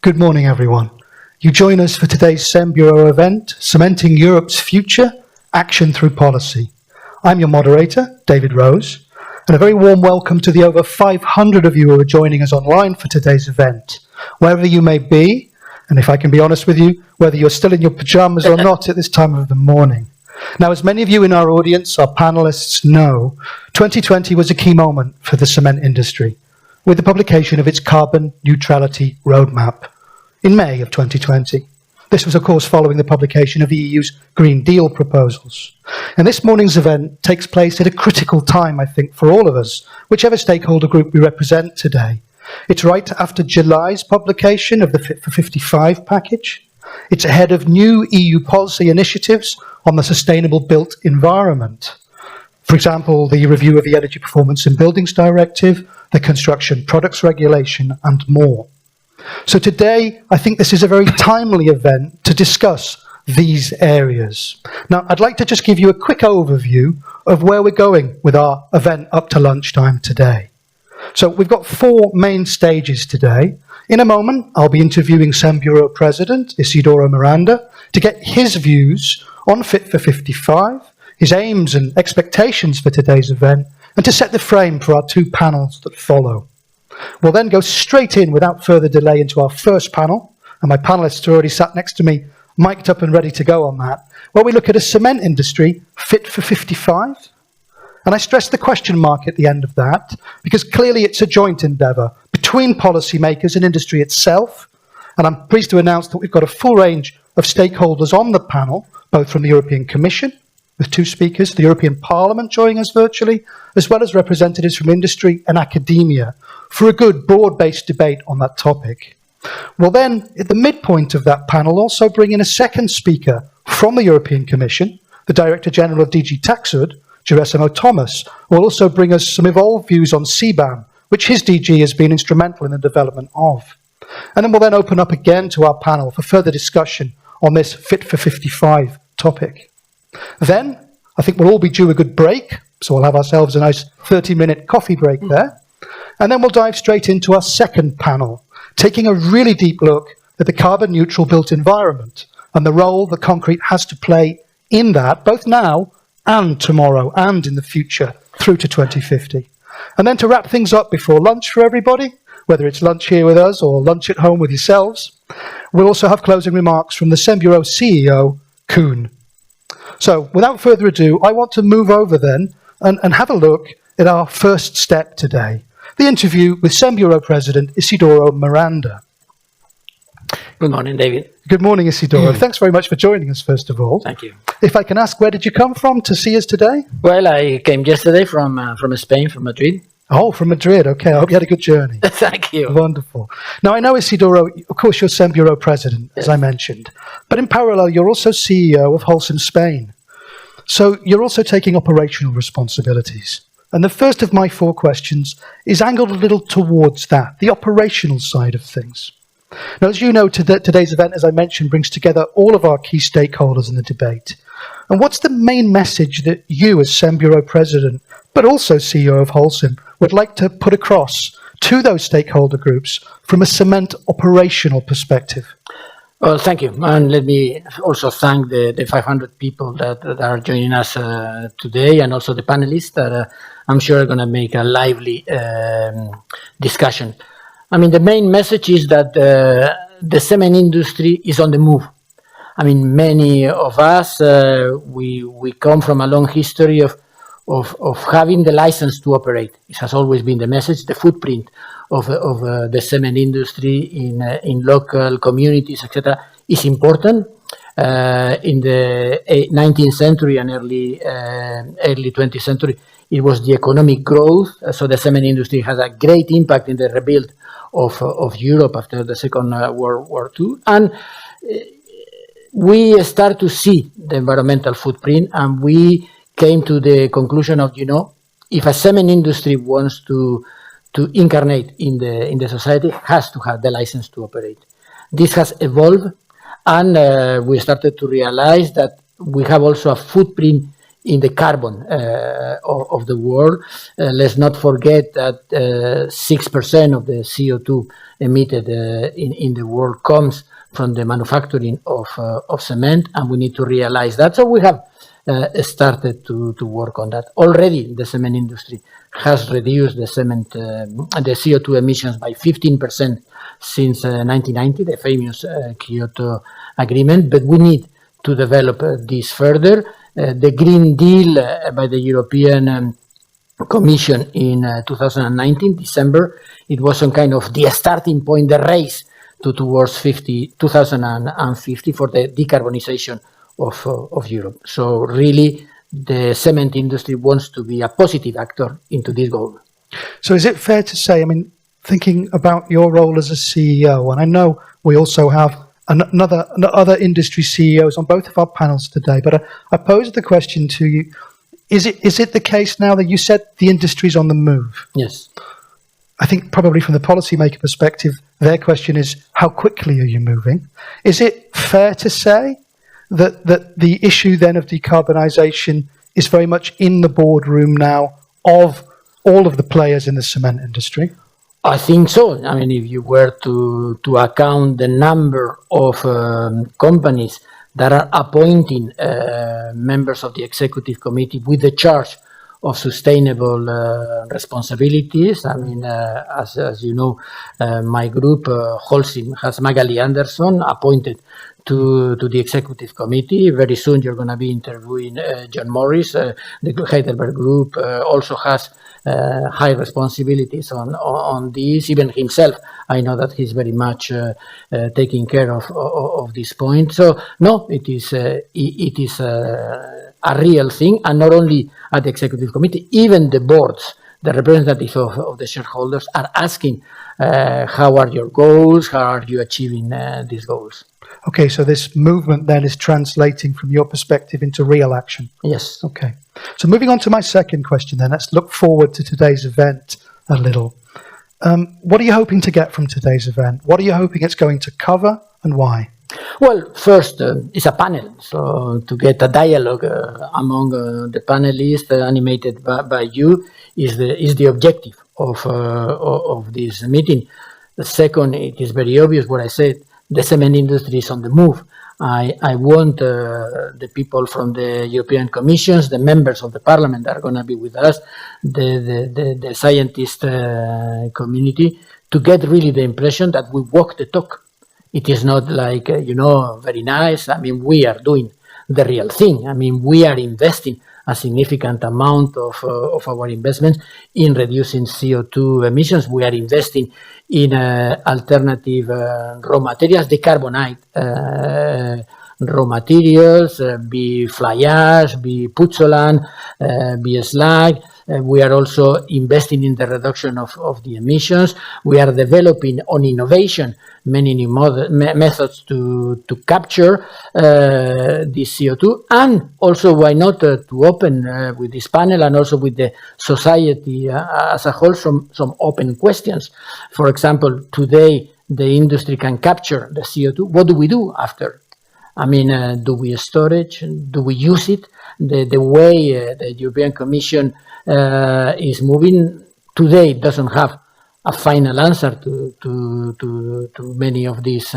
Good morning, everyone. You join us for today's SEM Bureau event, Cementing Europe's Future, Action Through Policy. I'm your moderator, David Rose, and a very warm welcome to the over 500 of you who are joining us online for today's event. Wherever you may be, and if I can be honest with you, whether you're still in your pajamas or not at this time of the morning. Now, as many of you in our audience, our panelists, know, 2020 was a key moment for the cement industry, with the publication of its carbon neutrality roadmap in May of 2020. This was, of course, following the publication of the EU's Green Deal proposals. And this morning's event takes place at a critical time, I think, for all of us, whichever stakeholder group we represent today. It's right after July's publication of the Fit for 55 package. It's ahead of new EU policy initiatives on the sustainable built environment. For example, the review of the Energy Performance in Buildings Directive, the Construction Products Regulation, and more. So today, I think this is a very timely event to discuss these areas. Now, I'd like to just give you a quick overview of where we're going with our event up to lunchtime today. So we've got four main stages today. In a moment, I'll be interviewing SEM Bureau President Isidoro Miranda to get his views on Fit for 55, his aims and expectations for today's event, and to set the frame for our two panels that follow. We'll then go straight in without further delay into our first panel, and my panelists are already sat next to me, mic'd up and ready to go on that, where we look at a cement industry fit for 55. And I stress the question mark at the end of that, because clearly it's a joint endeavour between policymakers and industry itself. And I'm pleased to announce that we've got a full range of stakeholders on the panel, both from the European Commission, with two speakers, the European Parliament joining us virtually, as well as representatives from industry and academia, for a good broad-based debate on that topic. We'll then, at the midpoint of that panel, also bring in a second speaker from the European Commission, the Director General of DG Taxud, Gerasimo Thomas, who will also bring us some evolved views on CBAM, which his DG has been instrumental in the development of. And then we'll then open up again to our panel for further discussion on this Fit for 55 topic. Then, I think we'll all be due a good break, so we'll have ourselves a nice 30-minute coffee break there. And then we'll dive straight into our second panel, taking a really deep look at the carbon-neutral built environment and the role that concrete has to play in that, both now and tomorrow and in the future, through to 2050. And then to wrap things up before lunch for everybody, whether it's lunch here with us or lunch at home with yourselves, we'll also have closing remarks from the SEM Bureau CEO, Koen. So, without further ado, I want to move over then and have a look at our first step today, the interview with SEM Bureau President Isidoro Miranda. Good morning, David. Good morning, Isidoro. Thanks very much for joining us, first of all. Thank you. If I can ask, where did you come from to see us today? Well, I came yesterday from Spain, from Madrid. Oh, from Madrid. Okay, I hope you had a good journey. Thank you. Wonderful. Now, I know, Isidoro, of course, you're SEM Bureau President, as I mentioned. But in parallel, you're also CEO of Holcim Spain. So you're also taking operational responsibilities. And the first of my four questions is angled a little towards that, the operational side of things. Now, as you know, today's event, as I mentioned, brings together all of our key stakeholders in the debate. And what's the main message that you, as SEM Bureau President, but also CEO of Holcim, would like to put across to those stakeholder groups from a cement operational perspective? Well, thank you. And let me also thank the 500 people that are joining us today, and also the panelists that I'm sure are going to make a lively discussion. I mean, the main message is that the cement industry is on the move. I mean, many of us, we come from a long history of having the license to operate. It has always been the message, the footprint of the cement industry in local communities, etc., is important. In the 19th century and early 20th century, it was the economic growth. So the cement industry has a great impact in the rebuild of Europe after the Second World War II. And we start to see the environmental footprint, and we came to the conclusion of, if a cement industry wants to incarnate in the society, has to have the license to operate. This has evolved, and we started to realize that we have also a footprint in the carbon of the world. Let's not forget that 6% of the CO2 emitted in the world comes from the manufacturing of cement, and we need to realize that. So we have started to work on that. Already the cement industry has reduced the CO2 emissions by 15% since 1990, the famous Kyoto Agreement, but we need to develop this further. The Green Deal by the European Commission in 2019, December, it was some kind of the starting point, the race towards 2050 for the decarbonization of Europe. So really, the cement industry wants to be a positive actor into this goal. So is it fair to say, I mean, thinking about your role as a CEO, and I know we also have other industry CEOs on both of our panels today, but I pose the question to you, is it the case now that you said the industry's on the move? Yes. I think probably from the policymaker perspective, their question is, how quickly are you moving? Is it fair to say that the issue then of decarbonisation is very much in the boardroom now of all of the players in the cement industry? I think so. I mean, if you were to account the number of companies that are appointing members of the executive committee with the charge of sustainable responsibilities. I mean, as you know, my group, Holcim, has Magali Anderson appointed to the executive committee. Very soon you're going to be interviewing John Morris. The Heidelberg Group also has high responsibilities on this. Even himself, I know that he's very much taking care of this point. So no, it is a real thing, and not only at the executive committee, even the boards, the representatives of the shareholders are asking, how are your goals? How are you achieving these goals? Okay, so this movement then is translating from your perspective into real action. Yes. Okay. So moving on to my second question then, let's look forward to today's event a little. What are you hoping to get from today's event? What are you hoping it's going to cover, and why? Well, first, it's a panel, so to get a dialogue among the panelists animated by you is the objective of this meeting. The second, it is very obvious what I said, the cement industry is on the move. I want the people from the European Commissions, the members of the Parliament that are going to be with us, the scientist community, to get really the impression that we walk the talk. It is not like, very nice. I mean, we are doing the real thing. I mean, we are investing a significant amount of our investments in reducing CO2 emissions. We are investing in alternative raw materials, decarbonate raw materials, be fly ash, be puzolan, be slag. We are also investing in the reduction of the emissions. We are developing on innovation many new methods to capture this CO2, and also why not to open with this panel and also with the society as a whole some open questions. For example, today the industry can capture the CO2. What do we do after? I mean, do we storage? Do we use it? The way the European Commission is moving today doesn't have a final answer to many of these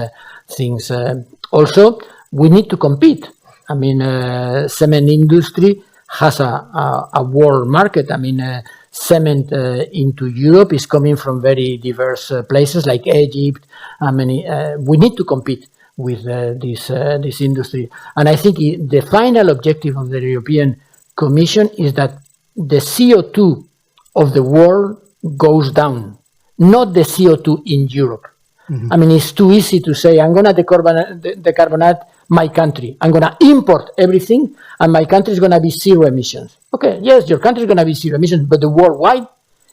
things. Also, we need to compete. I mean, cement industry has a world market. I mean, cement into Europe is coming from very diverse places like Egypt. I mean, we need to compete with this industry. And I think the final objective of the European Commission is that the CO2 of the world goes down, not the CO2 in Europe. Mm-hmm. I mean, it's too easy to say, I'm going to decarbonate my country. I'm going to import everything, and my country is going to be zero emissions. Okay, yes, your country is going to be zero emissions, but the worldwide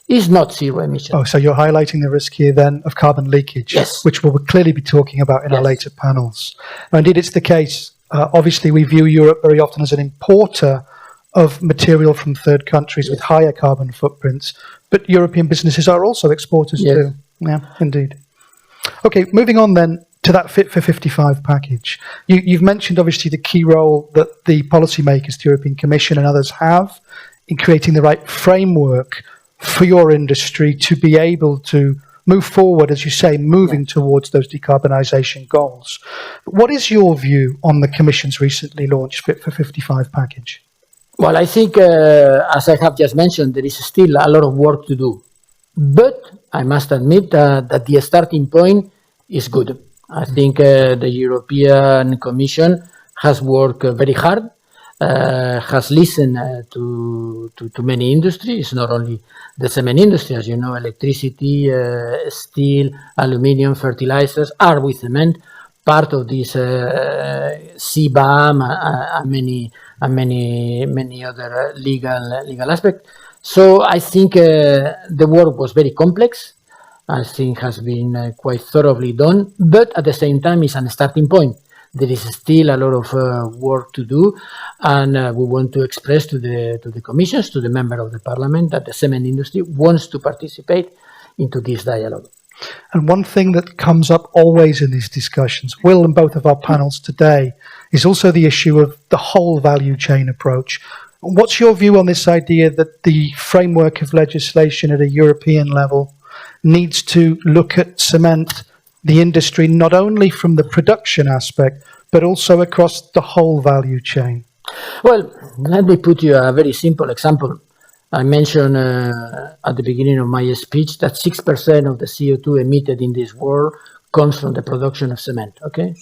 is not zero emissions. Oh, so you're highlighting the risk here then of carbon leakage, yes, which we'll clearly be talking about in our later panels. Now, indeed, it's the case. Obviously, we view Europe very often as an importer of material from third countries with higher carbon footprints, but European businesses are also exporters too. Yeah, indeed. Okay, moving on then to that Fit for 55 package. You've mentioned, obviously, the key role that the policymakers, the European Commission and others have in creating the right framework for your industry to be able to move forward, as you say, moving towards those decarbonisation goals. What is your view on the Commission's recently launched Fit for 55 package? Well, I think, as I have just mentioned, there is still a lot of work to do. But I must admit that the starting point is good. I think the European Commission has worked very hard, has listened to many industries, not only the cement industry, as you know, electricity, steel, aluminium, fertilizers are with cement, part of this CBAM and many other legal aspects. So I think the work was very complex. I think has been quite thoroughly done, but at the same time, it's a starting point. There is still a lot of work to do, and we want to express to the commissions, to the member of the parliament, that the cement industry wants to participate into this dialogue. And one thing that comes up always in these discussions, Will, and both of our panels today, is also the issue of the whole value chain approach. What's your view on this idea that the framework of legislation at a European level needs to look at cement, the industry, not only from the production aspect, but also across the whole value chain? Well, let me put you a very simple example. I mentioned at the beginning of my speech that 6% of the CO2 emitted in this world comes from the production of cement, okay?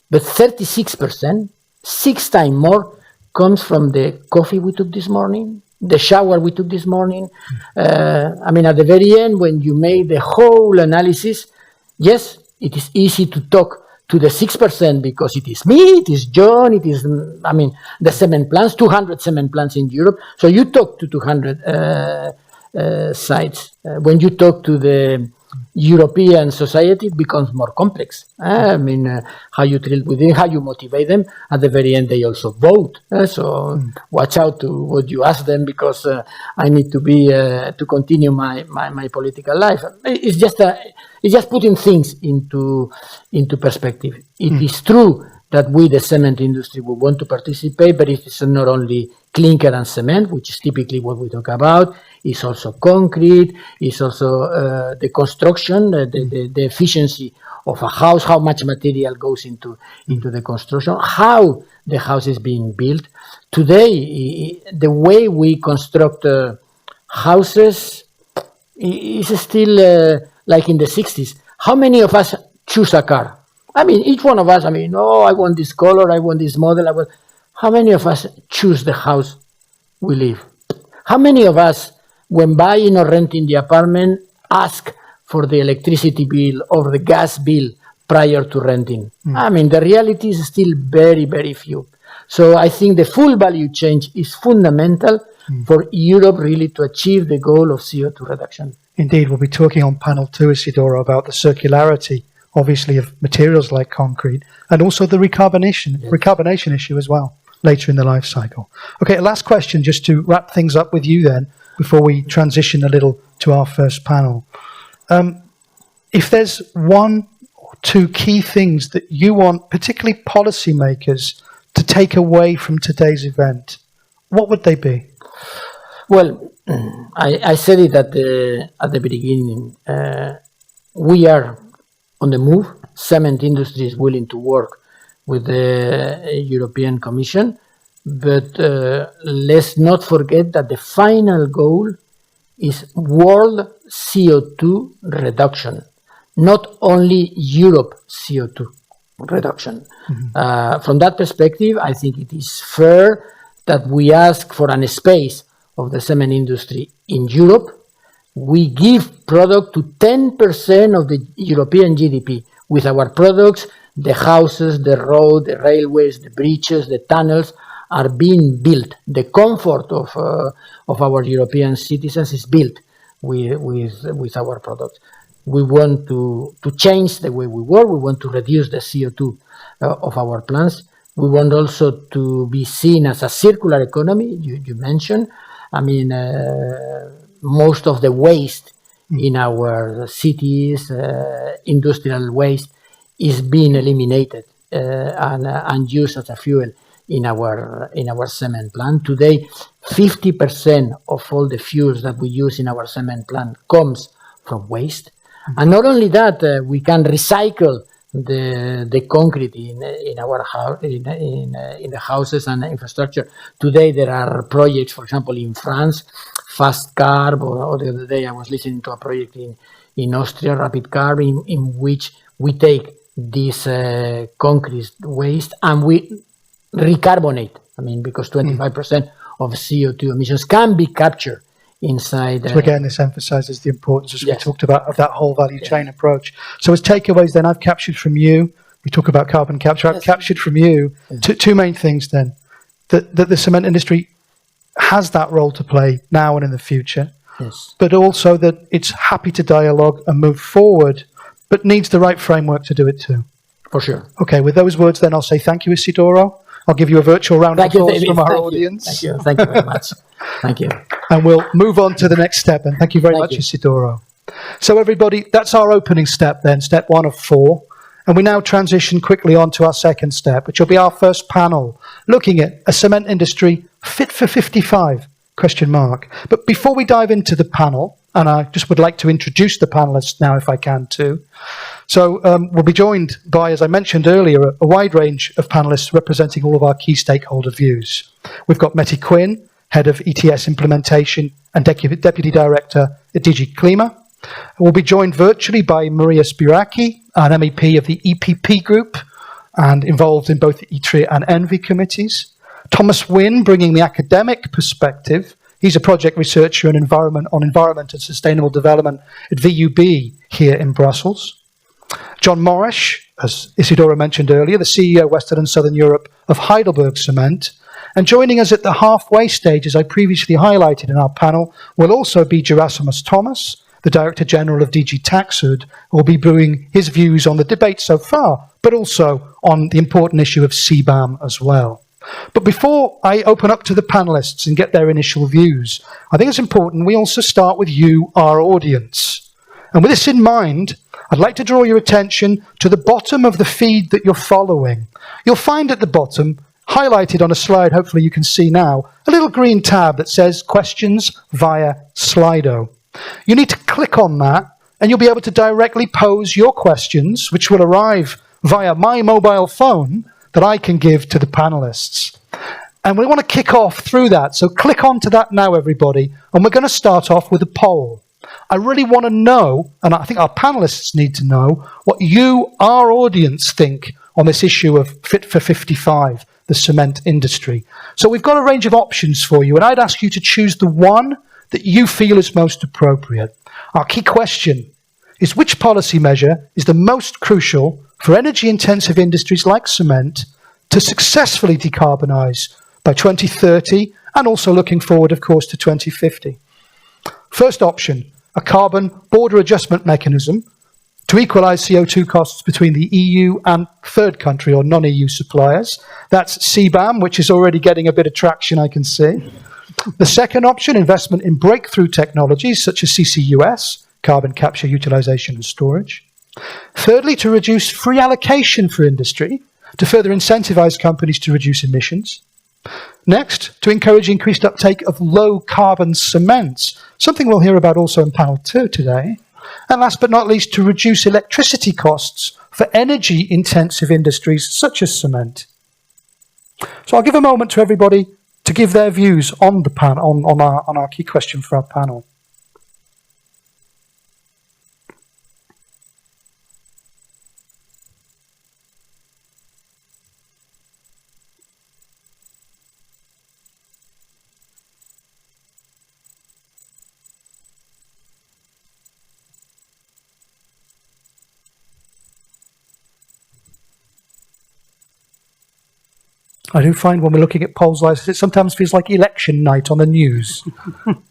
But 36%, 6 times more, comes from the coffee we took this morning, the shower we took this morning. I mean, at the very end, when you make the whole analysis, yes, it is easy to talk to the 6% because it is me, it is John, it is, I mean, the cement plants, 200 cement plants in Europe. So you talk to 200 sites. When you talk to the European society, it becomes more complex. I mean, how you treat with them, how you motivate them. At the very end, they also vote. So watch out to what you ask them, because I need to be to continue my political life. It's just putting things into perspective. It is true that we, the cement industry, we want to participate, but it's not only clinker and cement, which is typically what we talk about. It's also concrete. It's also the construction, the efficiency of a house, how much material goes into the construction, how the house is being built. Today, the way we construct houses is still like in the 60s. How many of us choose a car? I mean, each one of us, I mean, oh, I want this color, I want this model. How many of us choose the house we live? How many of us, when buying or renting the apartment, ask for the electricity bill or the gas bill prior to renting? I mean, the reality is still very, very few. So I think the full value chain is fundamental for Europe really to achieve the goal of CO2 reduction. Indeed, we'll be talking on panel 2, Isidoro, about the circularity, obviously, of materials like concrete, and also the recarbonation issue as well, later in the life cycle. Okay, last question, just to wrap things up with you then, before we transition a little to our first panel. If there's one or two key things that you want, particularly policymakers, to take away from today's event, what would they be? Well, I said it at the beginning. We are on the move. Cement industry is willing to work with the European Commission, but let's not forget that the final goal is world CO2 reduction, not only Europe CO2 reduction. From that perspective, I think it is fair that we ask for a space of the cement industry in Europe. We give product to 10% of the European GDP. With our products, the houses, the road, the railways, the bridges, the tunnels are being built. The comfort of our European citizens is built with our products. We want to change the way we work. We want to reduce the CO2 of our plants. We want also to be seen as a circular economy, you mentioned. I mean, most of the waste in our cities, industrial waste, is being eliminated and used as a fuel in our cement plant. Today, 50% of all the fuels that we use in our cement plant comes from waste. And not only that, we can recycle the concrete in our house, in the houses and infrastructure. Today there are projects, for example, in France, Fast Carb, or the other day I was listening to a project in Austria, Rapid Carb, in which we take this concrete waste and we recarbonate. I mean, because 25% of CO2 emissions can be captured inside. So again, this emphasises the importance, as we Yes. talked about, of that whole value chain approach. So as takeaways then, I've captured from you, we talk about carbon capture, I've Yes. captured from you two main things then, that the cement industry has that role to play now and in the future, Yes. but also that it's happy to dialogue and move forward, but needs the right framework to do it too. For sure. Okay, with those words then, I'll say thank you, Isidoro. I'll give you a virtual round of applause David. from our Thank you. audience. Thank you. Thank you very much. Thank you. And we'll move on to the next step. And thank you very Thank much, you. Isidoro. So everybody, that's our opening step then, step 1 of 4. And we now transition quickly on to our second step, which will be our first panel, looking at a cement industry fit for 55, ? But before we dive into the panel, and I just would like to introduce the panelists now if I can too. So we'll be joined by, as I mentioned earlier, a wide range of panelists representing all of our key stakeholder views. We've got Metty Quinn, Head of ETS Implementation and Deputy Director at DG Klima. We'll be joined virtually by Maria Spiraki, an MEP of the EPP Group and involved in both the ITRE and ENVI committees. Thomas Wynne, bringing the academic perspective. He's a project researcher on environment and sustainable development at VUB here in Brussels. John Morrish, as Isidoro mentioned earlier, the CEO Western and Southern Europe of Heidelberg Cement. And joining us at the halfway stage, as I previously highlighted in our panel, will also be Gerasimus Thomas, the Director General of DG Taxud, who will be bringing his views on the debate so far, but also on the important issue of CBAM as well. But before I open up to the panelists and get their initial views, I think it's important we also start with you, our audience. And with this in mind, I'd like to draw your attention to the bottom of the feed that you're following. You'll find at the bottom, highlighted on a slide, hopefully you can see now, a little green tab that says Questions via Slido. You need to click on that and you'll be able to directly pose your questions, which will arrive via my mobile phone that I can give to the panelists. And we want to kick off through that. So click onto that now, everybody. And we're going to start off with a poll. I really want to know, and I think our panelists need to know, what you, our audience, think on this issue of Fit for 55, the cement industry. So we've got a range of options for you, and I'd ask you to choose the one that you feel is most appropriate. Our key question is, which policy measure is the most crucial for energy-intensive industries like cement to successfully decarbonise by 2030 and also looking forward, of course, to 2050? First option, a carbon border adjustment mechanism to equalise CO2 costs between the EU and third country or non-EU suppliers. That's CBAM, which is already getting a bit of traction, I can see. The second option, investment in breakthrough technologies such as CCUS, carbon capture, utilisation and storage. Thirdly, to reduce free allocation for industry to further incentivise companies to reduce emissions. Next, to encourage increased uptake of low-carbon cements, something we'll hear about also in panel 2 today. And last but not least, to reduce electricity costs for energy-intensive industries such as cement. So I'll give a moment to everybody to give their views on the on our key question for our panel. I do find when we're looking at polls like this, it sometimes feels like election night on the news.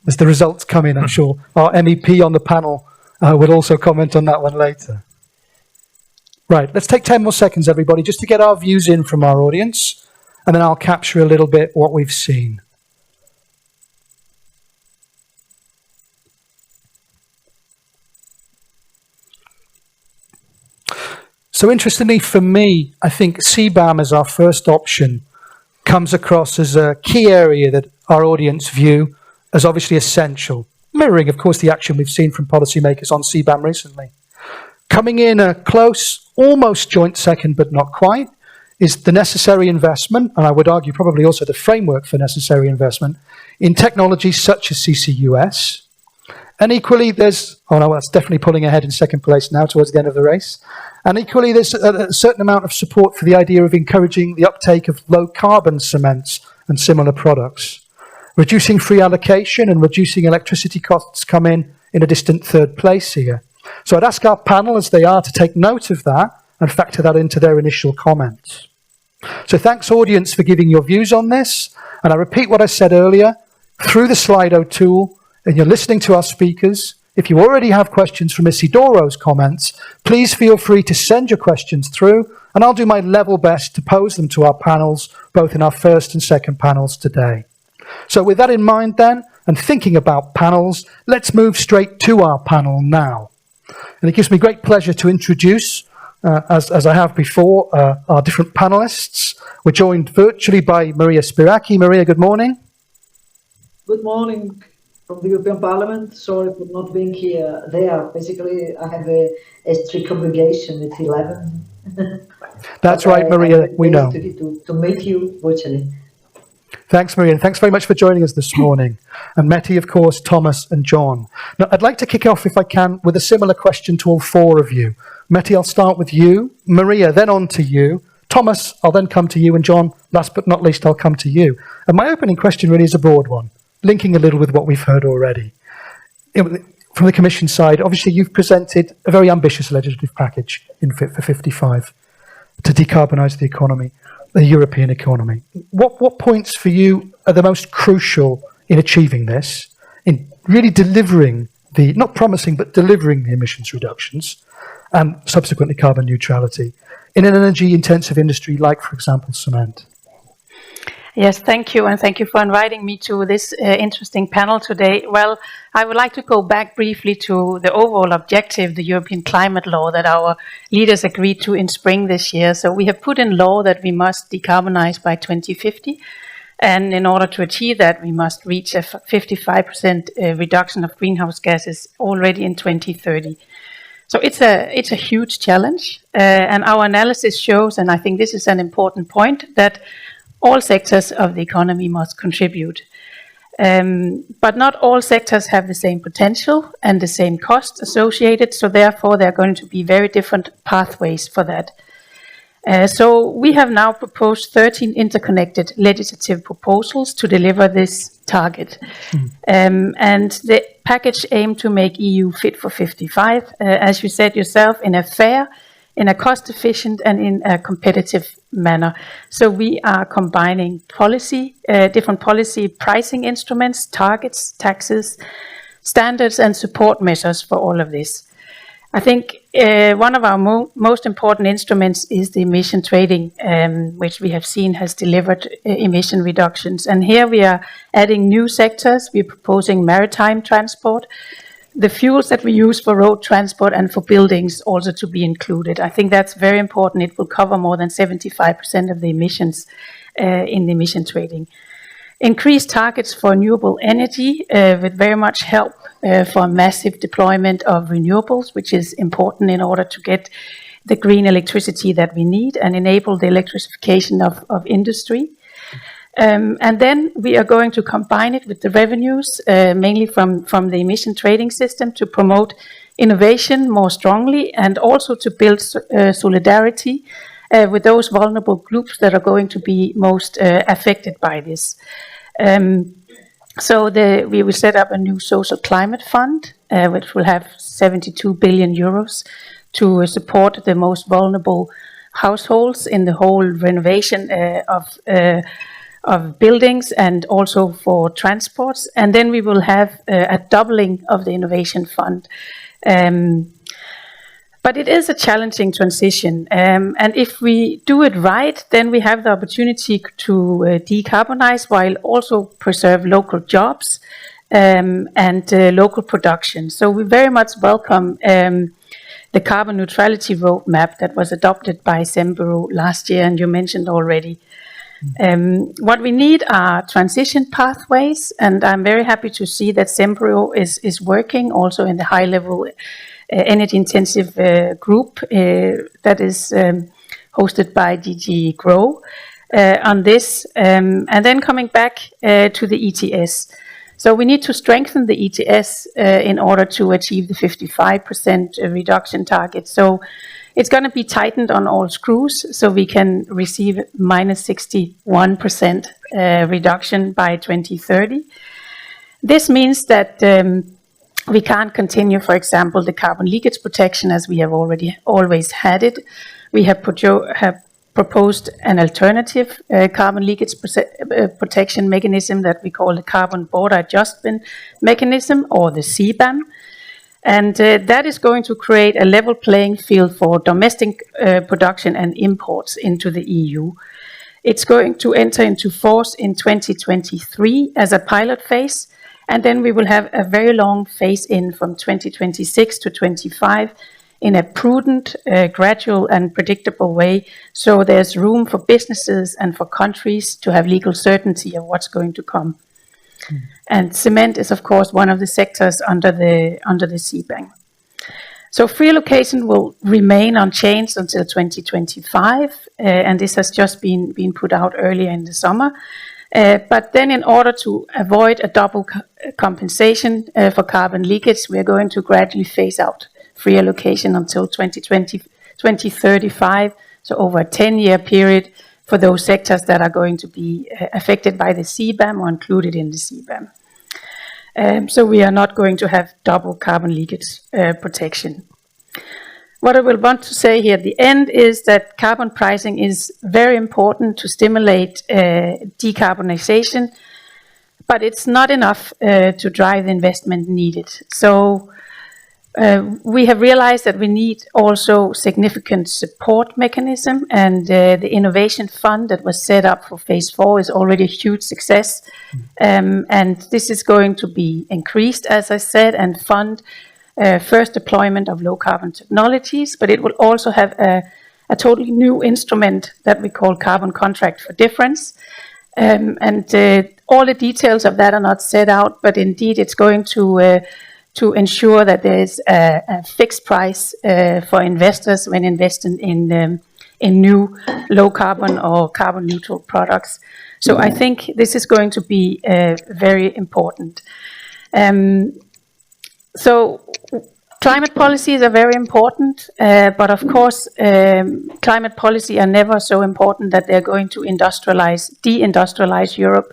As the results come in, I'm sure our MEP on the panel will also comment on that one later. Right, let's take 10 more seconds, everybody, just to get our views in from our audience, and then I'll capture a little bit what we've seen. So interestingly for me, I think CBAM as our first option comes across as a key area that our audience view as obviously essential, mirroring, of course, the action we've seen from policymakers on CBAM recently. Coming in a close, almost joint second, but not quite, is the necessary investment, and I would argue probably also the framework for necessary investment, in technologies such as CCUS. And equally, there's, oh no, that's definitely pulling ahead in second place now towards the end of the race. And equally, there's a certain amount of support for the idea of encouraging the uptake of low-carbon cements and similar products. Reducing free allocation and reducing electricity costs come in a distant third place here. So I'd ask our panel, as they are, to take note of that and factor that into their initial comments. So thanks, audience, for giving your views on this. And I repeat what I said earlier, through the Slido tool, and you're listening to our speakers, if you already have questions from Isidoro's comments, please feel free to send your questions through, and I'll do my level best to pose them to our panels, both in our first and second panels today. So with that in mind then, and thinking about panels, let's move straight to our panel now. And it gives me great pleasure to introduce, as I have before, our different panelists. We're joined virtually by Maria Spiraki. Maria, good morning. Good morning from the European Parliament. Sorry for not being here there. Basically, I have a strict obligation at 11. That's right, Maria, we know. To meet you virtually. Thanks, Maria, and thanks very much for joining us this morning. And Meti, of course, Thomas and John. Now, I'd like to kick off, if I can, with a similar question to all four of you. Meti, I'll start with you. Maria, then on to you. Thomas, I'll then come to you. And John, last but not least, I'll come to you. And my opening question really is a broad one, linking a little with what we've heard already. From the Commission side, obviously you've presented a very ambitious legislative package in Fit for 55 to decarbonise the economy, the European economy. What points for you are the most crucial in achieving this, in really delivering the, not promising, but delivering the emissions reductions and subsequently carbon neutrality in an energy-intensive industry like, for example, cement? Yes, thank you, and thank you for inviting me to this interesting panel today. Well, I would like to go back briefly to the overall objective, the European climate law that our leaders agreed to in spring this year. So we have put in law that we must decarbonize by 2050, and in order to achieve that, we must reach a 55% reduction of greenhouse gases already in 2030. So it's a huge challenge, and our analysis shows, and I think this is an important point, that all sectors of the economy must contribute. But not all sectors have the same potential and the same cost associated, so therefore there are going to be very different pathways for that. So we have now proposed 13 interconnected legislative proposals to deliver this target. And the package aimed to make EU fit for 55, as you said yourself, in a fair, in a cost-efficient and in a competitive manner. So we are combining policy, different policy pricing instruments, targets, taxes, standards and support measures for all of this. I think one of our most important instruments is the emission trading, which we have seen has delivered emission reductions. And here we are adding new sectors. We're proposing maritime transport, the fuels that we use for road transport and for buildings also to be included. I think that's very important. It will cover more than 75% of the emissions in the emission trading. Increased targets for renewable energy with very much help for a massive deployment of renewables, which is important in order to get the green electricity that we need and enable the electrification of industry. And then we are going to combine it with the revenues, mainly from the emission trading system, to promote innovation more strongly and also to build solidarity with those vulnerable groups that are going to be most affected by this. So we will set up a new social climate fund, which will have 72 billion euros to support the most vulnerable households in the whole renovation of buildings and also for transports. And then we will have a doubling of the innovation fund. But it is a challenging transition. And if we do it right, then we have the opportunity to decarbonize while also preserve local jobs and local production. So we very much welcome the carbon neutrality roadmap that was adopted by Semburo last year, and you mentioned already. What we need are transition pathways, and I'm very happy to see that Semburo is working also in the high-level energy-intensive group that is hosted by DG Grow on this, and then coming back to the ETS. So we need to strengthen the ETS in order to achieve the 55% reduction target. So it's going to be tightened on all screws, so we can receive minus 61% reduction by 2030. This means that we can't continue, for example, the carbon leakage protection as we have always had it. We have proposed an alternative carbon leakage protection mechanism that we call the Carbon Border Adjustment Mechanism, or the CBAM. And that is going to create a level playing field for domestic production and imports into the EU. It's going to enter into force in 2023 as a pilot phase, and then we will have a very long phase-in from 2026 to 25 in a prudent, gradual and predictable way, so there's room for businesses and for countries to have legal certainty of what's going to come. And cement is, of course, one of the sectors under the CBAM. So free allocation will remain unchanged until 2025, and this has just been put out earlier in the summer. But then in order to avoid a double compensation for carbon leakage, we are going to gradually phase out free allocation until 2035, so over a 10-year period for those sectors that are going to be affected by the CBAM or included in the CBAM. So we are not going to have double carbon leakage protection. What I will want to say here at the end is that carbon pricing is very important to stimulate decarbonization, but it's not enough to drive the investment needed. So we have realized that we need also significant support mechanism, and the innovation fund that was set up for phase 4 is already a huge success. And this is going to be increased, as I said, and fund first deployment of low carbon technologies, but it will also have a totally new instrument that we call carbon contract for difference. And all the details of that are not set out, but indeed it's going to ensure that there is a fixed price for investors when investing in new low carbon or carbon neutral products. So I think this is going to be very important. So climate policies are very important, but of course climate policy are never so important that they're going to deindustrialize Europe.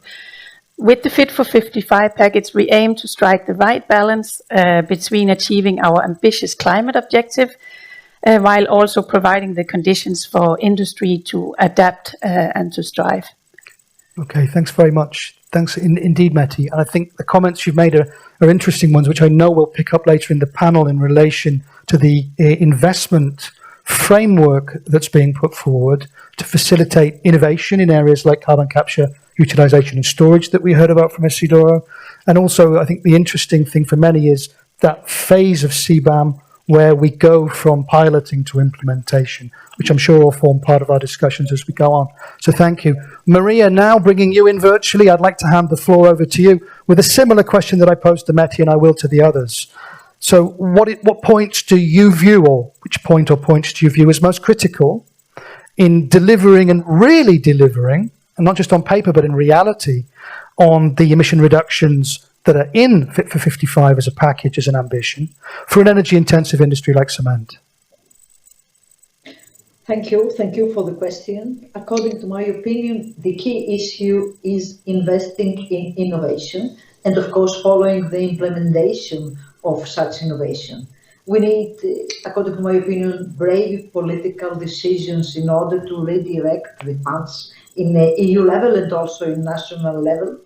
With the Fit for 55 package, we aim to strike the right balance between achieving our ambitious climate objective while also providing the conditions for industry to adapt and to strive. Okay, thanks very much. Thanks indeed, Mette. And I think the comments you've made are interesting ones, which I know we'll pick up later in the panel in relation to the investment framework that's being put forward to facilitate innovation in areas like carbon capture, utilization and storage that we heard about from Isidoro. And also, I think the interesting thing for many is that phase of CBAM where we go from piloting to implementation, which I'm sure will form part of our discussions as we go on. So thank you. Maria, now bringing you in virtually, I'd like to hand the floor over to you with a similar question that I posed to Mette and I will to the others. So what points do you view, or which point or points do you view as most critical in delivering and really delivering, and not just on paper, but in reality, on the emission reductions that are in Fit for 55 as a package, as an ambition, for an energy-intensive industry like cement? Thank you for the question. According to my opinion, the key issue is investing in innovation and, of course, following the implementation of such innovation. We need, according to my opinion, brave political decisions in order to redirect the funds in the EU level and also in national level.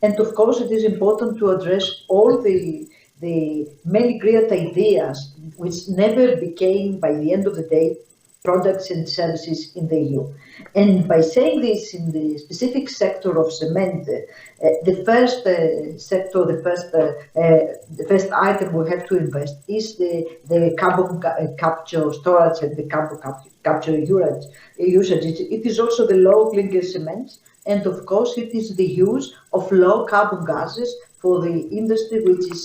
And of course, it is important to address all the many great ideas which never became, by the end of the day, products and services in the EU. And by saying this, in the specific sector of cement, the first sector, the first item we have to invest is the carbon capture storage and the carbon capture usage. It is also the low clinker cement, and of course it is the use of low carbon gases for the industry, which is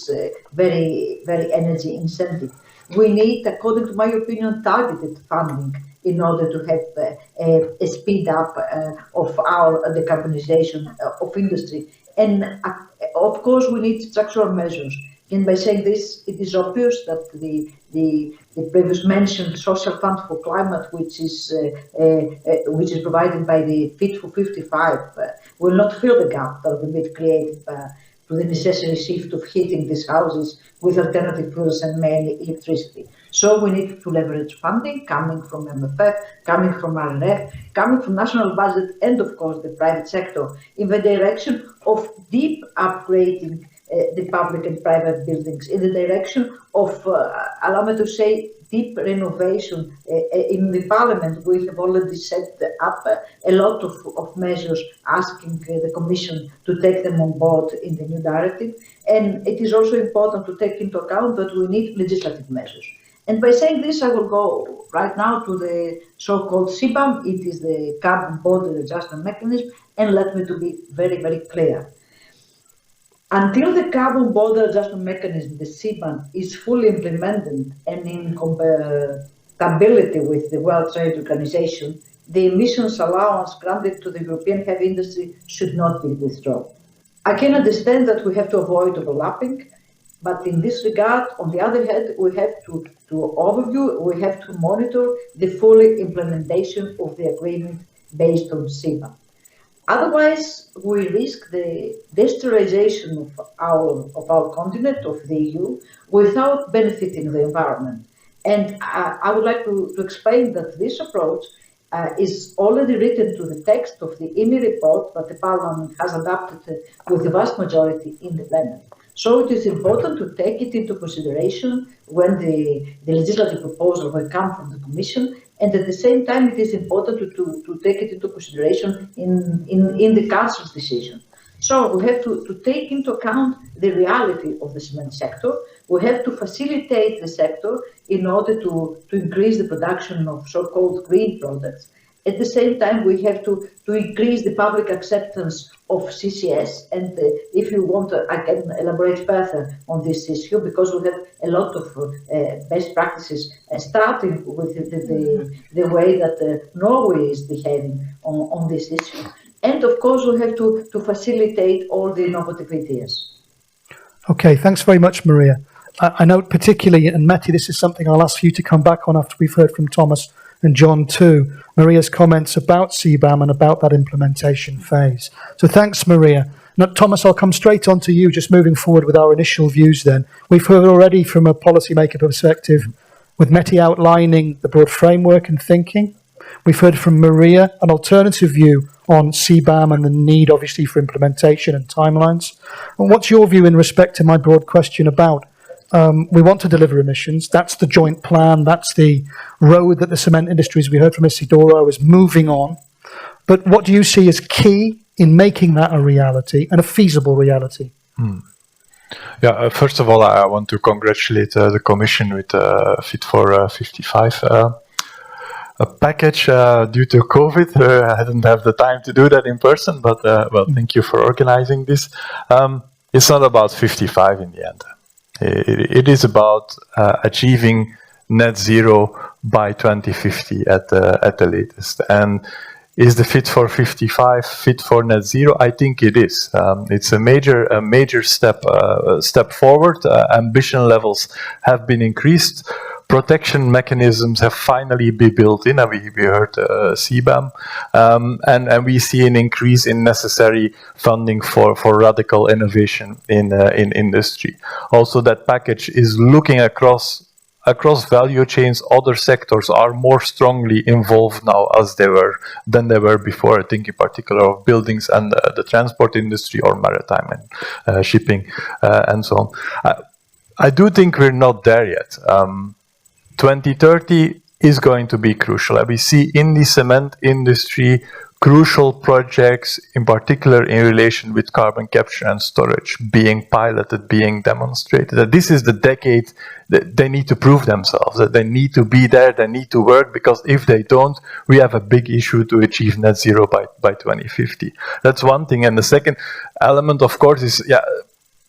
very, very energy intensive. We need, according to my opinion, targeted funding in order to have a speed up of our decarbonization of industry. And of course, we need structural measures. And by saying this, it is obvious that the previous mentioned social fund for climate, which is provided by the Fit for 55, will not fill the gap that will be created to the necessary shift of heating these houses with alternative fuels and mainly electricity. So we need to leverage funding coming from MFF, coming from RRF, coming from national budget, and of course the private sector in the direction of deep upgrading the public and private buildings, in the direction of, allow me to say, deep renovation. In the Parliament, we have already set up a lot of measures asking the Commission to take them on board in the new directive. And it is also important to take into account that we need legislative measures. And by saying this, I will go right now to the so-called CBAM. It is the Carbon Border Adjustment Mechanism. And let me to be very, very clear. Until the Carbon Border Adjustment Mechanism, the CBAM, is fully implemented and in compatibility with the World Trade Organization, the emissions allowance granted to the European heavy industry should not be withdrawn. I can understand that we have to avoid overlapping, but in this regard, on the other hand, we have to overview, we have to monitor the full implementation of the agreement based on CBAM. Otherwise, we risk the destabilization of our continent, of the EU, without benefiting the environment. And I would like to explain that this approach is already written to the text of the IMI report that the Parliament has adopted with the vast majority in the plenary. So it is important to take it into consideration when the legislative proposal will come from the Commission, and at the same time it is important to take it into consideration in the Council's decision. So we have to take into account the reality of the cement sector. We have to facilitate the sector in order to increase the production of so-called green products. At the same time, we have to increase the public acceptance of CCS. And if you want, I can elaborate further on this issue, because we have a lot of best practices, starting with the way that Norway is behaving on this issue. And of course, we have to facilitate all the innovative ideas. Okay, thanks very much, Maria. I note particularly, and Matti, this is something I'll ask you to come back on after we've heard from Thomas and John too, Maria's comments about CBAM and about that implementation phase. So thanks, Maria. Now, Thomas, I'll come straight on to you, just moving forward with our initial views then. We've heard already from a policymaker perspective, with Matti outlining the broad framework and thinking. We've heard from Maria an alternative view on CBAM and the need, obviously, for implementation and timelines. And what's your view in respect to my broad question about we want to deliver emissions? That's the joint plan. That's the road that the cement industry, as we heard from Isidoro, is moving on. But what do you see as key in making that a reality and a feasible reality? Yeah, first of all, I want to congratulate the Commission with Fit for 55 a package. Due to COVID, I didn't have the time to do that in person, but well, thank you for organizing this. It's not about 55 in the end. It is about achieving net zero by 2050 at the latest. And is the Fit for 55 fit for net zero? I think it is. It's a major step forward. Ambition levels have been increased. Protection mechanisms have finally been built in, and we heard CBAM, and we see an increase in necessary funding for radical innovation in industry. Also, that package is looking across value chains. Other sectors are more strongly involved now than they were before. I think in particular of buildings and the transport industry, or maritime and shipping and so on. I do think we're not there yet. 2030 is going to be crucial. And we see in the cement industry crucial projects, in particular in relation with carbon capture and storage, being piloted, being demonstrated. That this is the decade that they need to prove themselves, that they need to be there, they need to work, because if they don't, we have a big issue to achieve net zero by 2050. That's one thing. And the second element, of course, is,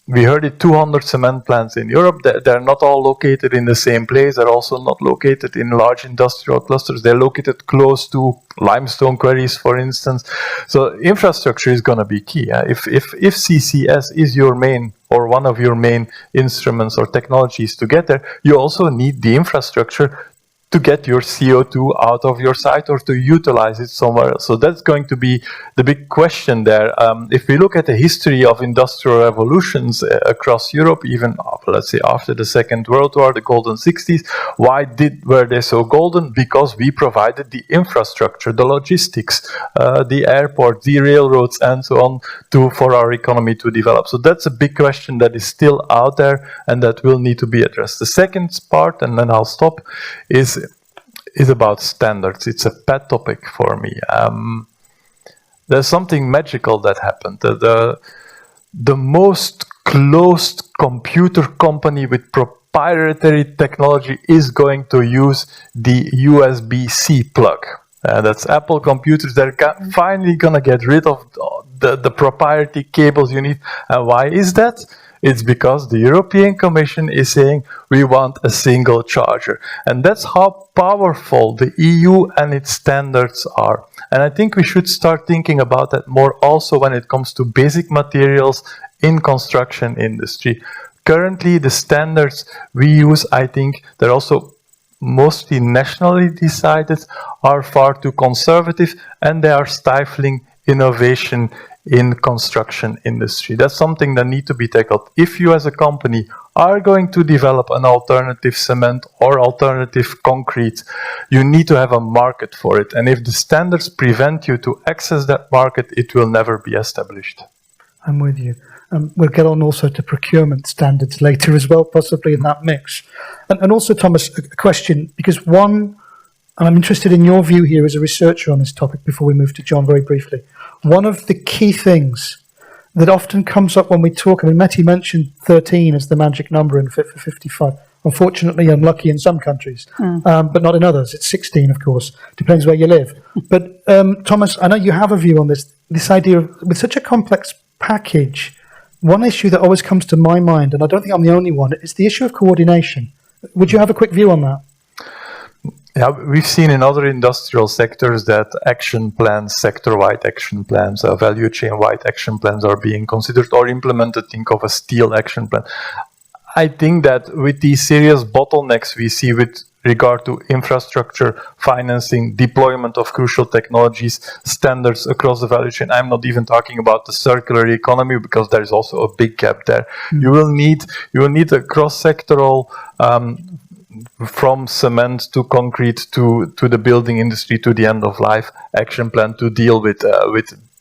we heard it, 200 cement plants in Europe. They're not all located in the same place. They're also not located in large industrial clusters. They're located close to limestone quarries, for instance. So infrastructure is going to be key. If CCS is your main or one of your main instruments or technologies to get there, you also need the infrastructure to get your CO2 out of your site or to utilize it somewhere else. So that's going to be the big question there. If we look at the history of industrial revolutions across Europe, even let's say after the Second World War, the golden 60s, why were they so golden? Because we provided the infrastructure, the logistics, the airport, the railroads, and so on for our economy to develop. So that's a big question that is still out there and that will need to be addressed. The second part, and then I'll stop, is about standards. It's a pet topic for me. There's something magical that happened. The most closed computer company with proprietary technology is going to use the USB-C plug. That's Apple computers. They're finally going to get rid of the proprietary cables you need. And why is that? It's because the European Commission is saying we want a single charger. And that's how powerful the EU and its standards are. And I think we should start thinking about that more also when it comes to basic materials in construction industry. Currently, the standards we use, I think they're also mostly nationally decided, are far too conservative, and they are stifling innovation in construction industry. That's something that needs to be tackled. If you as a company are going to develop an alternative cement or alternative concrete, you need to have a market for it. And if the standards prevent you to access that market, it will never be established. I'm with you. We'll get on also to procurement standards later as well, possibly in that mix. And also, Thomas, a question, because one, and I'm interested in your view here as a researcher on this topic before we move to John very briefly. One of the key things that often comes up when we talk, I mean, Mehdi mentioned 13 as the magic number in Fit for 55. Unfortunately, unlucky in some countries, but not in others. It's 16, of course. Depends where you live. But Thomas, I know you have a view on this idea of, with such a complex package, one issue that always comes to my mind, and I don't think I'm the only one, is the issue of coordination. Would you have a quick view on that? Yeah, we've seen in other industrial sectors that action plans, sector-wide action plans, value chain-wide action plans are being considered or implemented. Think of a steel action plan. I think that with these serious bottlenecks we see with regard to infrastructure, financing, deployment of crucial technologies, standards across the value chain, I'm not even talking about the circular economy because there is also a big gap there. You will need a cross-sectoral from cement to concrete to the building industry to the end of life action plan to deal with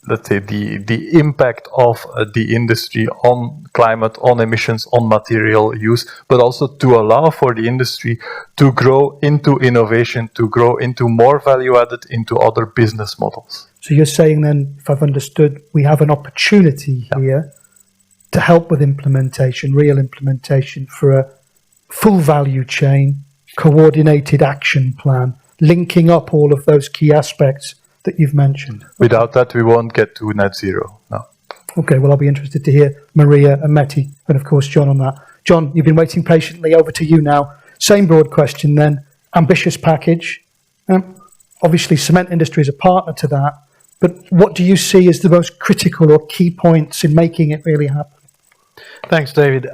let's say the impact of the industry on climate, on emissions, on material use, but also to allow for the industry to grow into innovation, to grow into more value added, into other business models. So you're saying then, if I've understood, we have an opportunity here to help with implementation, real implementation for a full value chain, coordinated action plan, linking up all of those key aspects that you've mentioned. Without that, we won't get to net zero. No. Okay, well, I'll be interested to hear Maria and Mehdi, and of course, John on that. John, you've been waiting patiently. Over to you now. Same broad question then. Ambitious package. Obviously, cement industry is a partner to that, but what do you see as the most critical or key points in making it really happen? Thanks, David.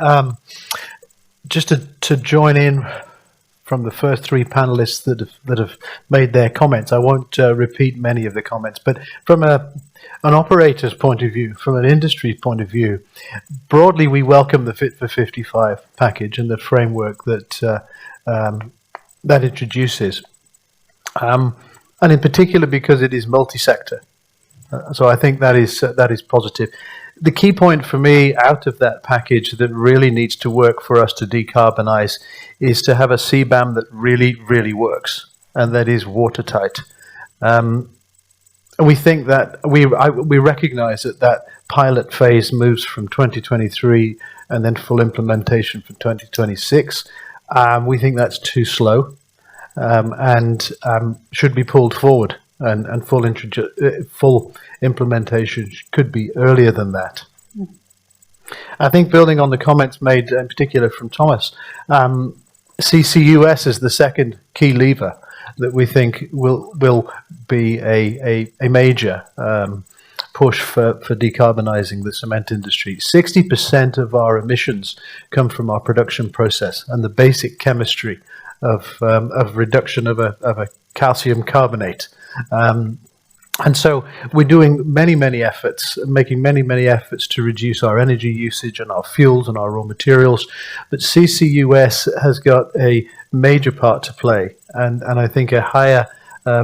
Just to join in from the first three panelists that have made their comments, I won't repeat many of the comments, but from an operator's point of view, from an industry point of view, broadly we welcome the Fit for 55 package and the framework that that introduces, and in particular because it is multi-sector. So I think that is positive. The key point for me out of that package that really needs to work for us to decarbonize is to have a CBAM that really, really works. and that is watertight. We think that we recognise that pilot phase moves from 2023 and then full implementation for 2026. We think that's too slow, and should be pulled forward, and full implementation could be earlier than that. I think, building on the comments made in particular from Thomas, CCUS is the second key lever that we think will be a major push for decarbonising the cement industry. 60% of our emissions come from our production process and the basic chemistry of reduction of a calcium carbonate. And so we're doing many efforts, making many efforts to reduce our energy usage and our fuels and our raw materials. But CCUS has got a major part to play, and I think a higher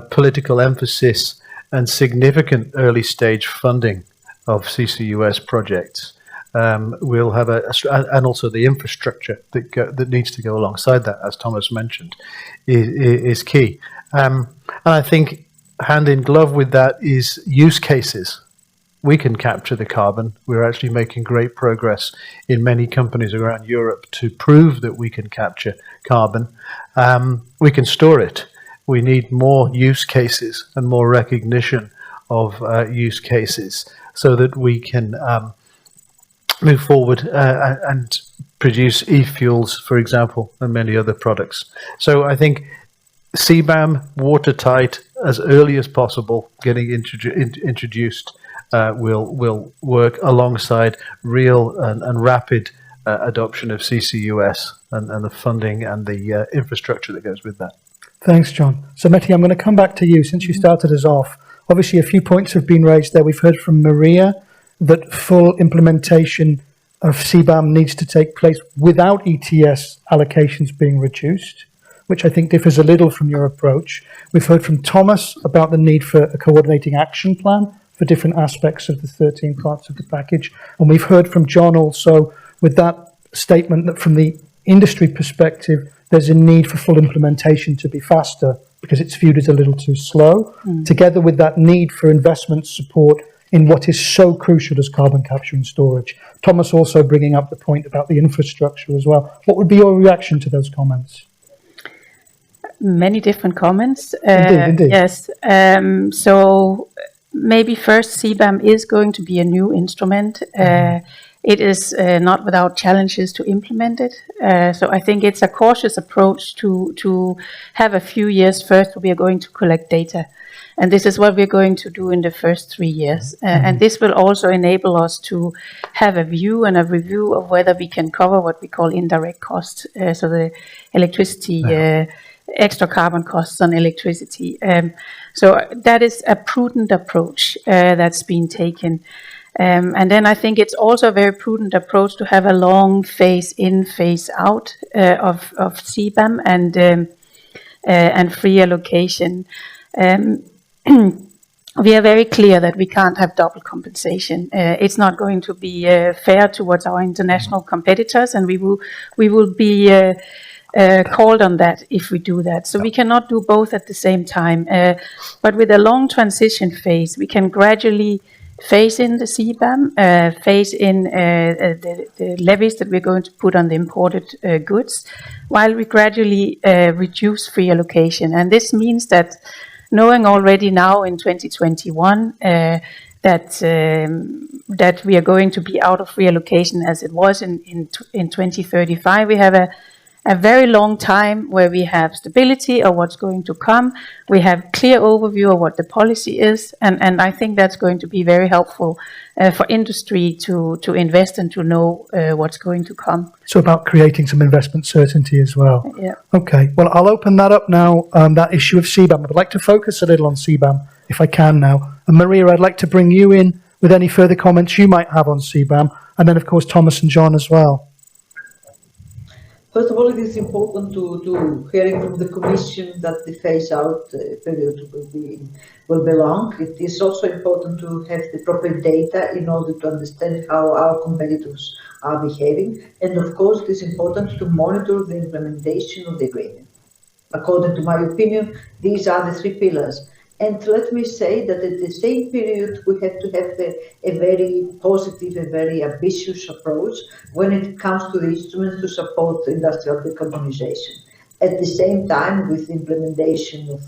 political emphasis and significant early stage funding of CCUS projects will have and also the infrastructure that needs to go alongside that, as Thomas mentioned, is key. And I think hand in glove with that is use cases. We can capture the carbon. We're actually making great progress in many companies around Europe to prove that we can capture carbon. We can store it. We need more use cases and more recognition of use cases so that we can move forward and produce e-fuels, for example, and many other products. So I think CBAM, watertight, as early as possible, getting introduced will work alongside real and rapid adoption of CCUS and the funding and the infrastructure that goes with that. Thanks, John. So, Meti, I'm going to come back to you since you started us off. Obviously, a few points have been raised there. We've heard from Maria that full implementation of CBAM needs to take place without ETS allocations being reduced, which I think differs a little from your approach. We've heard from Thomas about the need for a coordinating action plan for different aspects of the 13 parts of the package. And we've heard from John also with that statement that from the industry perspective, there's a need for full implementation to be faster because it's viewed as a little too slow, together with that need for investment support in what is so crucial as carbon capture and storage. Thomas also bringing up the point about the infrastructure as well. What would be your reaction to those comments? Many different comments. Indeed. Yes. So maybe first, CBAM is going to be a new instrument. It is not without challenges to implement it. So I think it's a cautious approach to have a few years first. We are going to collect data. And this is what we're going to do in the first 3 years. And this will also enable us to have a view and a review of whether we can cover what we call indirect costs. So the electricity, extra carbon costs on electricity. So that is a prudent approach that's been taken. And then I think it's also a very prudent approach to have a long phase in, phase out of CBAM and free allocation. We are very clear that we can't have double compensation. It's not going to be fair towards our international competitors, and we will be called on that if we do that. So we cannot do both at the same time. But with a long transition phase, we can gradually phase in the CBAM, phase in the levies that we're going to put on the imported goods, while we gradually reduce free allocation. And this means that knowing already now in 2021 that we are going to be out of free allocation as it was in 2035, we have a very long time where we have stability of what's going to come. We have clear overview of what the policy is, and I think that's going to be very helpful for industry to invest and to know what's going to come. So about creating some investment certainty as well. Yeah. Okay, well, I'll open that up now, that issue of CBAM. I'd like to focus a little on CBAM, if I can now. And Maria, I'd like to bring you in with any further comments you might have on CBAM, and then, of course, Thomas and John as well. First of all, it is important to hearing from the Commission that the phase-out period will be long. It is also important to have the proper data in order to understand how our competitors are behaving. And of course, it is important to monitor the implementation of the agreement. According to my opinion, these are the three pillars. And let me say that at the same period, we have to have a very positive, a very ambitious approach when it comes to the instruments to support industrial decarbonization. At the same time, with the implementation of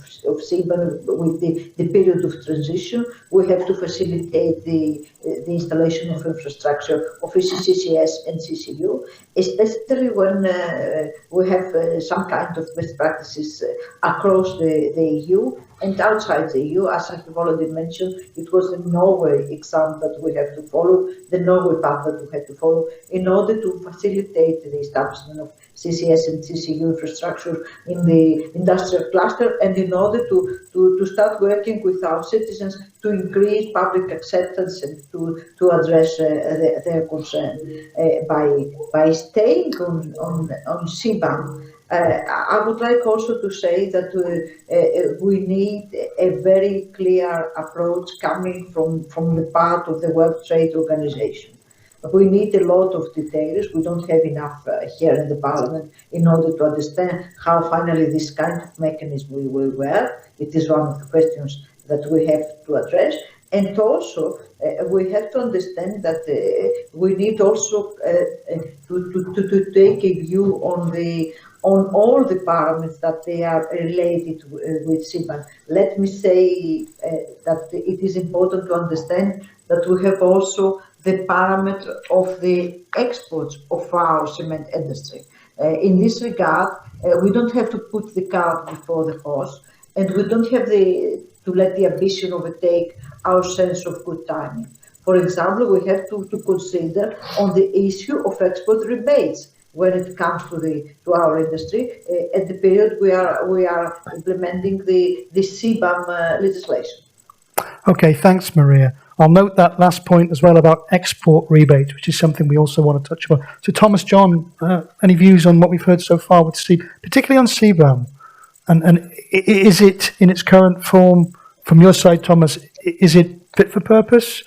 CBAM, with the period of transition, we have to facilitate the installation of infrastructure of CCS and CCU, especially when we have some kind of best practices across the EU and outside the EU. As I have already mentioned, it was the Norway example that we have to follow, the Norway path that we have to follow in order to facilitate the establishment of CCS and CCU infrastructure in the industrial cluster, and in order to start working with our citizens to increase public acceptance and to address their concern. By staying on CBAM, I would like also to say that we need a very clear approach coming from the part of the World Trade Organization. We need a lot of details. We don't have enough here in the Parliament in order to understand how finally this kind of mechanism will work. It is one of the questions that we have to address. And also, we have to understand that we need also to take a view on all the parameters that they are related with CBAM. Let me say that it is important to understand that we have also the parameter of the exports of our cement industry. In this regard, we don't have to put the cart before the horse, and we don't have to let the ambition overtake our sense of good timing. For example, we have to consider on the issue of export rebates when it comes to our industry at the period we are implementing the CBAM legislation. Okay, thanks, Maria. I'll note that last point as well about export rebates, which is something we also want to touch upon. So, Thomas, John, any views on what we've heard so far with CBAM, particularly on CBAM? And is it in its current form, from your side, Thomas, is it fit for purpose?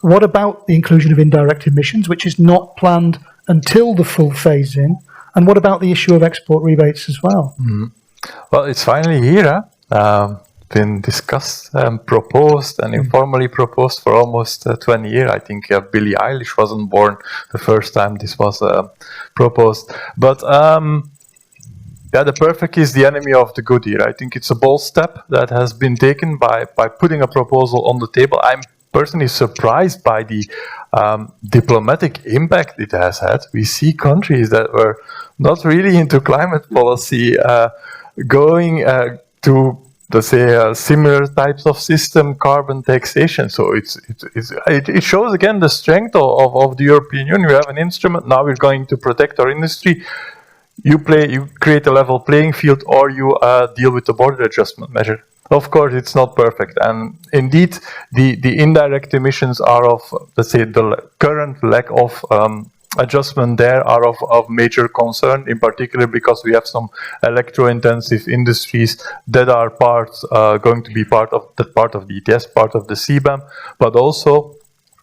What about the inclusion of indirect emissions, which is not planned until the full phase in? And what about the issue of export rebates as well? Well, it's finally here. Been discussed and proposed and informally proposed for almost 20 years. I think Billie Eilish wasn't born the first time this was proposed. But the perfect is the enemy of the good here. I think it's a bold step that has been taken by putting a proposal on the table. I'm personally surprised by the diplomatic impact it has had. We see countries that were not really into climate policy going to, let's say, similar types of system, carbon taxation. So it shows again the strength of the European Union. We have an instrument, now we're going to protect our industry. You create a level playing field, or you deal with the border adjustment measure. Of course, it's not perfect. And indeed, the indirect emissions are of, let's say, the current lack of adjustment there are of major concern, in particular because we have some electro-intensive industries that are going to be part of the ETS, part of the CBAM, but also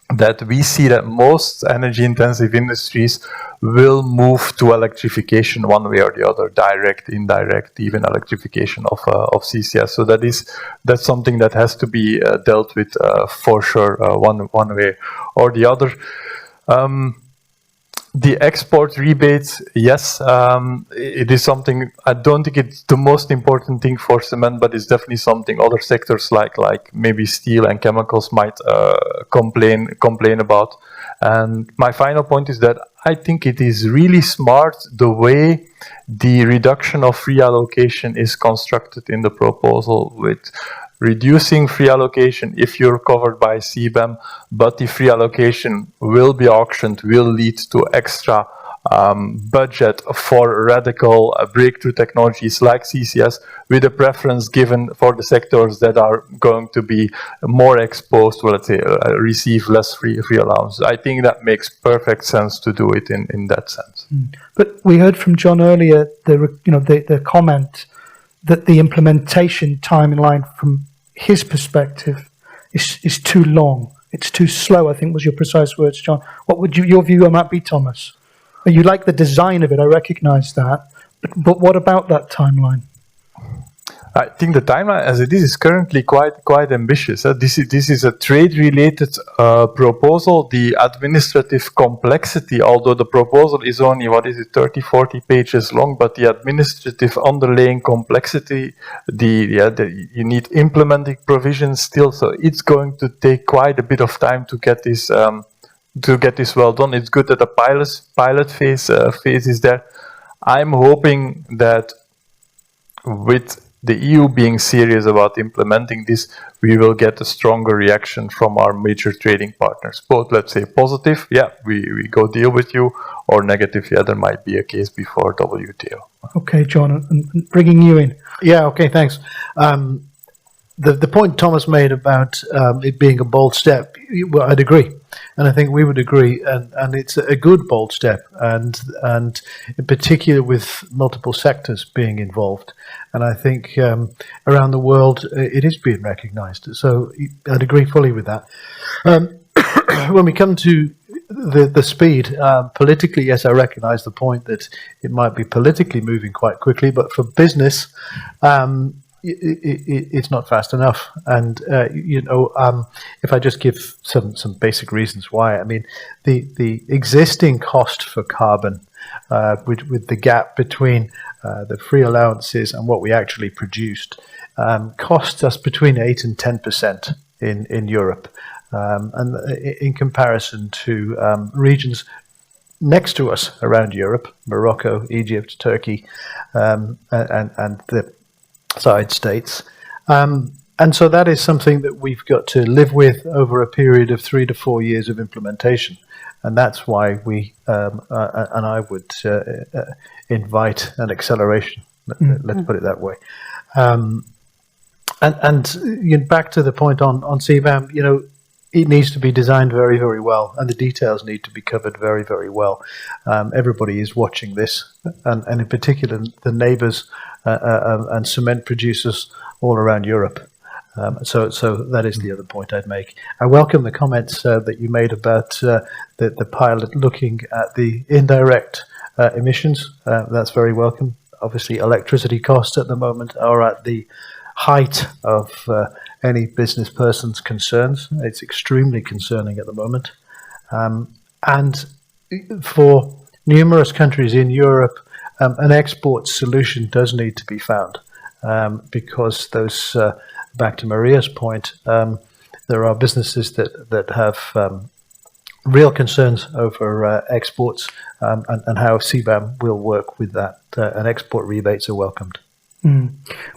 that we see that most energy-intensive industries will move to electrification one way or the other, direct, indirect, even electrification of CCS. So that's something that has to be dealt with for sure, one way or the other. The export rebates, yes, it is something. I don't think it's the most important thing for cement, but it's definitely something other sectors like maybe steel and chemicals might complain about. And my final point is that I think it is really smart the way the reduction of free allocation is constructed in the proposal, with reducing free allocation if you're covered by CBAM, but the free allocation will be auctioned, will lead to extra budget for radical breakthrough technologies like CCS, with a preference given for the sectors that are going to be more exposed, well, let's say, receive less free allowance. I think that makes perfect sense to do it in that sense. But we heard from John earlier the comment that the implementation timeline from his perspective is too long. It's too slow, I think was your precise words, John. What would your view on that be, Thomas? You like the design of it, I recognise that, but what about that timeline? I think the timeline as it is currently quite ambitious. This is a trade-related proposal. The administrative complexity, although the proposal is only 30, 40 pages long, but the administrative underlying complexity, you need implementing provisions still. So it's going to take quite a bit of time to get this well done. It's good that the pilot phase is there. I'm hoping that with the EU being serious about implementing this, we will get a stronger reaction from our major trading partners. Both, let's say, positive, yeah, we go deal with you, or negative, yeah, there might be a case before WTO. Okay, John, and bringing you in. Yeah, okay, thanks. The point Thomas made about it being a bold step, well, I'd agree, and I think we would agree, and it's a good bold step, and in particular with multiple sectors being involved, and I think around the world it is being recognised. So I'd agree fully with that. When we come to the speed, politically, yes, I recognise the point that it might be politically moving quite quickly, but for business, it's not fast enough. And if I just give some basic reasons why, I mean, the existing cost for carbon, with the gap between the free allowances and what we actually produced, costs us between 8 and 10% in Europe. And in comparison to regions next to us around Europe, Morocco, Egypt, Turkey, and the side states. And so that is something that we've got to live with over a period of 3 to 4 years of implementation. And that's why we, and I would invite an acceleration, let's put it that way. And back to the point on CBAM, it needs to be designed very, very well, and the details need to be covered very, very well. Everybody is watching this, and in particular the neighbours and cement producers all around Europe. So that is the other point I'd make. I welcome the comments that you made about the pilot looking at the indirect emissions. That's very welcome. Obviously, electricity costs at the moment are at the height of any business person's concerns. It's extremely concerning at the moment. And for numerous countries in Europe, an export solution does need to be found, because those, back to Maria's point, there are businesses that have real concerns over exports, and how CBAM will work with that, and export rebates are welcomed.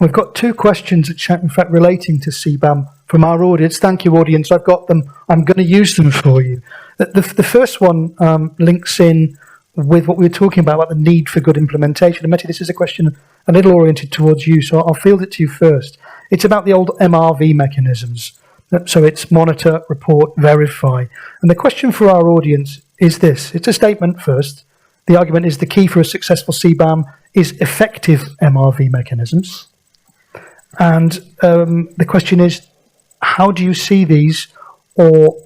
We've got 2 questions, in fact, relating to CBAM from our audience. Thank you, audience. I've got them. I'm going to use them for you. The first one links in with what we were talking about the need for good implementation. And Mette, this is a question a little oriented towards you, so I'll field it to you first. It's about the old MRV mechanisms. So it's monitor, report, verify. And the question for our audience is this. It's a statement first. The argument is the key for a successful CBAM is effective MRV mechanisms. And the question is, how do you see these, or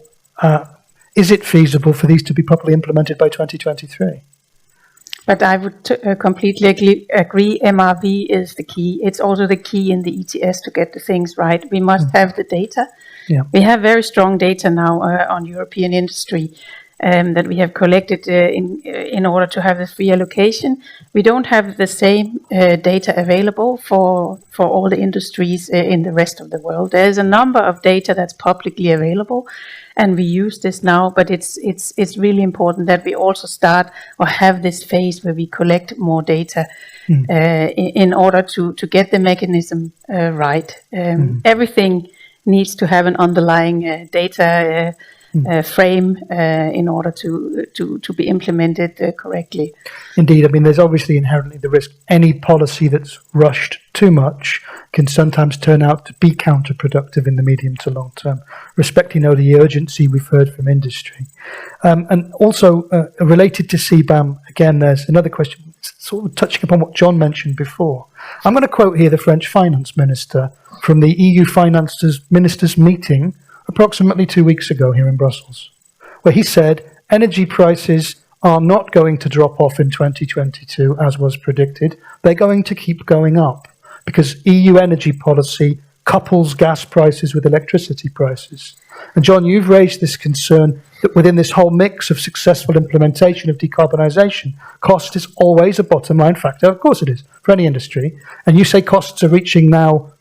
is it feasible for these to be properly implemented by 2023? But I would completely agree. MRV is the key. It's also the key in the ETS to get the things right. We must have the data. Yeah. We have very strong data now on European industry that we have collected in order to have this reallocation. We don't have the same data available for all the industries in the rest of the world. There's a number of data that's publicly available, and we use this now, but it's really important that we also start or have this phase where we collect more data in order to get the mechanism right. Everything needs to have an underlying data frame in order to be implemented correctly. Indeed, I mean, there's obviously inherently the risk any policy that's rushed too much can sometimes turn out to be counterproductive in the medium to long term, respecting the urgency we've heard from industry. And also related to CBAM, again, there's another question sort of touching upon what John mentioned before. I'm going to quote here the French finance minister from the EU finance ministers meeting approximately 2 weeks ago here in Brussels, where he said energy prices are not going to drop off in 2022 as was predicted. They're going to keep going up. because EU energy policy couples gas prices with electricity prices. And John, you've raised this concern that within this whole mix of successful implementation of decarbonisation, cost is always a bottom line factor. Of course it is, for any industry. And you say costs are reaching now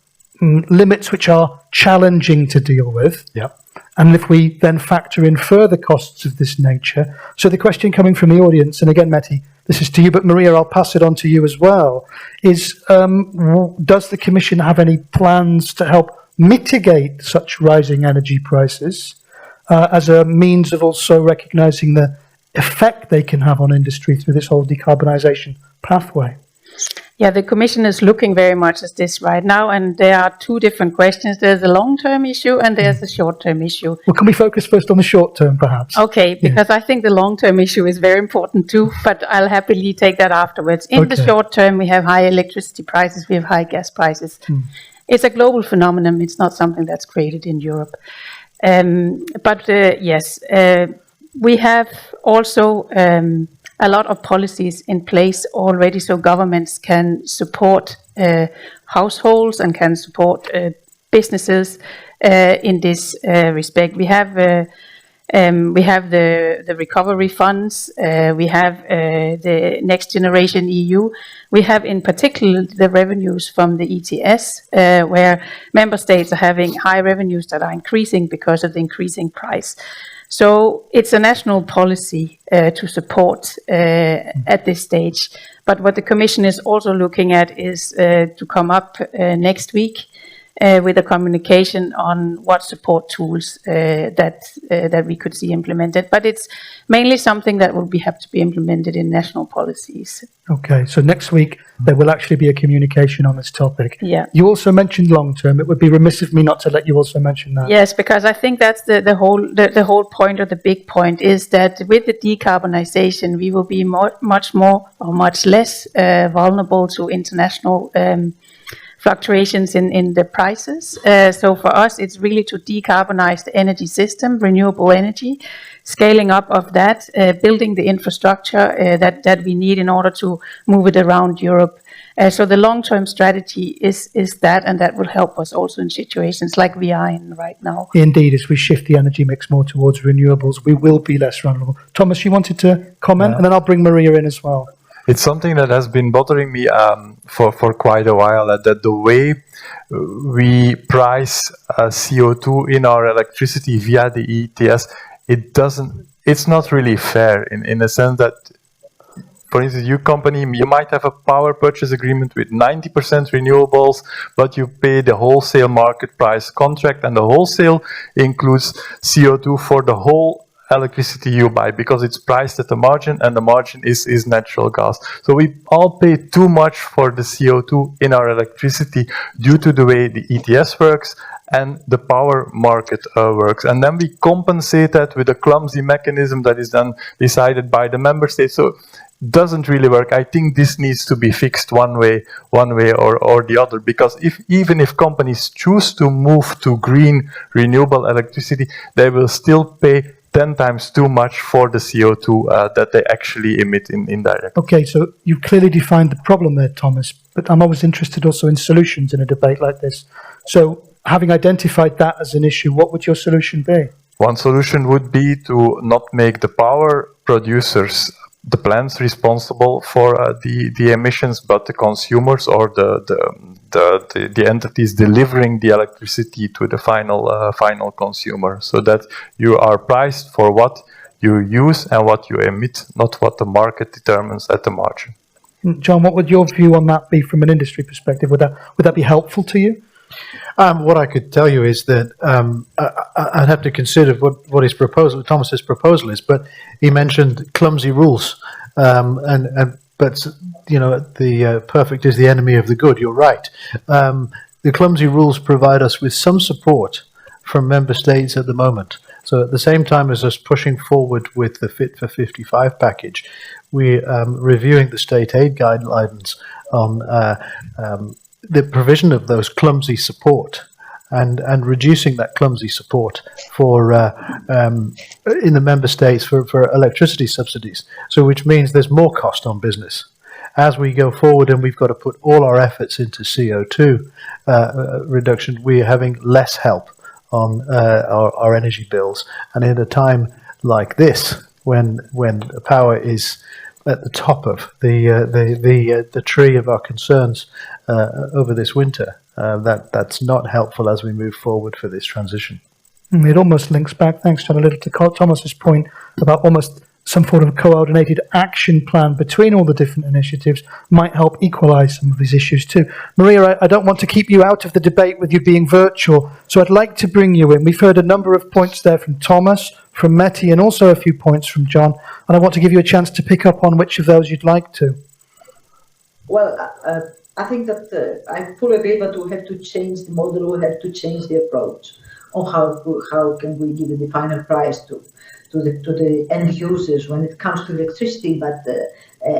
limits which are challenging to deal with. Yep. And if we then factor in further costs of this nature, so the question coming from the audience, and again, Mehdi, this is to you, but Maria, I'll pass it on to you as well, is does the Commission have any plans to help mitigate such rising energy prices as a means of also recognising the effect they can have on industry through this whole decarbonisation pathway? Yeah, the Commission is looking very much at this right now, and there are two different questions. There's a long-term issue and there's a short-term issue. Well, can we focus first on the short term, perhaps? Okay, because I think the long-term issue is very important too, but I'll happily take that afterwards. In the short term, we have high electricity prices, we have high gas prices. It's a global phenomenon. It's not something that's created in Europe. Yes, we have also a lot of policies in place already, so governments can support households and can support businesses in this respect. We have the recovery funds. We have the Next Generation EU. We have in particular the revenues from the ETS, where member states are having high revenues that are increasing because of the increasing price. So it's a national policy to support at this stage. But what the Commission is also looking at is to come up next week with a communication on what support tools that we could see implemented. But it's mainly something that will have to be implemented in national policies. Okay, so next week there will actually be a communication on this topic. Yeah. You also mentioned long term. It would be remiss of me not to let you also mention that. Yes, because I think that's the whole point, or the big point, is that with the decarbonization we will be much less vulnerable to international fluctuations in the prices. So for us, it's really to decarbonize the energy system, renewable energy, scaling up of that, building the infrastructure that we need in order to move it around Europe. So the long-term strategy is that, and that will help us also in situations like we are in right now. Indeed, as we shift the energy mix more towards renewables, we will be less vulnerable. Thomas, you wanted to comment, and then I'll bring Maria in as well. It's something that has been bothering me for quite a while, that the way we price CO2 in our electricity via the ETS, it's not really fair in the sense that, for instance, your company, you might have a power purchase agreement with 90% renewables, but you pay the wholesale market price contract, and the wholesale includes CO2 for the whole electricity you buy, because it's priced at the margin, and the margin is natural gas. So we all pay too much for the CO2 in our electricity due to the way the ETS works and the power market works. And then we compensate that with a clumsy mechanism that is then decided by the member states. So it doesn't really work. I think this needs to be fixed one way or the other, because even if companies choose to move to green renewable electricity, they will still pay 10 times too much for the CO2 that they actually emit in indirect. Okay, so you clearly defined the problem there, Thomas, but I'm always interested also in solutions in a debate like this. So having identified that as an issue, what would your solution be? One solution would be to not make the power producers, the plants, responsible for the emissions, but the consumers or the entities delivering the electricity to the final consumer, so that you are priced for what you use and what you emit, not what the market determines at the margin. John, what would your view on that be from an industry perspective? Would that be helpful to you? What I could tell you is that I'd have to consider what his proposal, Thomas's proposal is. But he mentioned clumsy rules, but you know, the perfect is the enemy of the good. You're right. The clumsy rules provide us with some support from member states at the moment. So at the same time as us pushing forward with the Fit for 55 package, we're reviewing the state aid guidelines on the provision of those clumsy support and reducing that clumsy support for in the member states for electricity subsidies. So which means there's more cost on business. as we go forward and we've got to put all our efforts into CO2 reduction, we're having less help on our energy bills. And in a time like this, when power is at the top of the tree of our concerns over this winter, that's not helpful as we move forward for this transition. It almost links back, thanks John, a little to Thomas's point about almost some sort of coordinated action plan between all the different initiatives might help equalise some of these issues too. Maria, I don't want to keep you out of the debate with you being virtual, so I'd like to bring you in. We've heard a number of points there from Thomas, from Meti, and also a few points from John, and I want to give you a chance to pick up on which of those you'd like to. Well, I think that I fully agree that we have to change the model, we have to change the approach on how can we give the final price to the end users when it comes to electricity. But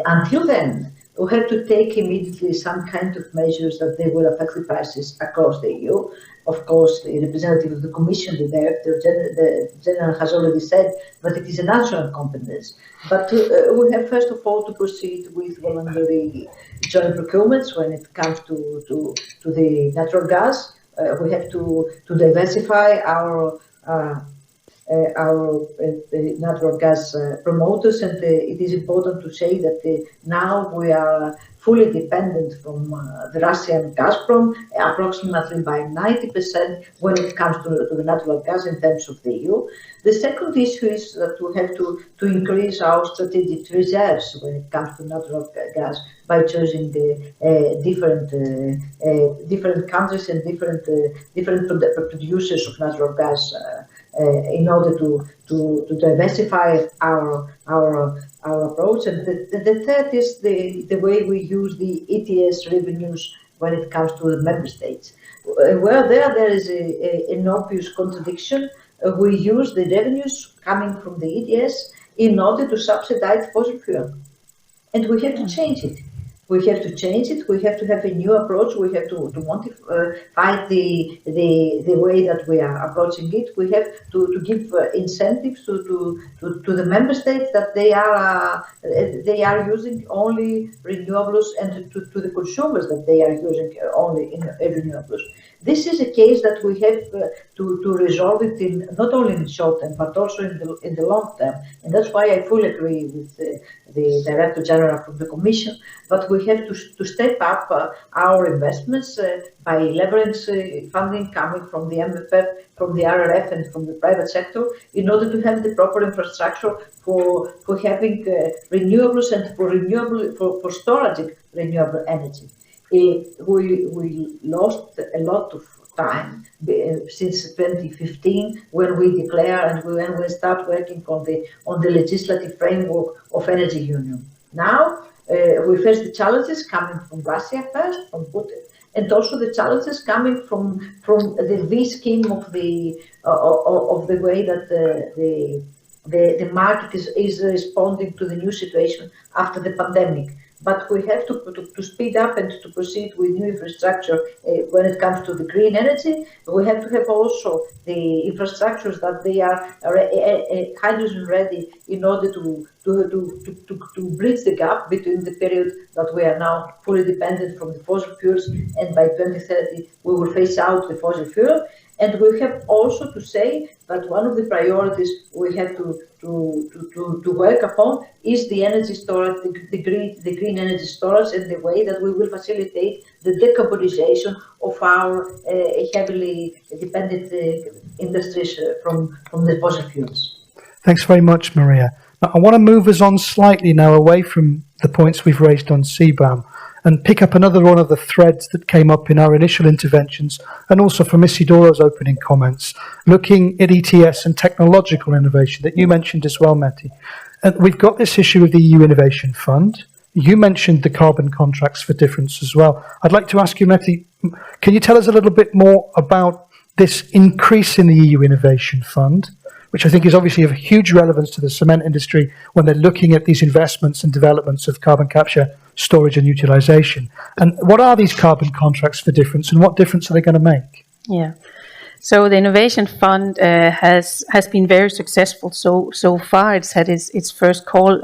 until then, we have to take immediately some kind of measures that they will affect the prices across the EU. Of course, the representative of the Commission, the Director General, has already said that it is a national competence. But we have first of all to proceed with voluntary joint procurements when it comes to the natural gas. We have to diversify our natural gas promoters, and it is important to say that now we are fully dependent from the Russian Gazprom, approximately by 90% when it comes to the natural gas in terms of the EU. The second issue is that we have to increase our strategic reserves when it comes to natural gas by choosing the different countries and different producers of natural gas in order to diversify our approach. And the third is the way we use the ETS revenues when it comes to the member states. Well, there is an obvious contradiction. We use the revenues coming from the ETS in order to subsidize fossil fuel, and we have to change it. We have to change it. We have to have a new approach. We have to modify the way that we are approaching it. We have to give incentives to the member states that they are using only renewables, and to the consumers that they are using only renewables. This is a case that we have to resolve it in not only in the short term but also in the long term, and that's why I fully agree with the Director General from the Commission. But we have to step up our investments by leveraging funding coming from the MFF, from the RRF, and from the private sector in order to have the proper infrastructure for having renewables and for storage renewable energy. We lost a lot of time since 2015 when we declare and when we start working on the legislative framework of energy union. Now we face the challenges coming from Russia first, from Putin, and also the challenges coming from the V scheme of the way that the market is responding to the new situation after the pandemic. But we have to speed up and to proceed with new infrastructure when it comes to the green energy. We have to have also the infrastructures that they are hydrogen ready in order to bridge the gap between the period that we are now fully dependent from the fossil fuels, and by 2030 we will phase out the fossil fuel. And we have also to say that one of the priorities we have to work upon is the energy storage, the green energy storage, and the way that we will facilitate the decarbonization of our heavily dependent industries from the fossil fuels. Thanks very much, Maria. Now, I want to move us on slightly now away from the points we've raised on CBAM and pick up another one of the threads that came up in our initial interventions and also from Isidoro's opening comments, looking at ETS and technological innovation that you mentioned as well, Meti. And we've got this issue of the EU Innovation Fund. You mentioned the carbon contracts for difference as well. I'd like to ask you, Meti, can you tell us a little bit more about this increase in the EU Innovation Fund, which I think is obviously of huge relevance to the cement industry when they're looking at these investments and developments of carbon capture, storage and utilization. And what are these carbon contracts for difference, and what difference are they going to make? Yeah. So the Innovation Fund has been very successful so far. It's had its first call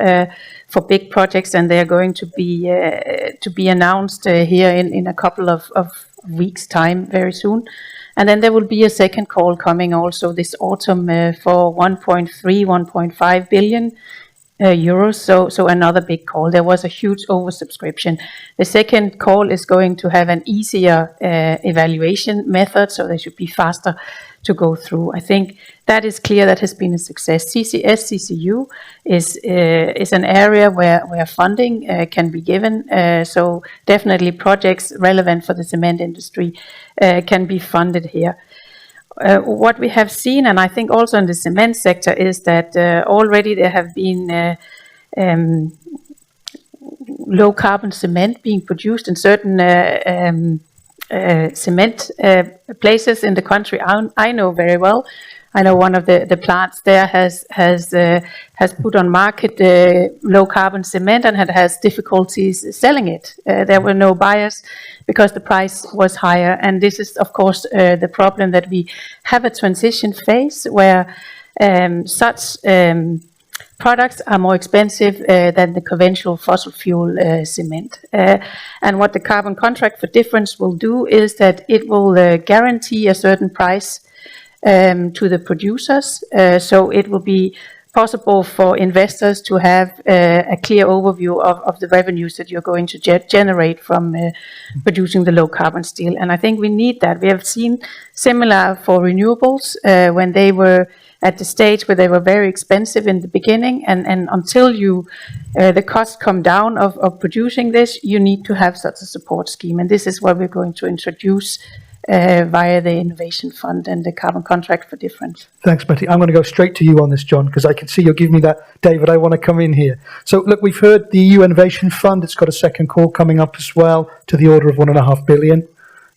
for big projects, and they are going to be announced here in a couple of weeks' time, very soon. And then there will be a second call coming also this autumn for 1.5 billion euros. So another big call. There was a huge oversubscription. The second call is going to have an easier evaluation method, so they should be faster to go through. I think that is clear. That has been a success. CCS, CCU is an area where funding can be given. So definitely projects relevant for the cement industry can be funded here. What we have seen, and I think also in the cement sector, is that already there have been low carbon cement being produced in certain cement places in the country. I know very well. I know one of the plants there has put on market low carbon cement and has difficulties selling it. There were no buyers because the price was higher. And this is, of course, the problem, that we have a transition phase where such products are more expensive than the conventional fossil fuel cement. And what the carbon contract for difference will do is that it will guarantee a certain price to the producers. So it will be possible for investors to have a clear overview of the revenues that you're going to generate from producing the low carbon steel. And I think we need that. We have seen similar for renewables when they were at the stage where they were very expensive in the beginning, and until the costs come down of producing this, you need to have such a support scheme. And this is what we're going to introduce via the Innovation Fund and the carbon contract for difference. Thanks, Betty. I'm going to go straight to you on this, John, because I can see you're giving me that. David, I want to come in here. So, look, we've heard the EU Innovation Fund. It's got a second call coming up as well, to the order of 1.5 billion.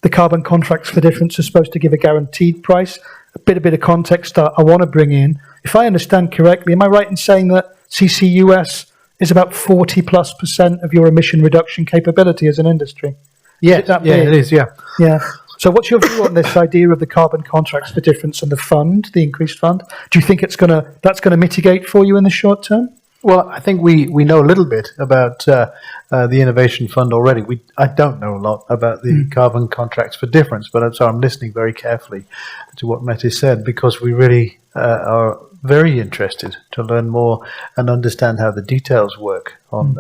The carbon contracts for difference are supposed to give a guaranteed price. A bit of context I want to bring in. If I understand correctly, am I right in saying that CCUS is about 40+% of your emission reduction capability as an industry? Yeah, it is, yeah. Yeah. So what's your view on this idea of the carbon contracts for difference and the fund, the increased fund? Do you think that's going to mitigate for you in the short term? Well, I think we know a little bit about the Innovation Fund already. I don't know a lot about the carbon contracts for difference, but I'm listening very carefully to what Mette said, because we really are very interested to learn more and understand how the details work on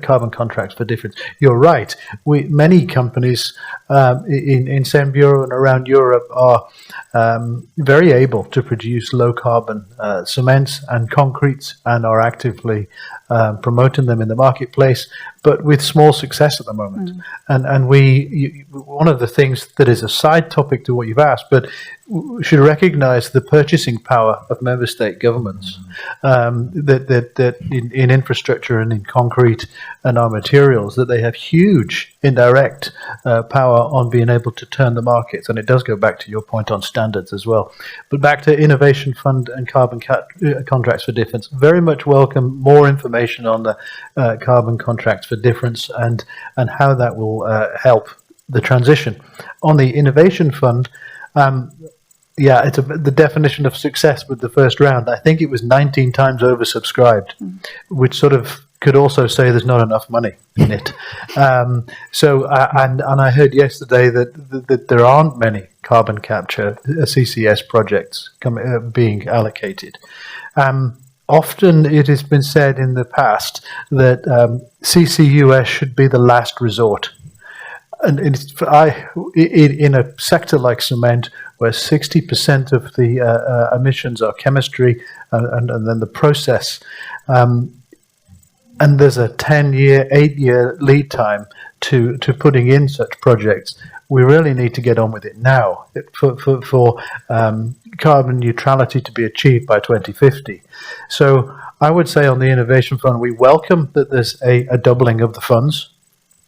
carbon contracts for difference. You're right. Many companies in Semburo and around Europe are very able to produce low carbon cements and concretes, and are actively promoting them in the marketplace, but with small success at the moment. And one of the things that is a side topic to what you've asked, but we should recognize the purchasing power of member state governments, that in infrastructure and in concrete and our materials, that they have huge indirect power on being able to turn the markets. And it does go back to your point on standards as well. But back to Innovation Fund and carbon contracts for difference, very much welcome more information on the carbon contracts for difference and how that will help the transition. On the Innovation Fund, it's the definition of success with the first round. I think it was 19 times oversubscribed, which sort of could also say there's not enough money in it. And I heard yesterday that there aren't many carbon capture CCS projects being allocated. Often it has been said in the past that CCUS should be the last resort. And in a sector like cement, where 60% of the emissions are chemistry and then the process, and there's a 10-year, 8-year lead time to putting in such projects, we really need to get on with it now for carbon neutrality to be achieved by 2050. So I would say on the Innovation Fund, we welcome that there's a doubling of the funds,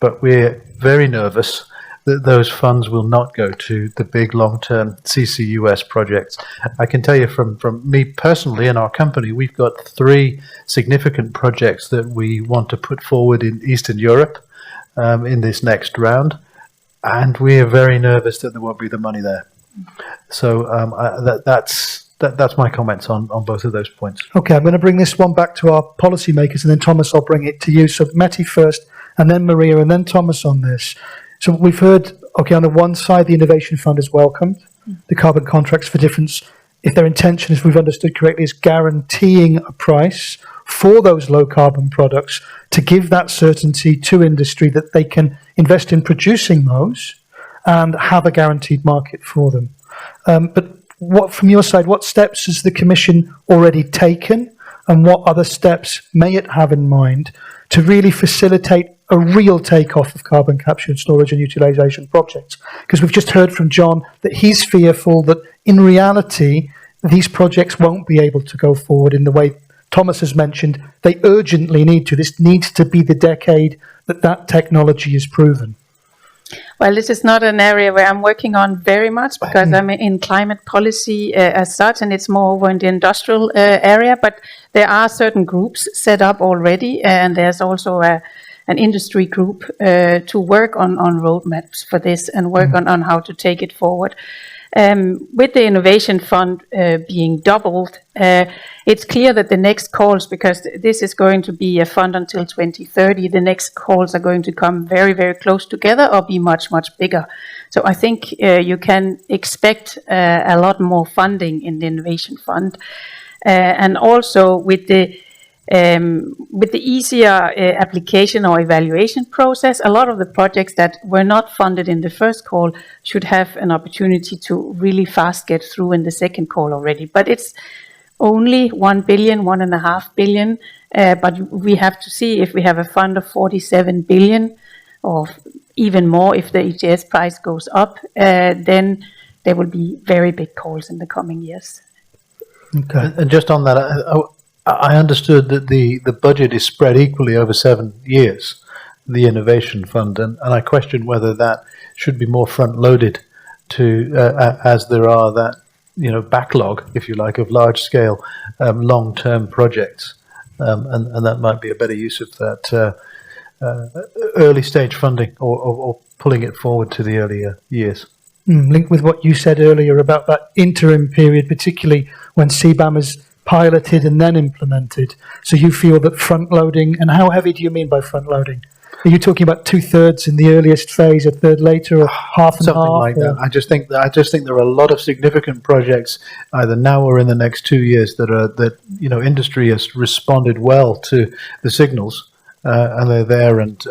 but we're very nervous that those funds will not go to the big long-term CCUS projects. I can tell you from me personally in our company, we've got 3 significant projects that we want to put forward in Eastern Europe in this next round, and we are very nervous that there won't be the money there. So that's my comments on both of those points. Okay, I'm going to bring this one back to our policymakers, and then Thomas, I'll bring it to you. So Meti first, and then Maria, and then Thomas on this. So we've heard, okay, on the one side, the Innovation Fund is welcomed. The carbon contracts for difference, if their intention, if we've understood correctly, is guaranteeing a price for those low carbon products to give that certainty to industry that they can invest in producing those and have a guaranteed market for them. But what, from your side, what steps has the Commission already taken, and what other steps may it have in mind to really facilitate a real takeoff of carbon capture and storage and utilisation projects? Because we've just heard from John that he's fearful that in reality these projects won't be able to go forward in the way Thomas has mentioned they urgently need to. This needs to be the decade that technology is proven. Well, this is not an area where I'm working on very much because I'm in climate policy as such, and it's more over in the industrial area. But there are certain groups set up already, and there's also an industry group to work on roadmaps for this and work on how to take it forward. With the Innovation Fund being doubled, it's clear that the next calls, because this is going to be a fund until 2030, the next calls are going to come very, very close together or be much, much bigger. So I think you can expect a lot more funding in the Innovation Fund. And also with the easier application or evaluation process, a lot of the projects that were not funded in the first call should have an opportunity to really fast get through in the second call already. But it's only 1 billion, 1.5 billion. But we have to see if we have a fund of 47 billion or even more if the ETS price goes up, then there will be very big calls in the coming years. Okay. And just on that, I understood that the budget is spread equally over 7 years, the Innovation Fund, and I question whether that should be more front-loaded to as there are that backlog, if you like, of large-scale long-term projects, and that might be a better use of that early-stage funding or pulling it forward to the earlier years. Linked with what you said earlier about that interim period, particularly when CBAM is piloted and then implemented. So you feel that front loading, and how heavy do you mean by front loading? Are you talking about 2/3 in the earliest phase, a third later, or half and something half? Like that. I just think there are a lot of significant projects either now or in the next 2 years that industry has responded well to the signals, and they're there and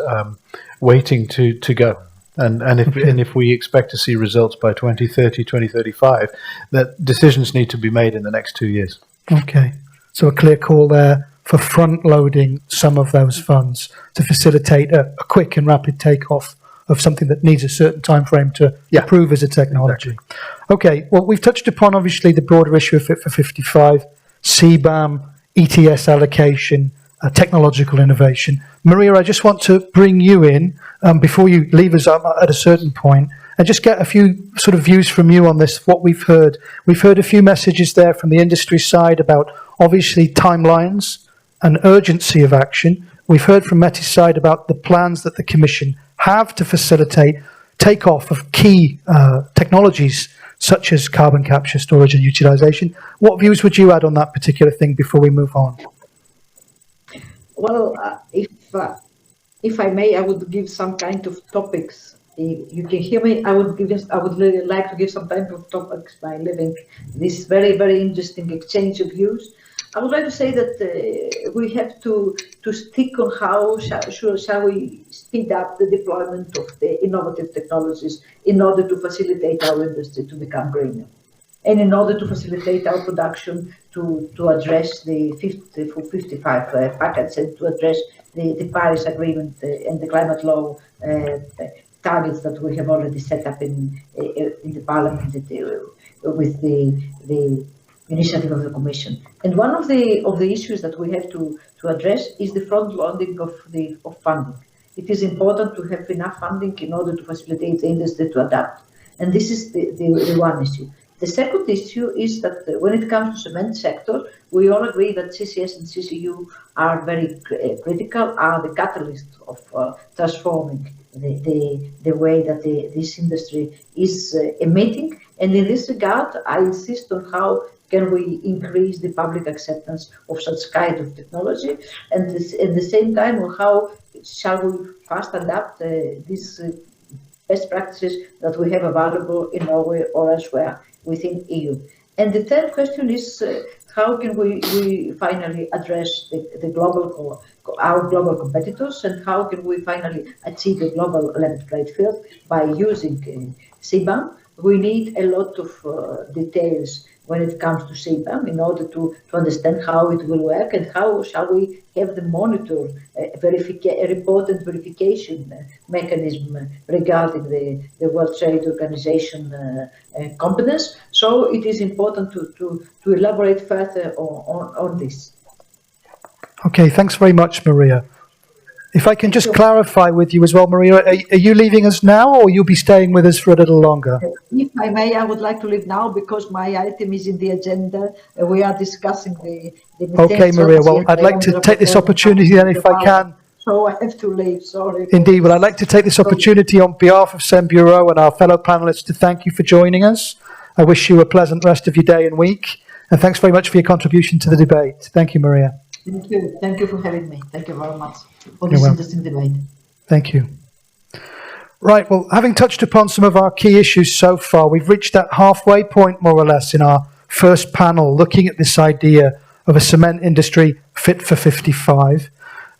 waiting to go. And if we expect to see results by 2030, 2035, that decisions need to be made in the next 2 years. Okay, so a clear call there for front-loading some of those funds to facilitate a quick and rapid takeoff of something that needs a certain time frame to improve as a technology. Exactly. Okay, well, we've touched upon, obviously, the broader issue of Fit for 55, CBAM, ETS allocation, technological innovation. Maria, I just want to bring you in before you leave us at a certain point, and just get a few sort of views from you on this, what we've heard. We've heard a few messages there from the industry side about, obviously, timelines and urgency of action. We've heard from Meti's side about the plans that the Commission have to facilitate takeoff of key technologies such as carbon capture, storage and utilisation. What views would you add on that particular thing before we move on? Well, if I may, I would give some kind of topics. If you can hear me, I would really like to give some kind of topics by leaving this very, very interesting exchange of views. I would like to say that we have to stick on how shall we speed up the deployment of the innovative technologies in order to facilitate our industry to become greener, and in order to facilitate our production to address the 55 package and to address the Paris Agreement and the climate law targets that we have already set up in the Parliament with the initiative of the Commission. And one of the issues that we have to address is the front loading of funding. It is important to have enough funding in order to facilitate the industry to adapt. And this is the one issue. The second issue is that when it comes to cement sector, we all agree that CCS and CCU are very critical, are the catalyst of transforming the way that this industry is emitting. And in this regard, I insist on how can we increase the public acceptance of such kind of technology, and at the same time on how shall we fast adapt these best practices that we have available in Norway or elsewhere within EU. And the third question is how can we finally address our global competitors, and how can we finally achieve a global level playing field by using CBAM? We need a lot of details when it comes to CBAM in order to understand how it will work and how shall we have the monitor report and verification mechanism regarding the World Trade Organization competence. So it is important to elaborate further on this. Okay, thanks very much, Maria. If I can just clarify with you as well, Maria, are you leaving us now, or you'll be staying with us for a little longer? If I may, I would like to leave now because my item is in the agenda. We are discussing the Okay, Maria, well, I'd like to take this opportunity then, if I can. So I have to leave, sorry. Indeed, well, I'd like to take this opportunity on behalf of SEM Bureau and our fellow panelists to thank you for joining us. I wish you a pleasant rest of your day and week, and thanks very much for your contribution to the debate. Thank you, Maria. Thank you. Thank you for having me. Thank you very much for this interesting debate. Thank you. Right, well, having touched upon some of our key issues so far, we've reached that halfway point, more or less, in our first panel, looking at this idea of a cement industry fit for 55.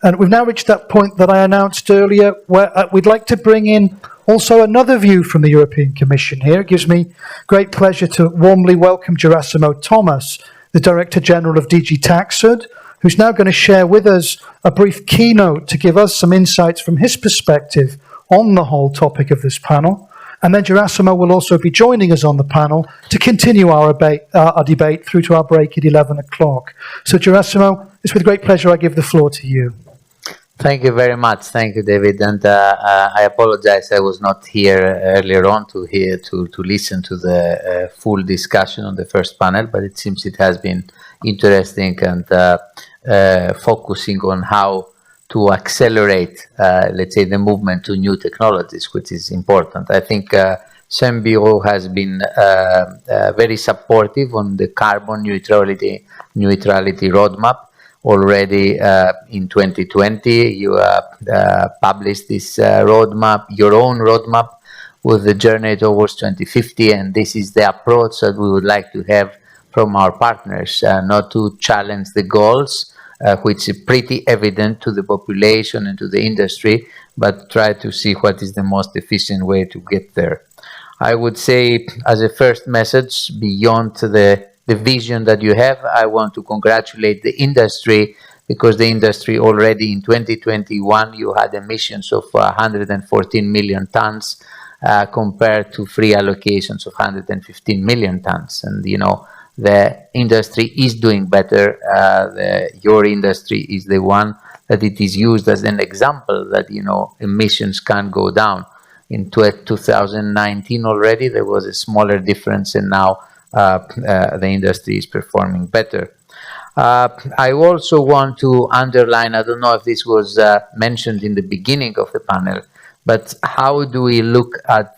And we've now reached that point that I announced earlier, where we'd like to bring in also another view from the European Commission here. It gives me great pleasure to warmly welcome Gerasimo Thomas, the Director General of DG Taxud, who's now going to share with us a brief keynote to give us some insights from his perspective on the whole topic of this panel. And then Gerasimo will also be joining us on the panel to continue our debate through to our break at 11 o'clock. So Gerasimo, it's with great pleasure I give the floor to you. Thank you very much. Thank you, David. And I apologize I was not here earlier on to listen to the full discussion on the first panel, but it seems it has been interesting and focusing on how to accelerate, let's say, the movement to new technologies, which is important. I think SEM Bureau has been very supportive on the carbon neutrality roadmap. Already in 2020, you published this roadmap, your own roadmap, with the journey towards 2050, and this is the approach that we would like to have from our partners, not to challenge the goals, which is pretty evident to the population and to the industry, but try to see what is the most efficient way to get there. I would say, as a first message, beyond the vision that you have, I want to congratulate the industry, because the industry already in 2021, you had emissions of 114 million tons compared to free allocations of 115 million tons. And, you know, the industry is doing better. Your industry is the one that it is used as an example that, you know, emissions can go down. In 2019 already, there was a smaller difference, and now the industry is performing better. I also want to underline, I don't know if this was mentioned in the beginning of the panel, but how do we look at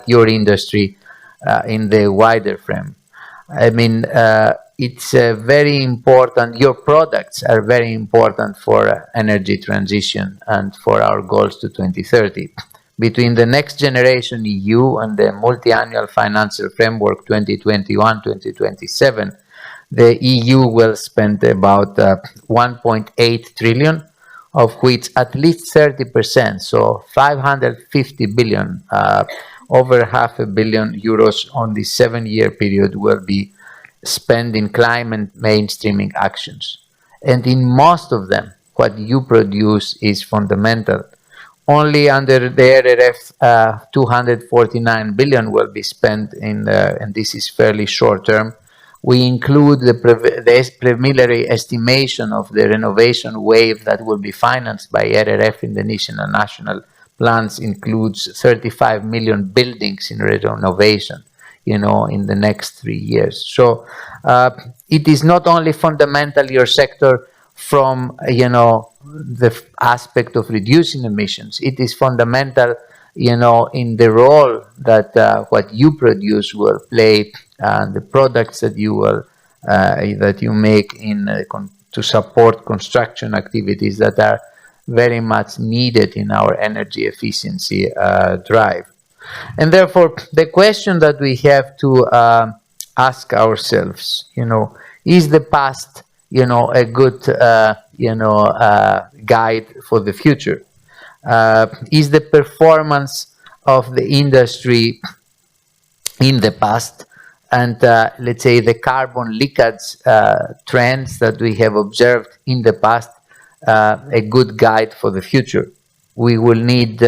your industry in the wider frame? I mean, it's very important. Your products are very important for energy transition and for our goals to 2030. Between the Next Generation EU and the Multi-Annual Financial Framework 2021-2027, the EU will spend about 1.8 trillion, of which at least 30%, so 550 billion, over €500 million on the 7-year period, will be spent in climate mainstreaming actions. And in most of them, what you produce is fundamental. Only under the RRF, 249 billion will be spent in, and this is fairly short term. We include the preliminary estimation of the renovation wave that will be financed by RRF in the national plans, includes 35 million buildings in renovation, you know, in the next 3 years. So it is not only fundamental, your sector, from, the aspect of reducing emissions. It is fundamental, in the role that what you produce will play, the products that you will that you make to support construction activities that are very much needed in our energy efficiency drive. And therefore, the question that we have to ask ourselves, is the past, a good, guide for the future? Is the performance of the industry in the past and, let's say, the carbon leakage trends that we have observed in the past a good guide for the future? We will need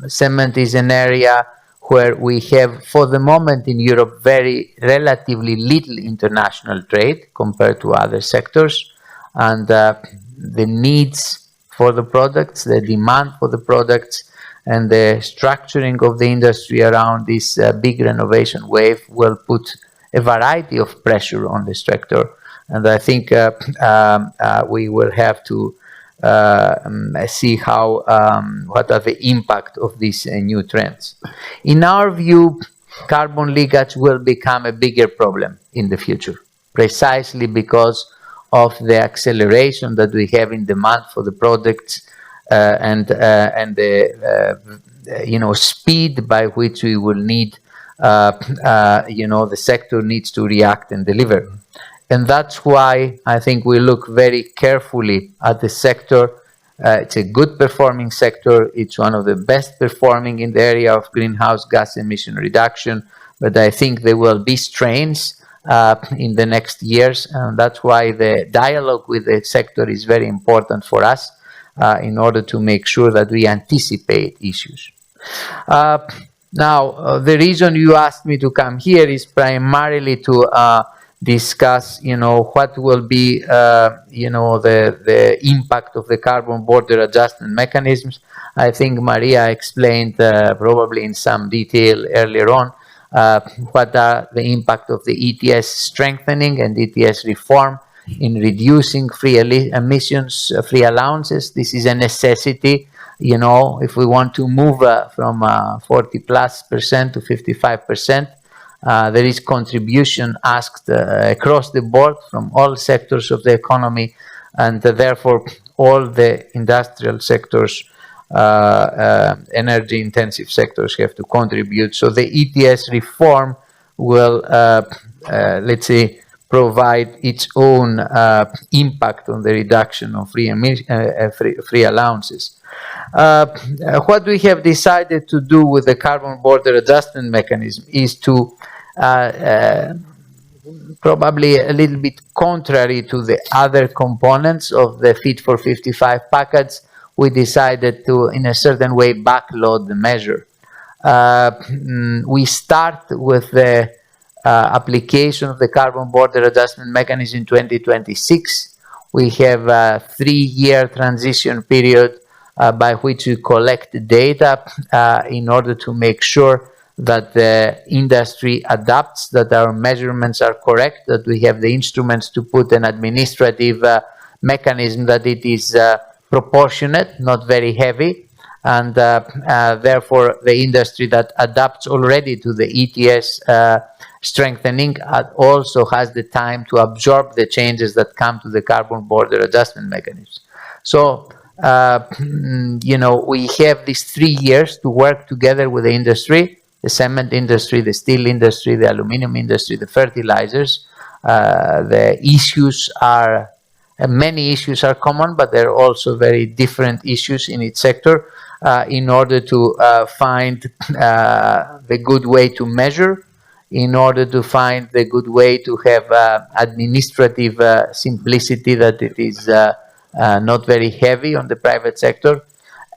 cement is an area where we have, for the moment in Europe, very relatively little international trade compared to other sectors, and the needs for the products, the demand for the products, and the structuring of the industry around this big renovation wave will put a variety of pressure on the sector. And I think we will have to see how what are the impact of these new trends. In our view, carbon leakage will become a bigger problem in the future, precisely because of the acceleration that we have in demand for the products and the speed by which we will need the sector needs to react and deliver. And that's why I think we look very carefully at the sector. It's a good performing sector. It's one of the best performing in the area of greenhouse gas emission reduction. But I think there will be strains in the next years. And that's why the dialogue with the sector is very important for us in order to make sure that we anticipate issues. Now, the reason you asked me to come here is primarily to discuss, what will be, the impact of the carbon border adjustment mechanisms. I think Maria explained probably in some detail earlier on what are the impact of the ETS strengthening and ETS reform in reducing free emissions, free allowances. This is a necessity. If we want to move from 40+% to 55%, there is contribution asked across the board from all sectors of the economy, and therefore all the industrial sectors, energy intensive sectors have to contribute. So the ETS reform will, let's say, provide its own impact on the reduction of free allowances. What we have decided to do with the carbon border adjustment mechanism is to probably a little bit contrary to the other components of the Fit for 55 package, we decided to, in a certain way, backload the measure. We start with the application of the carbon border adjustment mechanism in 2026. We have a 3-year transition period by which we collect data in order to make sure that the industry adapts, that our measurements are correct, that we have the instruments to put an administrative mechanism that it is proportionate, not very heavy, and therefore the industry that adapts already to the ETS strengthening also has the time to absorb the changes that come to the carbon border adjustment mechanism. So, we have these 3 years to work together with the industry, the cement industry, the steel industry, the aluminum industry, the fertilizers. The issues are, many issues are common, but there are also very different issues in each sector in order to find the good way to measure, in order to find the good way to have administrative simplicity, that it is not very heavy on the private sector.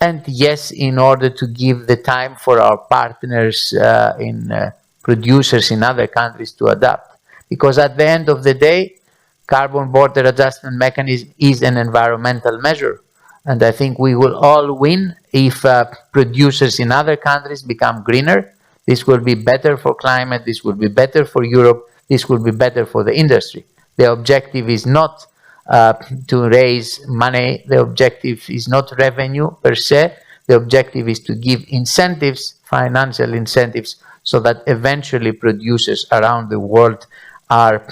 And yes, in order to give the time for our partners in producers in other countries to adapt. Because at the end of the day, carbon border adjustment mechanism is an environmental measure. And I think we will all win if producers in other countries become greener. This will be better for climate, this will be better for Europe, this will be better for the industry. The objective is not to raise money. The objective is not revenue per se. The objective is to give incentives, financial incentives, so that eventually producers around the world are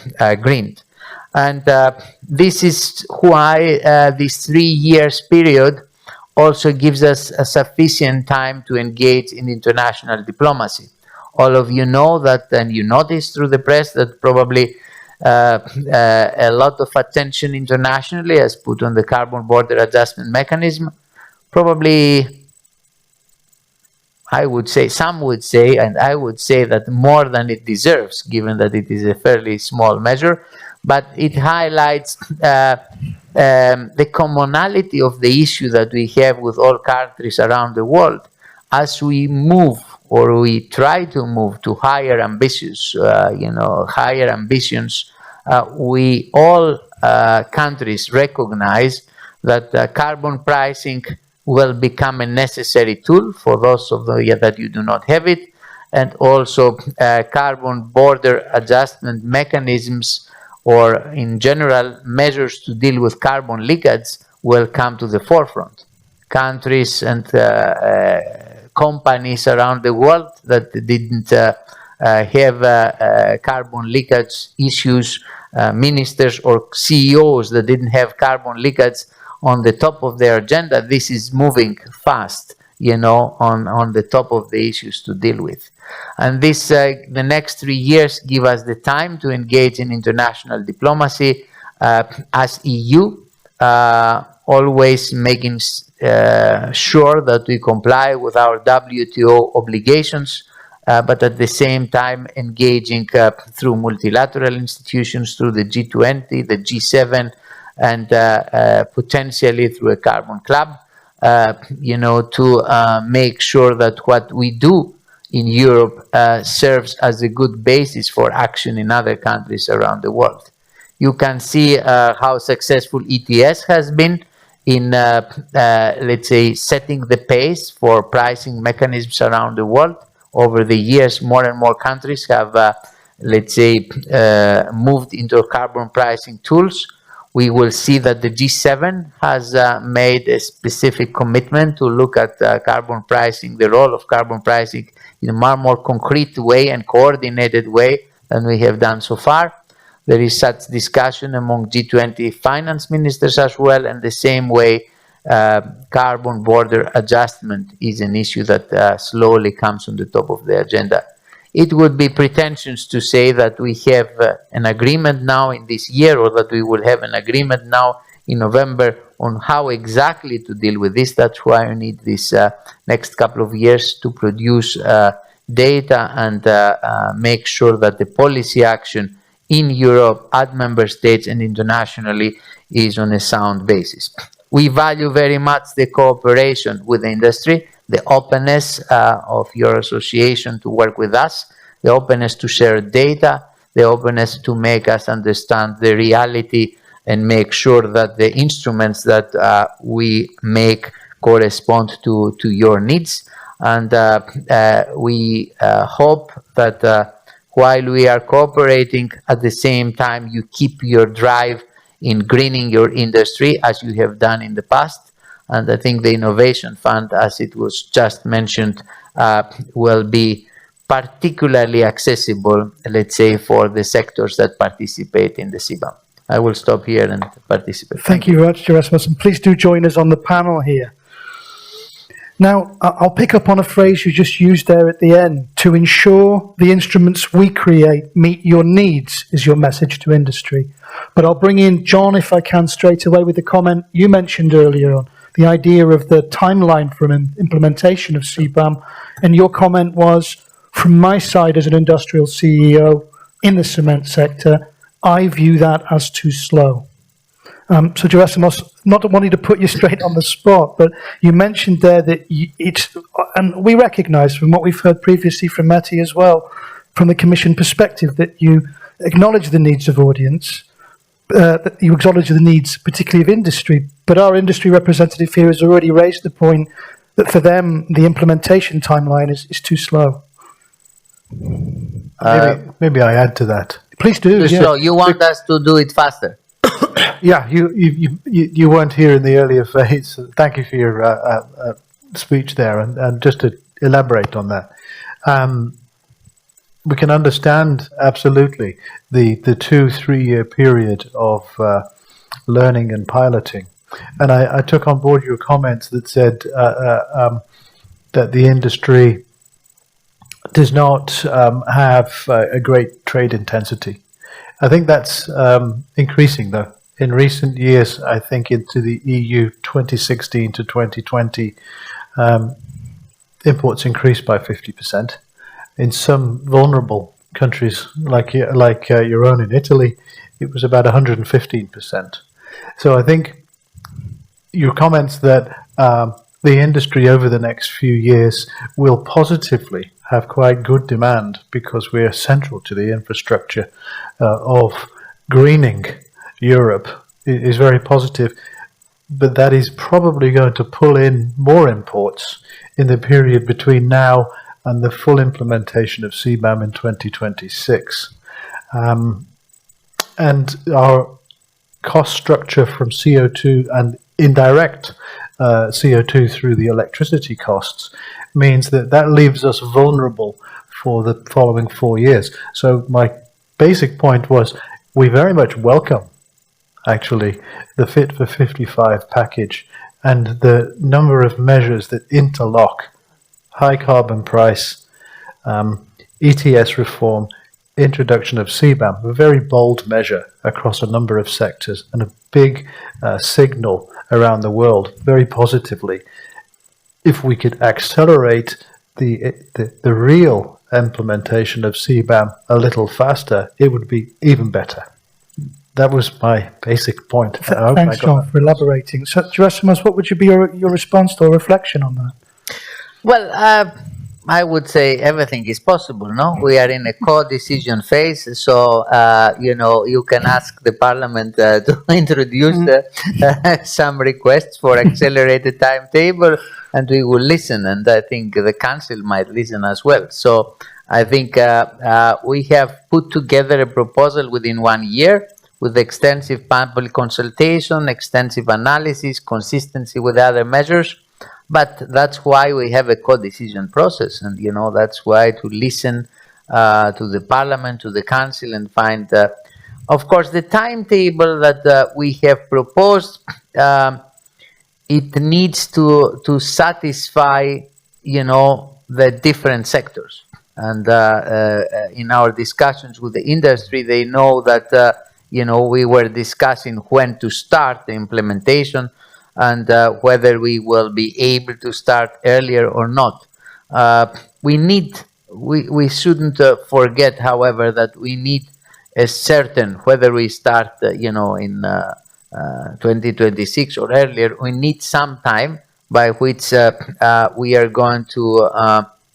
greened. And this is why this 3 years period also gives us a sufficient time to engage in international diplomacy. All of you know that, and you notice through the press, that probably a lot of attention internationally is put on the carbon border adjustment mechanism. Probably, I would say, some would say, and I would say that more than it deserves, given that it is a fairly small measure, but it highlights the commonality of the issue that we have with all countries around the world. As we move, or we try to move to higher ambitions, higher ambitions, we all countries recognize that carbon pricing will become a necessary tool for those of you that you do not have it, and also carbon border adjustment mechanisms, or in general measures to deal with carbon leakage, will come to the forefront. Countries and companies around the world that didn't have carbon leakage issues, ministers or CEOs that didn't have carbon leakage on the top of their agenda, this is moving fast, on the top of the issues to deal with. And this, the next 3 years give us the time to engage in international diplomacy as EU, always making sure that we comply with our WTO obligations, but at the same time engaging through multilateral institutions, through the G20, the G7, and potentially through a carbon club, to make sure that what we do in Europe serves as a good basis for action in other countries around the world. You can see how successful ETS has been in, let's say, setting the pace for pricing mechanisms around the world. Over the years, more and more countries have, let's say, moved into carbon pricing tools. We will see that the G7 has made a specific commitment to look at carbon pricing, the role of carbon pricing in a more concrete way and coordinated way than we have done so far. There is such discussion among G20 finance ministers as well, and the same way carbon border adjustment is an issue that slowly comes on the top of the agenda. It would be pretentious to say that we have an agreement now in this year, or that we will have an agreement now in November on how exactly to deal with this. That's why we need this next couple of years to produce data and make sure that the policy action in Europe, at member states and internationally, is on a sound basis. We value very much the cooperation with the industry, the openness of your association to work with us, the openness to share data, the openness to make us understand the reality and make sure that the instruments that we make correspond to your needs. And we hope that while we are cooperating, at the same time you keep your drive in greening your industry as you have done in the past. And I think the Innovation Fund, as it was just mentioned, will be particularly accessible, let's say, for the sectors that participate in the CBAM. I will stop here and participate. Thank you very much, Erasmus, and please do join us on the panel here. Now, I'll pick up on a phrase you just used there at the end. To ensure the instruments we create meet your needs is your message to industry. But I'll bring in John, if I can, straight away with the comment you mentioned earlier on, the idea of the timeline for implementation of CBAM. And your comment was, from my side as an industrial CEO in the cement sector, I view that as too slow. So, Gerasimos, not wanting to put you straight on the spot, but you mentioned there that it's, and we recognise from what we've heard previously from Matti as well, from the Commission perspective, that you acknowledge the needs of audience, that you acknowledge the needs particularly of industry, but our industry representative here has already raised the point that for them the implementation timeline is too slow. Maybe I add to that. Please do. Too slow. You want us to do it faster? Yeah, you weren't here in the earlier phase. Thank you for your speech there, and just to elaborate on that, we can understand absolutely the 2-3 year period of learning and piloting, and I took on board your comments that said that the industry does not have a great trade intensity. I think that's increasing, though. In recent years, I think into the EU 2016 to 2020, imports increased by 50%. In some vulnerable countries, like your own in Italy, it was about 115%. So I think your comments that the industry over the next few years will positively have quite good demand because we are central to the infrastructure of greening Europe is very positive, but that is probably going to pull in more imports in the period between now and the full implementation of CBAM in 2026. And our cost structure from CO2 and indirect CO2 through the electricity costs means that leaves us vulnerable for the following 4 years. So my basic point was we very much welcome actually the Fit for 55 package and the number of measures that interlock high carbon price, ETS reform, introduction of CBAM, a very bold measure across a number of sectors and a big signal around the world very positively. If we could accelerate the real implementation of CBAM a little faster, it would be even better. That was my basic point. Thanks, John, for elaborating. So, Gerasimos, what would be your response or reflection on that? Well, I would say everything is possible, no? We are in a co-decision phase, so, you can ask the Parliament to introduce some requests for accelerated timetable, and we will listen, and I think the Council might listen as well. So I think we have put together a proposal within 1 year with extensive public consultation, extensive analysis, consistency with other measures. But that's why we have a co-decision process, and that's why to listen to the Parliament, to the Council, and find, of course, the timetable that we have proposed. It needs to satisfy, the different sectors, and in our discussions with the industry, they know that we were discussing when to start the implementation. And whether we will be able to start earlier or not. We shouldn't forget, however, that we need a certain, whether we start, in 2026 or earlier, we need some time by which we are going to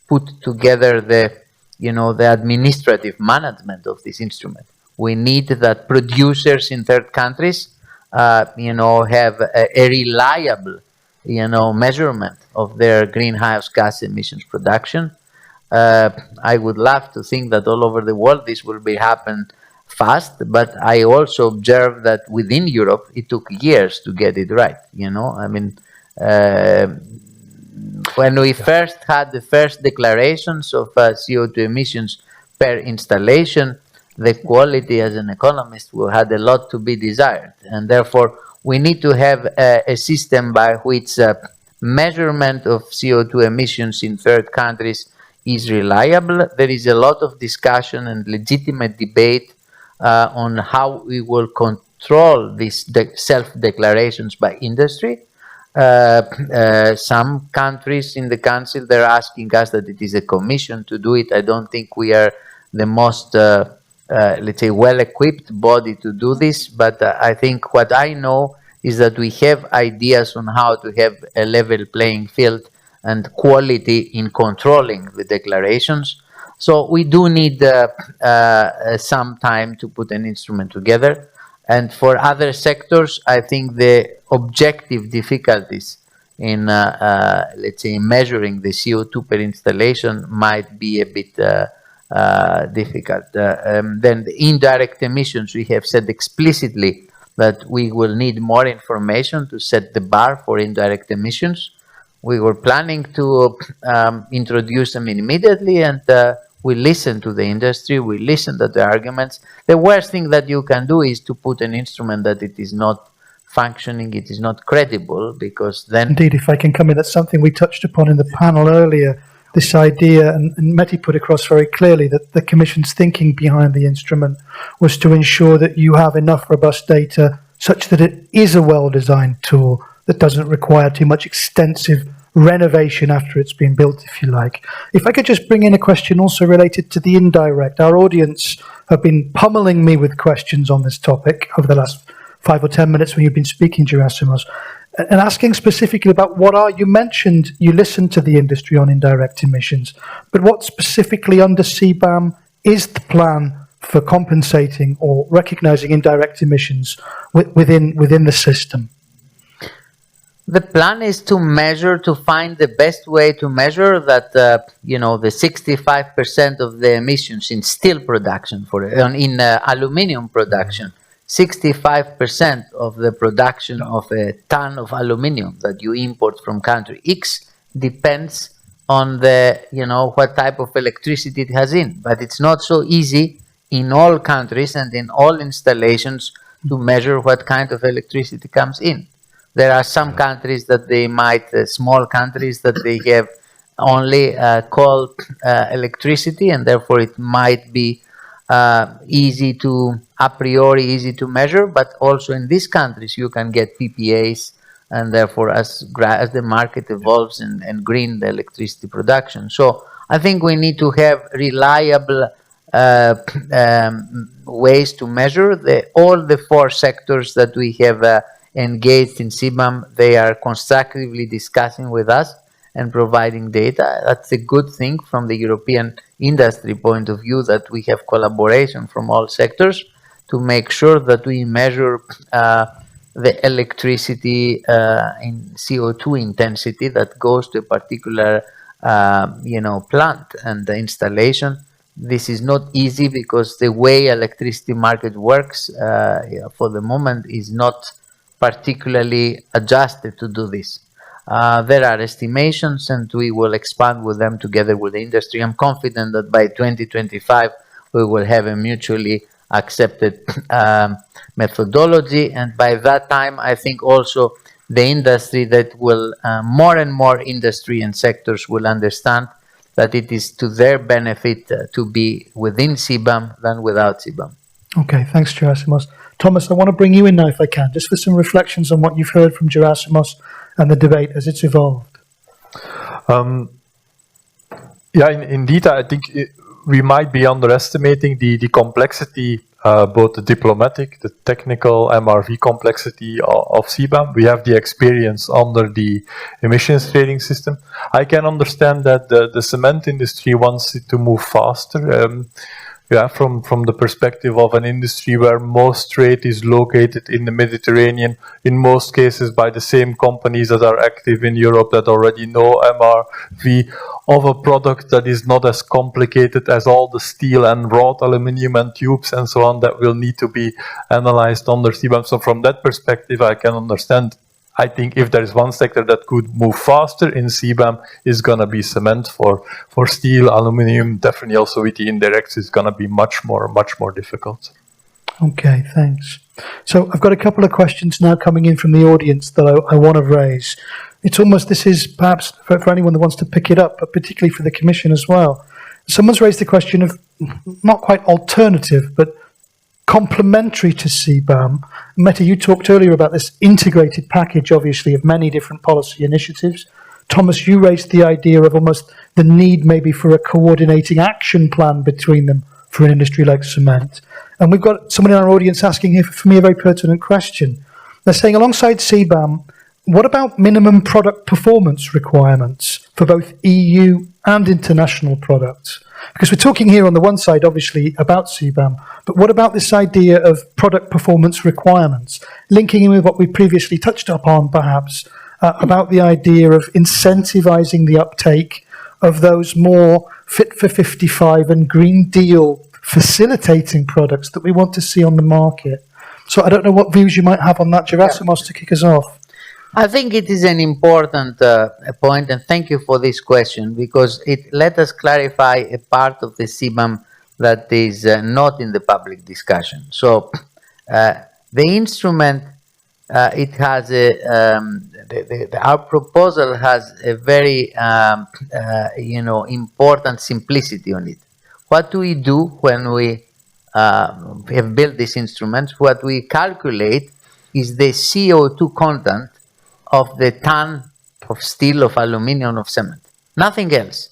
put together the administrative management of this instrument. We need that producers in third countries have a reliable, measurement of their greenhouse gas emissions production. I would love to think that all over the world this will happen fast, but I also observe that within Europe it took years to get it right. When we first had the first declarations of CO2 emissions per installation, the quality as an economist had a lot to be desired, and therefore we need to have a system by which measurement of CO2 emissions in third countries is reliable. There is a lot of discussion and legitimate debate on how we will control these self-declarations by industry. Some countries in the Council, they're asking us that it is a commission to do it. I don't think we are the most let's say, well-equipped body to do this, but I think what I know is that we have ideas on how to have a level playing field and quality in controlling the declarations. So we do need some time to put an instrument together. And for other sectors, I think the objective difficulties in, let's say, measuring the CO2 per installation might be a bit difficult. Then the indirect emissions, we have said explicitly that we will need more information to set the bar for indirect emissions. We were planning to introduce them immediately, and we listened to the industry, we listened to the arguments. The worst thing that you can do is to put an instrument that it is not functioning, it is not credible, because then... Indeed, if I can come in, that's something we touched upon in the panel earlier, this idea, and Mehdi put across very clearly that the Commission's thinking behind the instrument was to ensure that you have enough robust data such that it is a well-designed tool that doesn't require too much extensive renovation after it's been built, if you like. If I could just bring in a question also related to the indirect. Our audience have been pummeling me with questions on this topic over the last 5 or 10 minutes when you've been speaking, Gerasimos, and asking specifically about you mentioned you listened to the industry on indirect emissions, but what specifically under CBAM is the plan for compensating or recognizing indirect emissions within the system? The plan is to measure, to find the best way to measure that, the 65% of the emissions in steel production, in aluminium production, 65% of the production of a ton of aluminium that you import from country X depends on what type of electricity it has in. But it's not so easy in all countries and in all installations to measure what kind of electricity comes in. There are some countries that small countries that they have only coal electricity, and therefore it might be a priori easy to measure, but also in these countries you can get PPAs, and therefore as the market evolves and green the electricity production. So I think we need to have reliable ways to measure all the 4 sectors that we have engaged in CBAM. They are constructively discussing with us and providing data. That's a good thing from the European industry point of view, that we have collaboration from all sectors to make sure that we measure the electricity in CO2 intensity that goes to a particular plant and the installation. This is not easy because the way electricity market works for the moment is not particularly adjusted to do this. There are estimations, and we will expand with them together with the industry. I'm confident that by 2025 we will have a mutually accepted methodology, and by that time I think also the industry that will more and more industry and sectors will understand that it is to their benefit to be within CBAM than without CBAM. Okay, thanks, Gerasimos. Thomas, I want to bring you in now, if I can, just for some reflections on what you've heard from Gerasimos and the debate as it's evolved. Indeed, I think we might be underestimating the complexity, both the diplomatic, the technical, MRV complexity of CBAM. We have the experience under the emissions trading system. I can understand that the cement industry wants it to move faster. From the perspective of an industry where most trade is located in the Mediterranean, in most cases by the same companies that are active in Europe that already know MRV, of a product that is not as complicated as all the steel and wrought aluminium and tubes and so on that will need to be analyzed under CBAM. So from that perspective, I can understand. I think if there is one sector that could move faster in CBAM, is going to be cement. For steel, aluminium, definitely also with the indirects, is going to be much more difficult. Okay, thanks. So I've got a couple of questions now coming in from the audience that I want to raise. This is perhaps for anyone that wants to pick it up, but particularly for the Commission as well. Someone's raised the question of not quite alternative, but complementary to CBAM. Mehdi, you talked earlier about this integrated package, obviously, of many different policy initiatives. Thomas, you raised the idea of almost the need maybe for a coordinating action plan between them for an industry like cement. And we've got someone in our audience asking here for me a very pertinent question. They're saying alongside CBAM, what about minimum product performance requirements for both EU and international products? Because we're talking here on the one side, obviously, about CBAM, but what about this idea of product performance requirements? Linking in with what we previously touched upon, perhaps, about the idea of incentivizing the uptake of those more Fit for 55 and Green Deal facilitating products that we want to see on the market. So I don't know what views you might have on that, Gerasimos, to kick us off. I think it is an important point, and thank you for this question, because it let us clarify a part of the CBAM that is not in the public discussion. So the instrument, it has our proposal has a very important simplicity on it. What do we do when we have built these instruments? What we calculate is the CO2 content of the ton of steel, of aluminum, of cement, nothing else.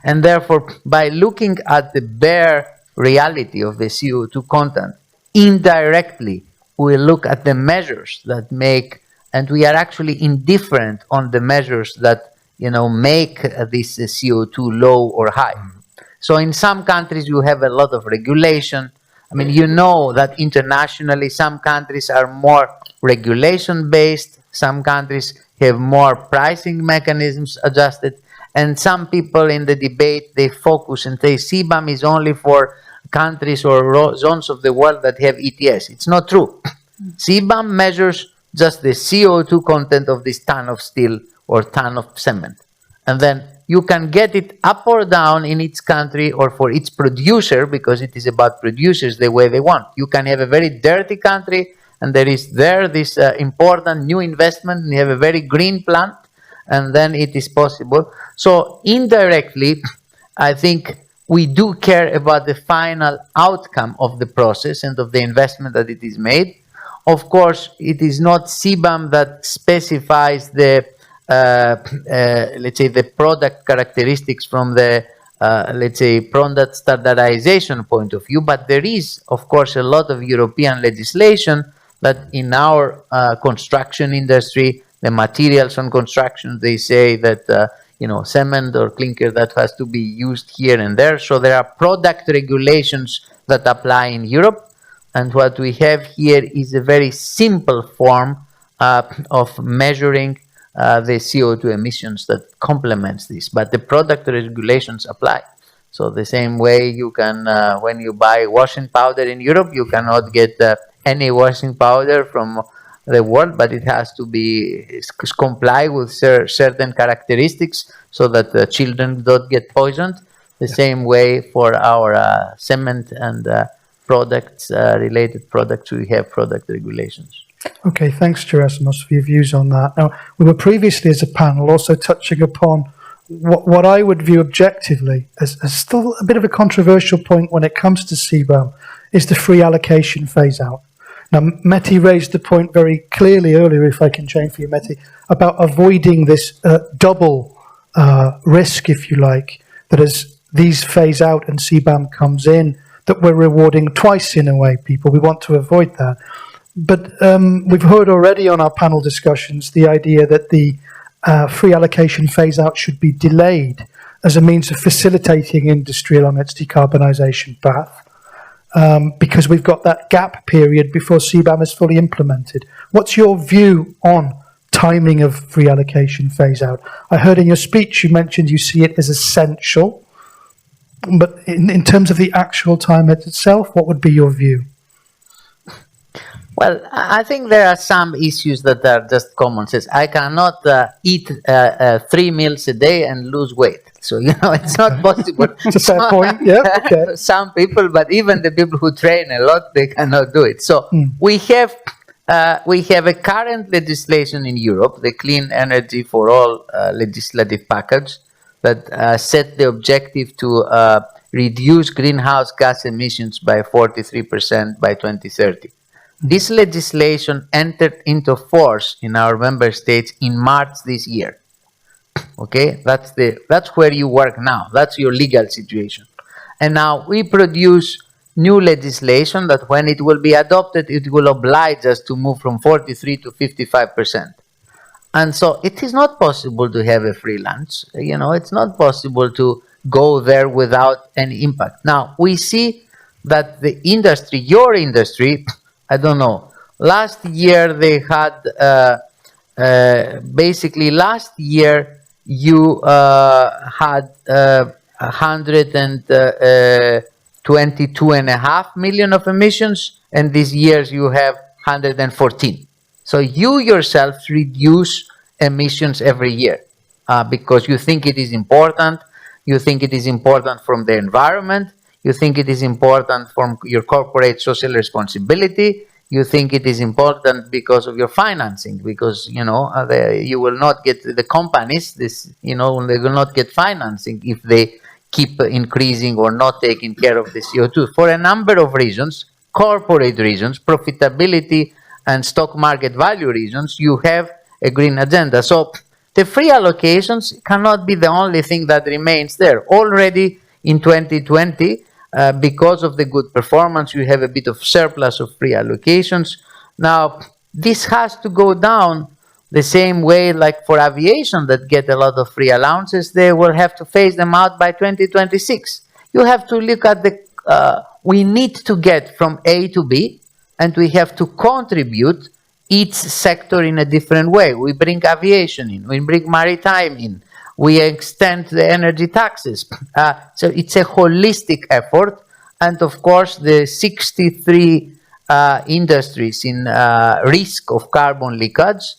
And therefore, by looking at the bare reality of the CO2 content, indirectly, we look at the measures that make, and we are actually indifferent on the measures that, make this CO2 low or high. So in some countries, you have a lot of regulation. I mean, you know that internationally, some countries are more regulation-based, some countries have more pricing mechanisms adjusted, and some people in the debate, they focus and say CBAM is only for countries or zones of the world that have ETS. It's not true. CBAM measures just the CO2 content of this ton of steel or ton of cement. And then you can get it up or down in each country or for each producer, because it is about producers the way they want. You can have a very dirty country and there is this important new investment, and you have a very green plant, and then it is possible. So indirectly, I think we do care about the final outcome of the process and of the investment that it is made. Of course, it is not CBAM that specifies the, let's say, the product characteristics from the, let's say, product standardization point of view, but there is, of course, a lot of European legislation that in our construction industry, the materials on construction, they say that, cement or clinker, that has to be used here and there. So there are product regulations that apply in Europe. And what we have here is a very simple form of measuring the CO2 emissions that complements this. But the product regulations apply. So the same way you can, when you buy washing powder in Europe, you cannot get any washing powder from the world, but it has to be comply with certain characteristics so that the children don't get poisoned. The same way for our cement and products, related products, we have product regulations. Okay, thanks, Gerasimos, for your views on that. Now, we were previously as a panel also touching upon what I would view objectively as still a bit of a controversial point when it comes to CBAM is the free allocation phase out. Now, Mehdi raised the point very clearly earlier, if I can change for you, Mehdi, about avoiding this double risk, if you like, that as these phase out and CBAM comes in, that we're rewarding twice in a way people. We want to avoid that. But we've heard already on our panel discussions the idea that the free allocation phase out should be delayed as a means of facilitating industry along its decarbonisation path. Because we've got that gap period before CBAM is fully implemented. What's your view on timing of free allocation phase out? I heard in your speech you mentioned you see it as essential, but in terms of the actual time itself, what would be your view? Well, I think there are some issues that are just common sense. I cannot eat 3 meals a day and lose weight. So, it's not possible. It's a fair point, yeah. Okay. Some people, but even the people who train a lot, they cannot do it. So we have a current legislation in Europe, the Clean Energy for All legislative package, that set the objective to reduce greenhouse gas emissions by 43% by 2030. This legislation entered into force in our member states in March this year. Okay, that's where you work now. That's your legal situation. And now we produce new legislation that when it will be adopted, it will oblige us to move from 43 to 55%. And so it is not possible to have a free lunch. It's not possible to go there without any impact. Now, we see that the industry, your industry, I don't know, last year they had, basically last year you had 122.5 million of emissions, and these years you have 114. So you yourself reduce emissions every year because you think it is important. You think it is important from the environment. You think it is important from your corporate social responsibility. You think it is important because of your financing, because you will not get the companies they will not get financing if they keep increasing or not taking care of the CO2 for a number of reasons, corporate reasons, profitability, and stock market value reasons. You have a green agenda. So the free allocations cannot be the only thing that remains there. Already in 2020, because of the good performance, you have a bit of surplus of free allocations. Now, this has to go down the same way like for aviation that get a lot of free allowances. They will have to phase them out by 2026. You have to look at we need to get from A to B, and we have to contribute each sector in a different way. We bring aviation in, we bring maritime in, we extend the energy taxes. So it's a holistic effort. And of course, the 63 industries in risk of carbon leakage,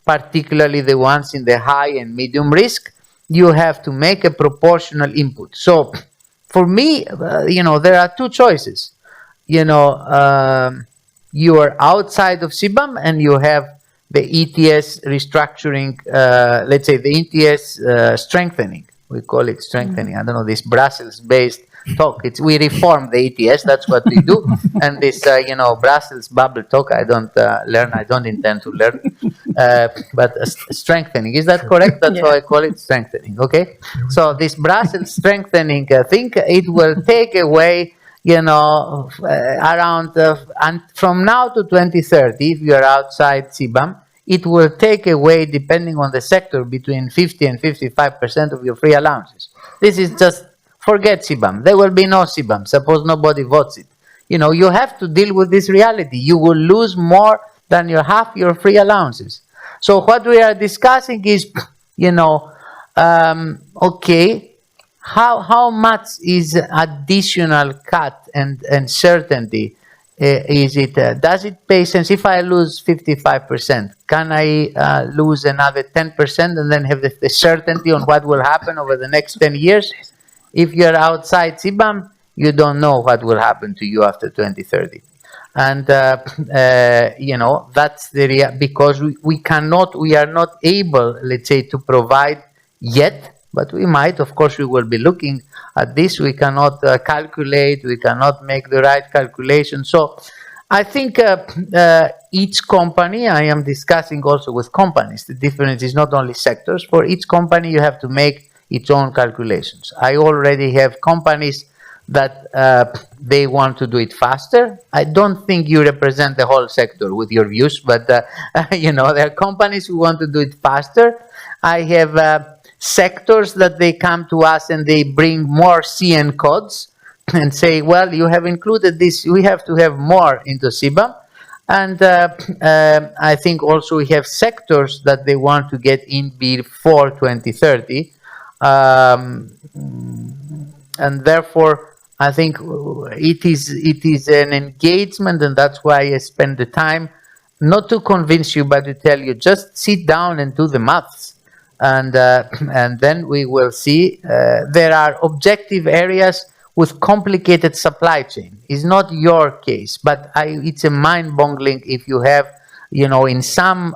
particularly the ones in the high and medium risk, you have to make a proportional input. So for me, there are two choices. You are outside of CBAM and you have the ETS restructuring, let's say the ETS strengthening. We call it strengthening. I don't know, this Brussels-based talk. We reform the ETS, that's what we do. And this, Brussels bubble talk, I don't learn, I don't intend to learn. But strengthening, is that correct? That's how I call it, strengthening, okay? So this Brussels strengthening thing, it will take away around and from now to 2030, if you are outside CBAM, it will take away, depending on the sector, between 50 and 55% of your free allowances. This is just, forget CBAM. There will be no CBAM. Suppose nobody votes it. You have to deal with this reality. You will lose more than half your free allowances. So what we are discussing is, okay, how much is additional cut and certainty? Does it pay sense? If I lose 55%, can I lose another 10% and then have the certainty on what will happen over the next 10 years? If you're outside CBAM, you don't know what will happen to you after 2030. And, that's because we are not able, let's say, to provide yet. But we might, of course, we will be looking at this. We cannot calculate, we cannot make the right calculation. So I think each company, I am discussing also with companies, the difference is not only sectors. For each company, you have to make its own calculations. I already have companies that they want to do it faster. I don't think you represent the whole sector with your views, but there are companies who want to do it faster. I have sectors that they come to us and they bring more CN codes and say, well, you have included this, we have to have more into CBAM. And I think also we have sectors that they want to get in before 2030. And therefore, I think it is an engagement, and that's why I spend the time not to convince you, but to tell you, just sit down and do the maths. And then we will see there are objective areas with complicated supply chain. It's not your case, but it's a mind-boggling if you have, in some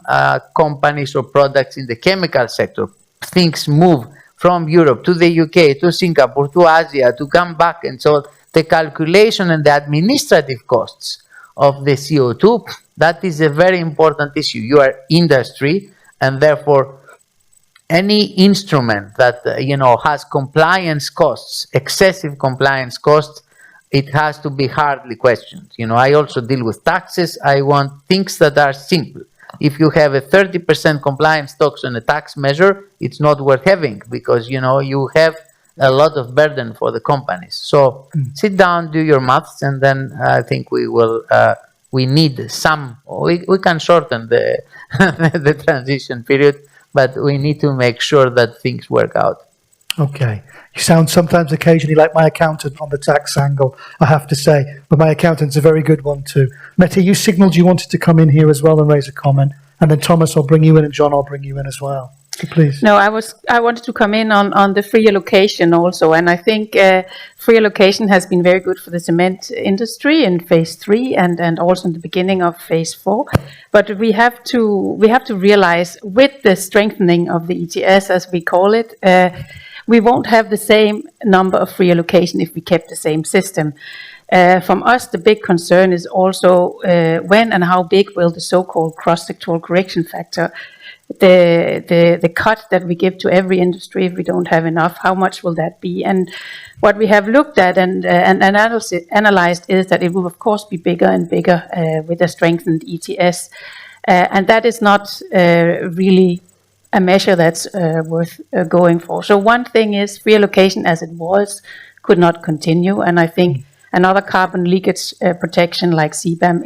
companies or products in the chemical sector, things move from Europe to the UK, to Singapore, to Asia, to come back. And so the calculation and the administrative costs of the CO2, that is a very important issue. You are industry, and therefore any instrument that has compliance costs, excessive compliance costs, it has to be hardly questioned. I also deal with taxes. I want things that are simple. If you have a 30% compliance tax on a tax measure, it's not worth having, because you have a lot of burden for the companies. So sit down, do your maths, and then I think we will. We need some. We can shorten the transition period, but we need to make sure that things work out. Okay. You sound sometimes occasionally like my accountant on the tax angle, I have to say, but my accountant's a very good one too. Mette, you signalled you wanted to come in here as well and raise a comment, and then Thomas, I'll bring you in, and John, I'll bring you in as well. So please. No, I wanted to come in on the free allocation also, and I think free allocation has been very good for the cement industry in phase 3 and also in the beginning of phase 4. But we have to realize, with the strengthening of the ETS, as we call it, we won't have the same number of free allocation if we kept the same system. From us, the big concern is also when and how big will the so-called cross-sectoral correction factor, the cut that we give to every industry if we don't have enough, how much will that be? And what we have looked at and analyzed is that it will of course be bigger and bigger with a strengthened ETS, and that is not really a measure that's worth going for. So one thing is free allocation as it was could not continue, and I think another carbon leakage protection like CBAM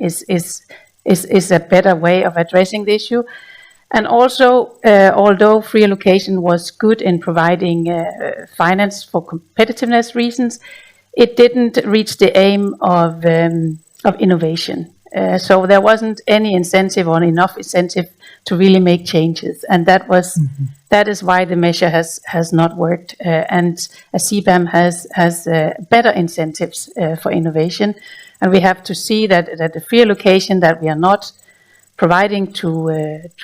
is a better way of addressing the issue. And also, although free allocation was good in providing finance for competitiveness reasons, it didn't reach the aim of innovation. So there wasn't any incentive or enough incentive to really make changes, and that is why the measure has not worked. And a CBAM has better incentives for innovation, and we have to see that the free allocation that we are not providing to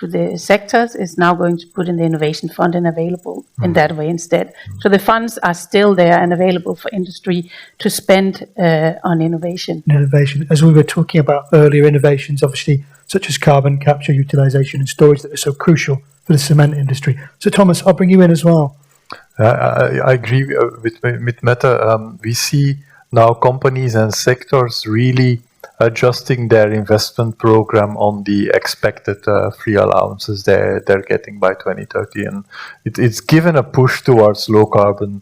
the sectors is now going to put in the innovation fund and available in that way instead. So the funds are still there and available for industry to spend on innovation. Innovation, as we were talking about earlier, innovations obviously such as carbon capture, utilization and storage that are so crucial for the cement industry. So Thomas, I'll bring you in as well. I agree with Mette. We see now companies and sectors really adjusting their investment program on the expected free allowances they're getting by 2030, and it's given a push towards low carbon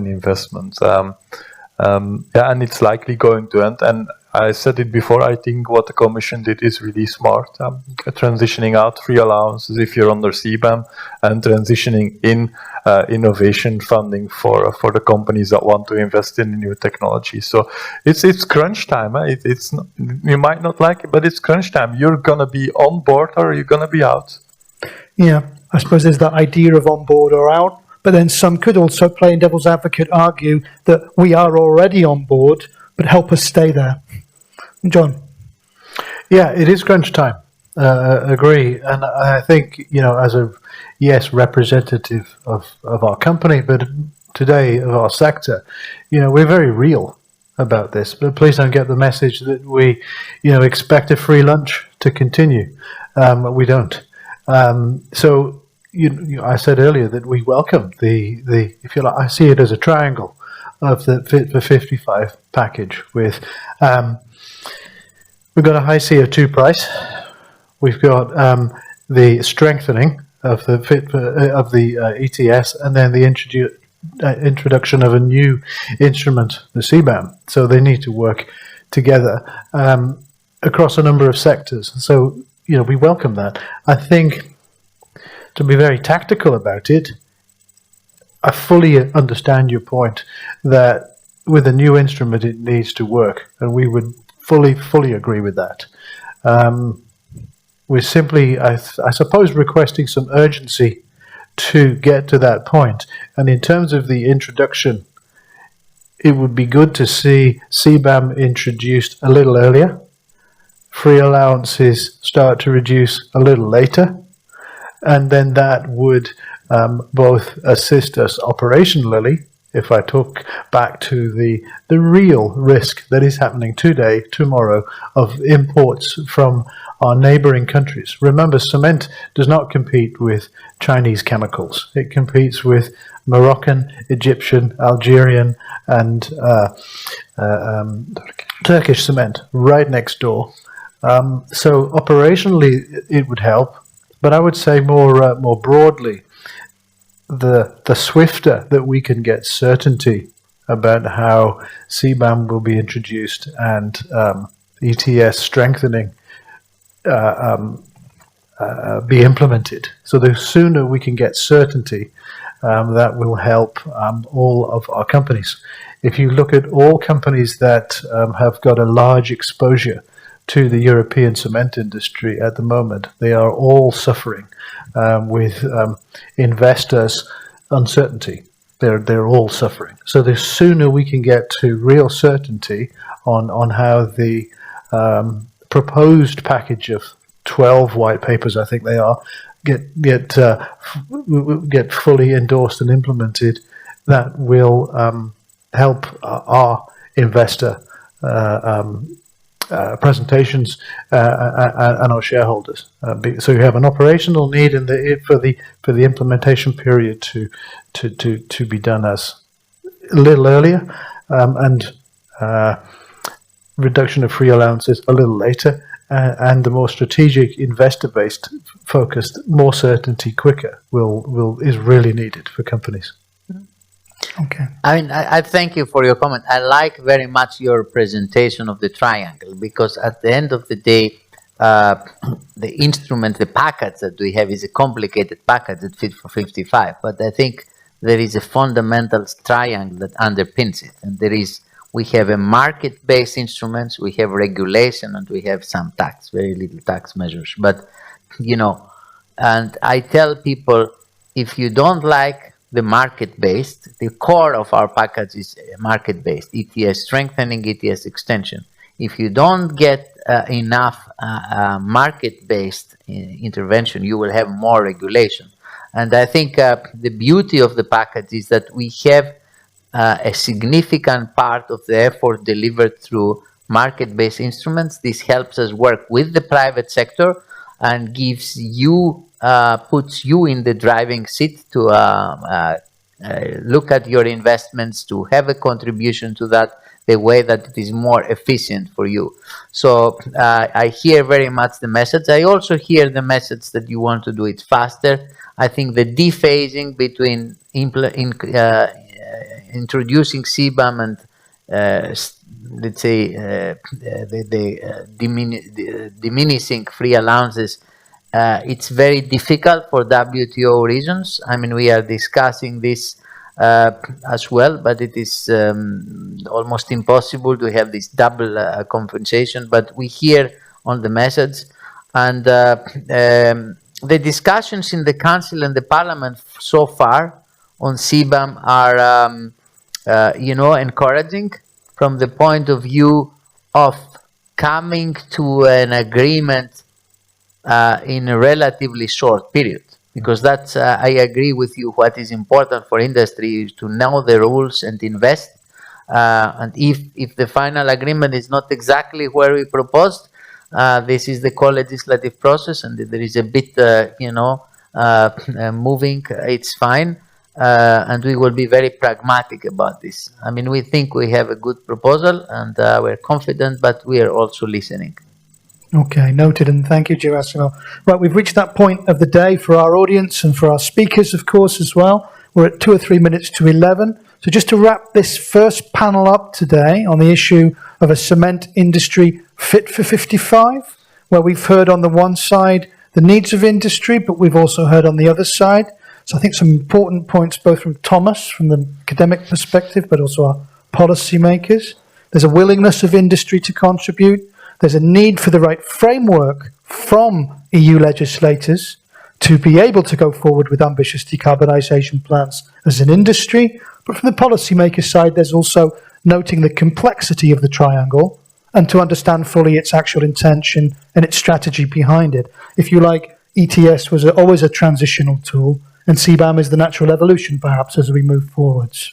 investments. And it's likely going to end. And I said it before, I think what the Commission did is really smart, transitioning out free allowances if you're under CBAM and transitioning in innovation funding for the companies that want to invest in new technology. So it's crunch time. It's not, you might not like it, but it's crunch time. You're going to be on board or you're going to be out. Yeah, I suppose there's that idea of on board or out, but then some could also, playing devil's advocate, argue that we are already on board, but help us stay there. John? Yeah, it is crunch time. Agree. And I think, as a, representative of our company, but today of our sector, we're very real about this. But please don't get the message that we, expect a free lunch to continue. We don't. So, I said earlier that we welcome the if you like, I see it as a triangle of the Fit for 55 package with, we've got a high CO2 price. We've got the strengthening of the ETS, and then the introduction of a new instrument, the CBAM. So they need to work together across a number of sectors. So we welcome that. I think, to be very tactical about it, I fully understand your point that with a new instrument it needs to work, and we would fully agree with that. We're simply, I suppose, requesting some urgency to get to that point. And in terms of the introduction, it would be good to see CBAM introduced a little earlier, free allowances start to reduce a little later, and then that would both assist us operationally. If I talk back to the real risk that is happening today, tomorrow, of imports from our neighboring countries. Remember, cement does not compete with Chinese chemicals. It competes with Moroccan, Egyptian, Algerian, and Turkish cement right next door. So operationally, it would help. But I would say more broadly, the swifter that we can get certainty about how CBAM will be introduced and ETS strengthening be implemented. So the sooner we can get certainty, that will help all of our companies. If you look at all companies that have got a large exposure to the European cement industry at the moment, they are all suffering with investors' uncertainty. They're all suffering. So the sooner we can get to real certainty on how the proposed package of 12 white papers, I think they are, get fully endorsed and implemented, that will help our investor presentations and our shareholders. So you have an operational need for the implementation period to be done as a little earlier, and reduction of free allowances a little later, and the more strategic investor-based focused, more certainty quicker is really needed for companies. Okay. I mean, I thank you for your comment. I like very much your presentation of the triangle, because at the end of the day, the instrument, the package that we have is a complicated package that Fit for 55. But I think there is a fundamental triangle that underpins it. And we have a market-based instruments, we have regulation, and we have some tax, very little tax measures. But, and I tell people, if you don't like the market-based, the core of our package is market-based, ETS strengthening, ETS extension. If you don't get enough market-based intervention, you will have more regulation. And I think the beauty of the package is that we have a significant part of the effort delivered through market-based instruments. This helps us work with the private sector and gives you, puts you in the driving seat to look at your investments, to have a contribution to that, the way that it is more efficient for you. So I hear very much the message. I also hear the message that you want to do it faster. I think the dephasing between introducing CBAM and let's say the diminishing free allowances, it's very difficult for WTO reasons. I mean, we are discussing this as well, but it is almost impossible to have this double compensation. But we hear on the message, and the discussions in the Council and the Parliament so far on CBAM are, encouraging from the point of view of coming to an agreement in a relatively short period. Because that's, I agree with you, what is important for industry is to know the rules and invest. And if the final agreement is not exactly where we proposed, this is the co-legislative process, and there is a bit, moving, it's fine. And we will be very pragmatic about this. I mean, we think we have a good proposal, and we're confident, but we are also listening. Okay, noted, and thank you, Gerasimos. Right, we've reached that point of the day for our audience and for our speakers, of course, as well. We're at 2 or 3 minutes to 11. So just to wrap this first panel up today on the issue of a cement industry fit for 55, where we've heard on the one side the needs of industry, but we've also heard on the other side. So I think some important points, both from Thomas, from the academic perspective, but also our policymakers. There's a willingness of industry to contribute. There's a need for the right framework from EU legislators to be able to go forward with ambitious decarbonisation plans as an industry. But from the policymaker side, there's also noting the complexity of the triangle and to understand fully its actual intention and its strategy behind it. If you like, ETS was always a transitional tool, and CBAM is the natural evolution, perhaps, as we move forwards.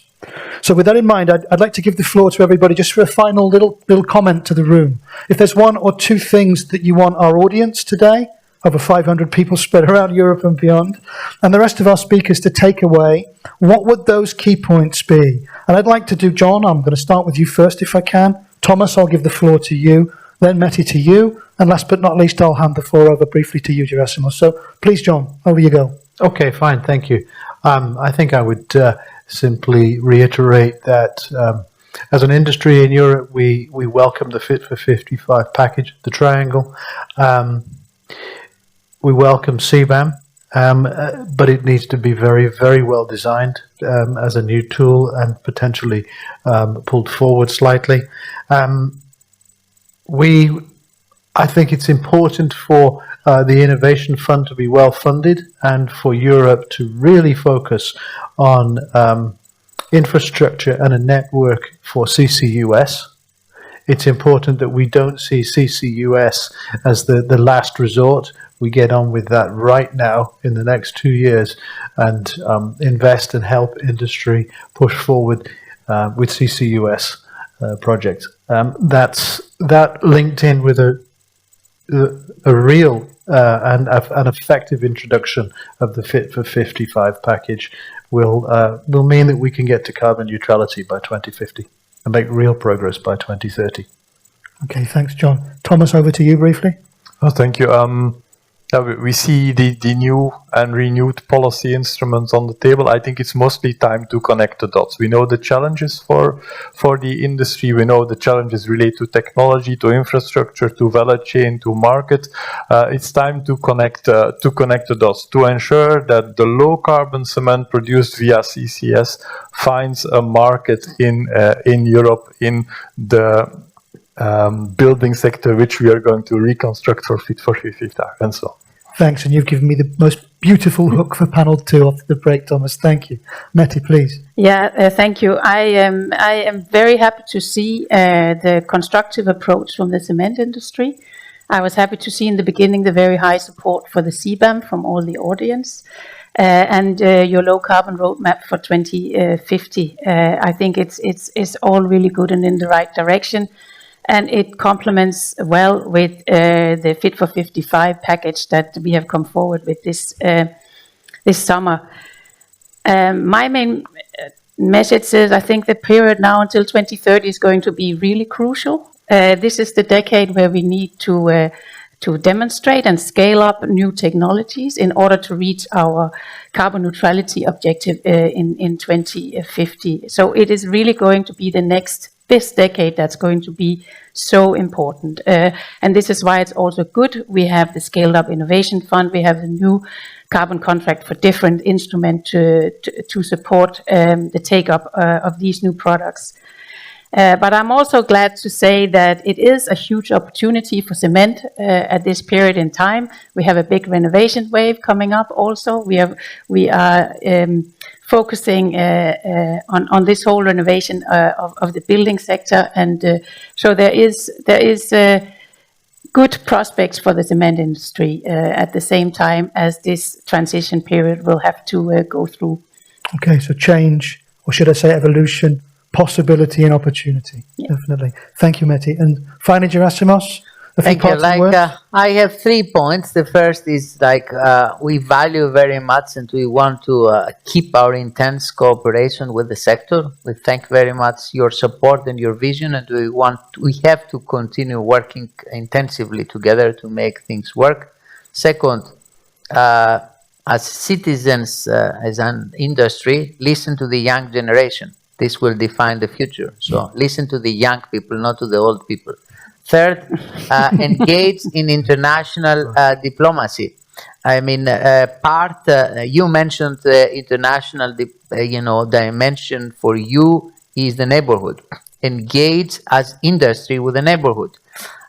So with that in mind, I'd like to give the floor to everybody just for a final little comment to the room. If there's one or two things that you want our audience today, over 500 people spread around Europe and beyond, and the rest of our speakers to take away, what would those key points be? And I'd like to do, John, I'm going to start with you first if I can. Thomas, I'll give the floor to you, then Mehdi to you, and last but not least, I'll hand the floor over briefly to you, Gerasimos. So please, John, over you go. Okay, fine, thank you. I think I would simply reiterate that as an industry in Europe, we welcome the Fit for 55 package, the triangle. we welcome CBAM, but it needs to be very, very well designed as a new tool and potentially pulled forward slightly. I think it's important for the Innovation Fund to be well funded and for Europe to really focus on infrastructure and a network for CCUS. It's important that we don't see CCUS as the last resort. We get on with that right now in the next 2 years and invest and help industry push forward with CCUS projects. That linked in with a real and an effective introduction of the Fit for 55 package will mean that we can get to carbon neutrality by 2050 and make real progress by 2030. Okay, thanks, John. Thomas, over to you briefly. Oh, thank you. We see the new and renewed policy instruments on the table. I think it's mostly time to connect the dots. We know the challenges for the industry. We know the challenges relate to technology, to infrastructure, to value chain, to market. It's time to connect the dots to ensure that the low carbon cement produced via CCS finds a market in Europe in the building sector, which we are going to reconstruct for Fit for 55 and so on. Thanks, and you've given me the most beautiful hook for panel 2 off the break, Thomas. Thank you. Mette, please. Yeah, thank you. I am very happy to see the constructive approach from the cement industry. I was happy to see in the beginning the very high support for the CBAM from all the audience. And your low carbon roadmap for 2050. I think it's all really good and in the right direction. And it complements well with the Fit for 55 package that we have come forward with this summer. My main message is I think the period now until 2030 is going to be really crucial. This is the decade where we need to demonstrate and scale up new technologies in order to reach our carbon neutrality objective in 2050. So it is really going to be this decade that's going to be so important. And this is why it's also good. We have the Scaled Up Innovation Fund. We have the new carbon contract for different instrument to support the take-up of these new products. But I'm also glad to say that it is a huge opportunity for cement at this period in time. We have a big renovation wave coming up also. We are focusing on this whole renovation of the building sector, and so there is good prospects for the cement industry at the same time as this transition period will have to go through. Okay, so change, or should I say evolution, possibility and opportunity. Yeah. Definitely. Thank you, Mette. And finally, Gerasimos. Thank you. I have 3 points. The first is we value very much and we want to keep our intense cooperation with the sector. We thank very much your support and your vision, and we have to continue working intensively together to make things work. Second, as citizens, as an industry, listen to the young generation. This will define the future. So listen to the young people, not to the old people. Third, engage in international diplomacy. I mean, you mentioned the international, dimension for you is the neighborhood. Engage as industry with the neighborhood.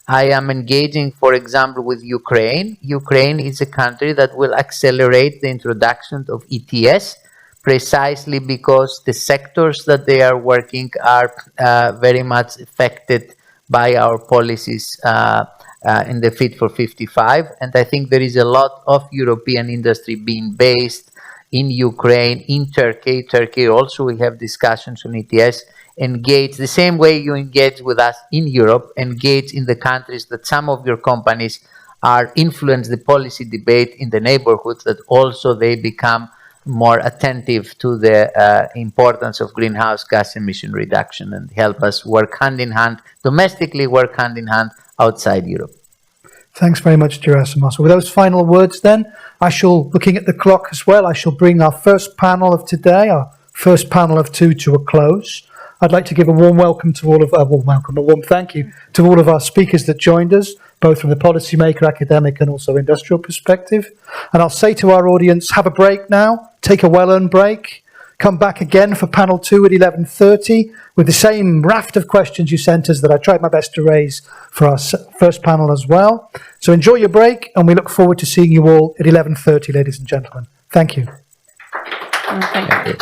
I am engaging, for example, with Ukraine. Ukraine is a country that will accelerate the introduction of ETS precisely because the sectors that they are working are very much affected by our policies in the Fit for 55. And I think there is a lot of European industry being based in Ukraine, in Turkey. Turkey also, we have discussions on ETS. Engage the same way you engage with us in Europe, engage in the countries that some of your companies are influence the policy debate in the neighborhoods, that also they become more attentive to the importance of greenhouse gas emission reduction and help us work hand in hand, domestically work hand in hand outside Europe. Thanks very much, Gerasimos. With those final words then, looking at the clock as well, I shall bring our first panel of today, our first panel of 2 to a close. I'd like to give a warm thank you to all of our speakers that joined us, both both from the policymaker, academic, and also industrial perspective. And I'll say to our audience, have a break now, take a well-earned break, come back again for panel 2 at 11:30 with the same raft of questions you sent us that I tried my best to raise for our first panel as well. So enjoy your break, and we look forward to seeing you all at 11:30, ladies and gentlemen. Thank you. Thank you.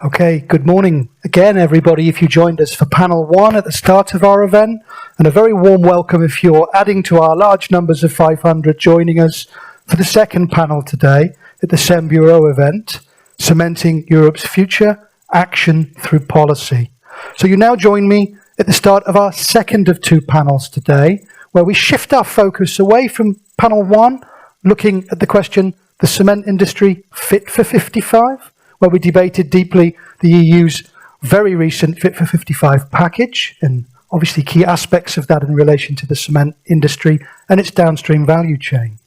Okay, good morning again, everybody, if you joined us for panel 1 at the start of our event, and a very warm welcome if you're adding to our large numbers of 500 joining us for the second panel today at the SEM Bureau event, Cementing Europe's Future, Action Through Policy. So you now join me at the start of our second of 2 panels today, where we shift our focus away from panel 1, looking at the question, the cement industry fit for 55? Where we debated deeply the EU's very recent Fit for 55 package and obviously key aspects of that in relation to the cement industry and its downstream value chain.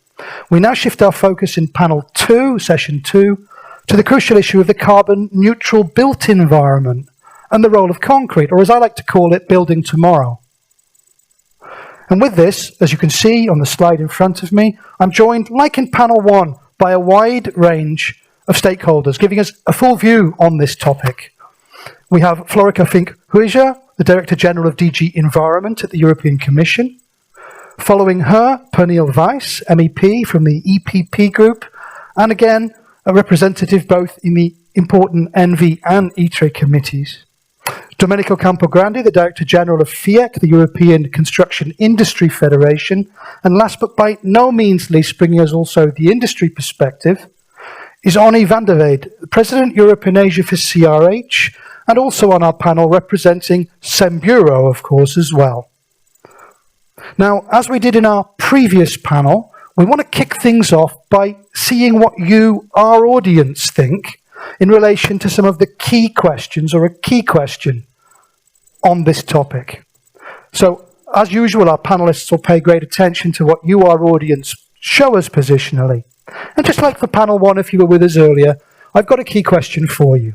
We now shift our focus in panel 2, session 2, to the crucial issue of the carbon neutral built environment and the role of concrete, or as I like to call it, building tomorrow. And with this, as you can see on the slide in front of me, I'm joined, like in panel 1, by a wide range of stakeholders, giving us a full view on this topic. We have Florica Fink-Huijer, the Director General of DG Environment at the European Commission. Following her, Pernille Weiss, MEP from the EPP Group, and again, a representative both in the important ENVI and ITRE committees. Domenico Campogrande, the Director General of FIEC, the European Construction Industry Federation. And last but by no means least, bringing us also the industry perspective, is Onnie van der Weide, President Europe and Asia for CRH, and also on our panel representing SEM Bureau, of course, as well. Now, as we did in our previous panel, we want to kick things off by seeing what you, our audience, think in relation to some of the key questions, or a key question on this topic. So, as usual, our panelists will pay great attention to what you, our audience, show us positionally. And just like for panel 1, if you were with us earlier, I've got a key question for you.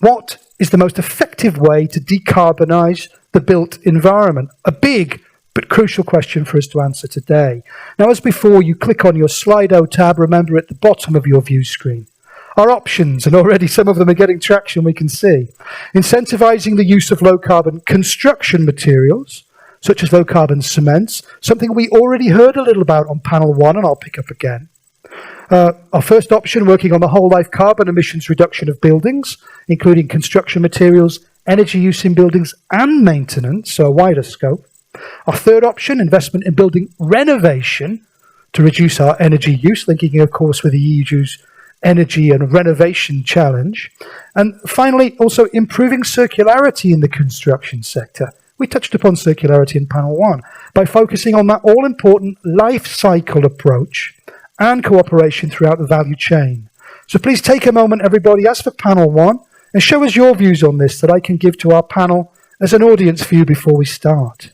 What is the most effective way to decarbonise the built environment? A big but crucial question for us to answer today. Now, as before, you click on your Slido tab, remember, at the bottom of your view screen. Our options, and already some of them are getting traction, we can see. Incentivising the use of low-carbon construction materials, such as low-carbon cements, something we already heard a little about on panel 1, and I'll pick up again. Our first option, working on the whole life carbon emissions reduction of buildings, including construction materials, energy use in buildings and maintenance, so a wider scope. Our third option, investment in building renovation to reduce our energy use, linking of course with the EU's energy and renovation challenge. And finally, also improving circularity in the construction sector. We touched upon circularity in panel 1 by focusing on that all-important life cycle approach and cooperation throughout the value chain. So please take a moment, everybody, as for panel 1, and show us your views on this that I can give to our panel as an audience view before we start.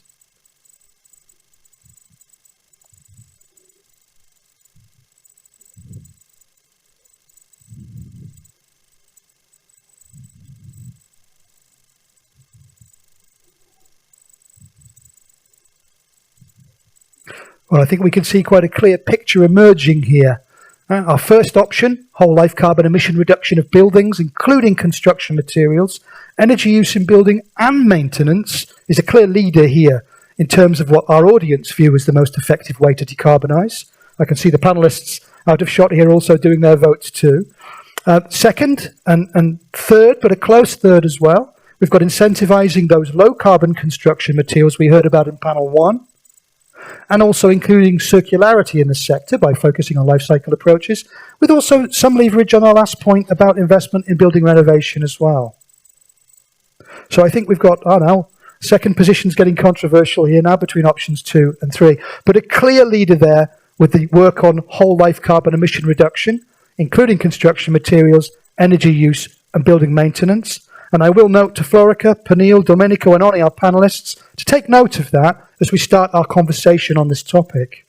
Well, I think we can see quite a clear picture emerging here. Our first option, whole life carbon emission reduction of buildings, including construction materials, energy use in building and maintenance, is a clear leader here in terms of what our audience view is the most effective way to decarbonise. I can see the panellists out of shot here also doing their votes too. Second and third, but a close third as well, we've got incentivising those low carbon construction materials we heard about in panel 1. And also including circularity in the sector by focusing on life cycle approaches, with also some leverage on our last point about investment in building renovation as well. So I think we've got, second position's getting controversial here now between options 2 and 3, but a clear leader there with the work on whole life carbon emission reduction, including construction materials, energy use and building maintenance. And I will note to Florica, Pernille, Domenico and Onnie, our panellists, to take note of that as we start our conversation on this topic.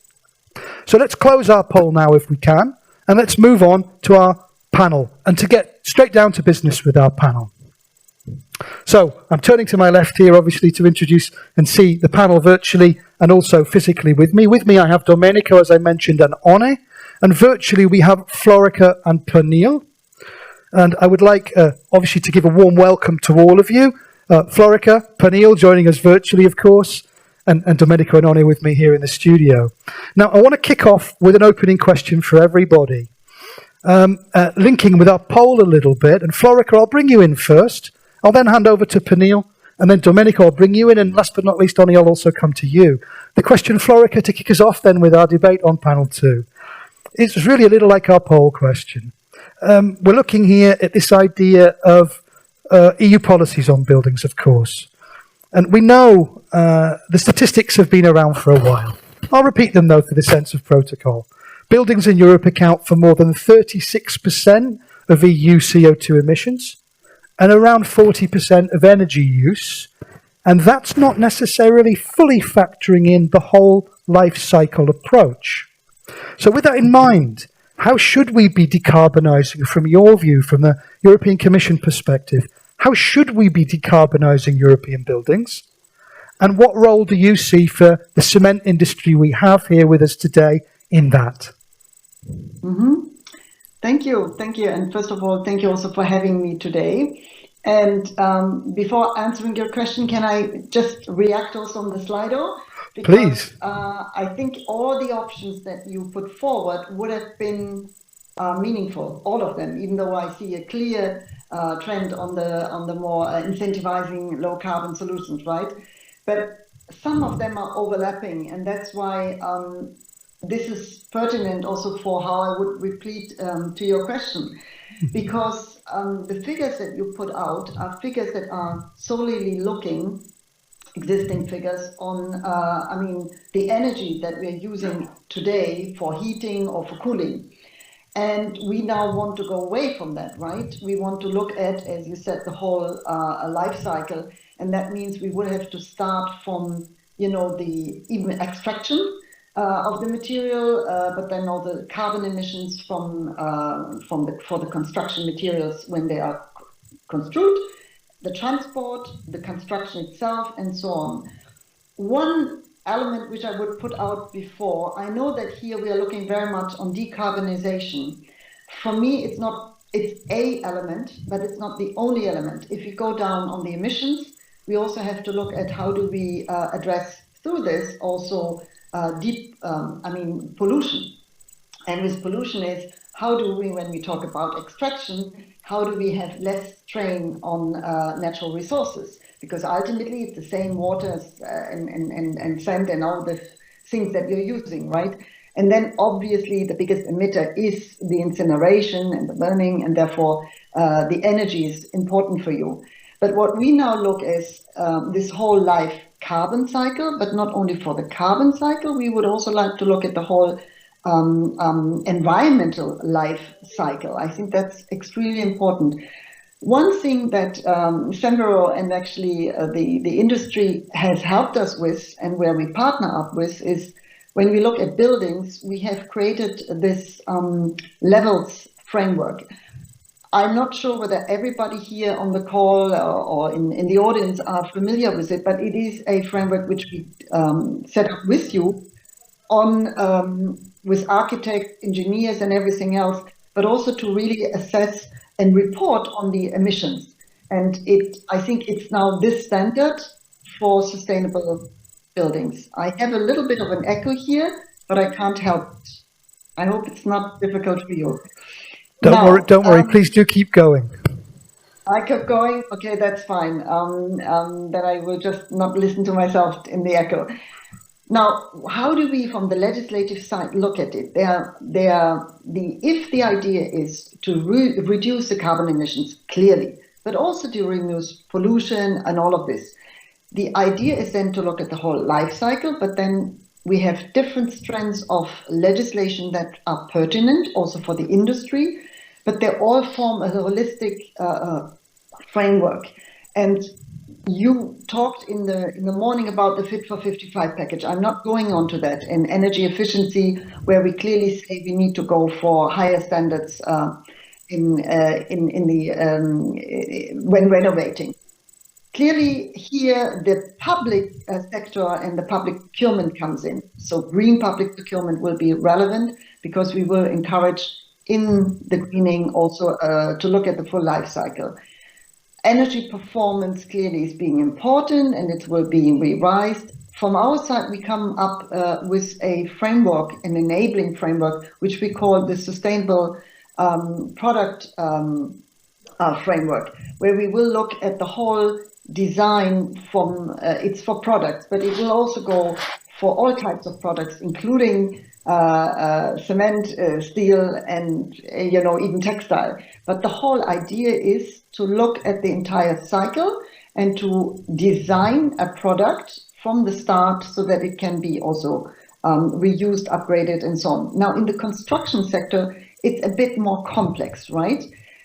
So let's close our poll now if we can, and let's move on to our panel and to get straight down to business with our panel. So I'm turning to my left here, obviously, to introduce and see the panel virtually and also physically with me. With me I have Domenico, as I mentioned, and Onnie, and virtually we have Florica and Pernille. And I would like, obviously, to give a warm welcome to all of you. Florica, Pernille joining us virtually, of course, and Domenico and Onnie with me here in the studio. Now, I want to kick off with an opening question for everybody. linking with our poll a little bit. And Florica, I'll bring you in first. I'll then hand over to Peniel, and then Domenico, I'll bring you in. And last but not least, Donny, I'll also come to you. The question, Florica, to kick us off then with our debate on panel 2. It's really a little like our poll question. We're looking here at this idea of EU policies on buildings, of course. And we know the statistics have been around for a while. I'll repeat them, though, for the sense of protocol. Buildings in Europe account for more than 36% of EU CO2 emissions and around 40% of energy use. And that's not necessarily fully factoring in the whole life cycle approach. So with that in mind, how should we be decarbonising, from your view, from the European Commission perspective? How should we be decarbonising European buildings? And what role do you see for the cement industry we have here with us today in that? Thank you. And first of all, thank you also for having me today. And before answering your question, can I just react also on the Slido? Because, please. I think all the options that you put forward would have been meaningful, all of them, even though I see a clear trend on the more incentivizing low carbon solutions, right? But some of them are overlapping, and that's why this is pertinent also for how I would repeat to your question, because the figures that you put out are figures that are solely looking, existing figures, on the energy that we're using today for heating or for cooling. And we now want to go away from that, right? We want to look at, as you said, the whole life cycle. And that means we would have to start from, the even extraction of the material, but then all the carbon emissions for the construction materials when they are construed, the transport, the construction itself, and so on. One element which I would put out before, I know that here we are looking very much on decarbonization. For me, it's a element, but it's not the only element. If you go down on the emissions, we also have to look at how do we address through this also pollution. And with pollution is, how do we, when we talk about extraction, how do we have less strain on natural resources? Because ultimately it's the same water and sand and all the things that you're using, right? And then obviously the biggest emitter is the incineration and the burning, and therefore the energy is important for you. But what we now look is this whole life carbon cycle, but not only for the carbon cycle, we would also like to look at the whole environmental life cycle. I think that's extremely important. One thing that Sembero and actually the industry has helped us with, and where we partner up with, is when we look at buildings, we have created this levels framework. I'm not sure whether everybody here on the call or in the audience are familiar with it, but it is a framework which we set up with you on with architects, engineers, and everything else, but also to really assess and report on the emissions. And I think it's now this standard for sustainable buildings. I have a little bit of an echo here, but I can't help it. I hope it's not difficult for you. Don't worry, please do keep going. I kept going, okay, that's fine. Then I will just not listen to myself in the echo. Now, how do we, from the legislative side, look at it? If the idea is to reduce the carbon emissions, clearly, but also to reduce pollution and all of this, the idea is then to look at the whole life cycle, but then we have different strands of legislation that are pertinent also for the industry, but they all form a holistic framework. And you talked in the morning about the Fit for 55 package. I'm not going on to that. In energy efficiency, where we clearly say we need to go for higher standards when renovating. Clearly here, the public sector and the public procurement comes in. So green public procurement will be relevant because we will encourage in the greening also to look at the full life cycle. Energy performance clearly is being important, and it will be revised. From our side, we come up with a framework, an enabling framework, which we call the Sustainable product framework, where we will look at the whole design from it's for products, but it will also go for all types of products, including cement, steel, and even textile. But the whole idea is to look at the entire cycle and to design a product from the start so that it can be also reused, upgraded, and so on. Now, in the construction sector, it's a bit more complex, right?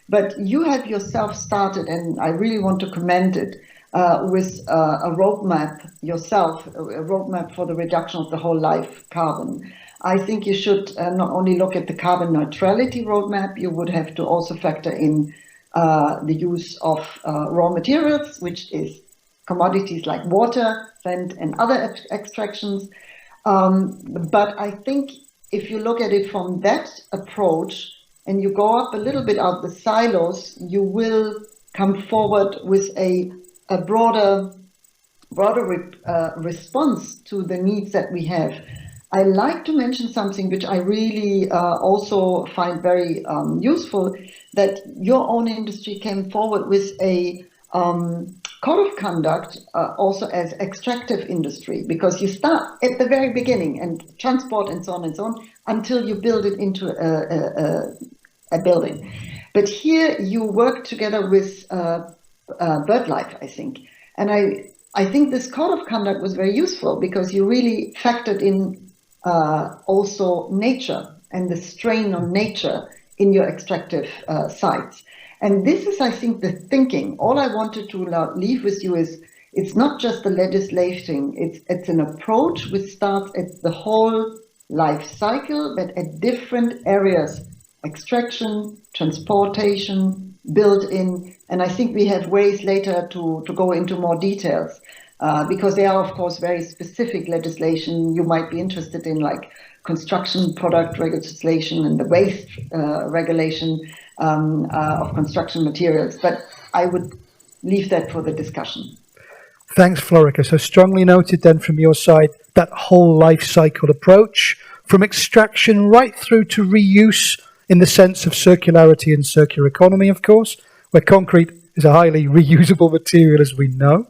But you have yourself started, and I really want to commend it, with a roadmap yourself, a roadmap for the reduction of the whole life carbon. I think you should not only look at the carbon neutrality roadmap, you would have to also factor in the use of raw materials, which is commodities like water, sand, and other extractions. But I think if you look at it from that approach and you go up a little bit out the silos, you will come forward with a broader response to the needs that we have. I like to mention something which I really also find very useful, that your own industry came forward with a code of conduct also as extractive industry, because you start at the very beginning and transport and so on until you build it into a building. But here you work together with BirdLife, I think. And I think this code of conduct was very useful because you really factored in also nature and the strain on nature in your extractive sites. And this is, I think, the thinking. All I wanted to leave with you is it's not just the legislation, it's an approach which starts at the whole life cycle, but at different areas, extraction, transportation, built-in. And I think we have ways later to go into more details, because they are, of course, very specific legislation you might be interested in, like construction product legislation and the waste regulation of construction materials. But I would leave that for the discussion. Thanks, Florica. So strongly noted then from your side, that whole life cycle approach, from extraction right through to reuse in the sense of circularity and circular economy, of course, where concrete is a highly reusable material, as we know.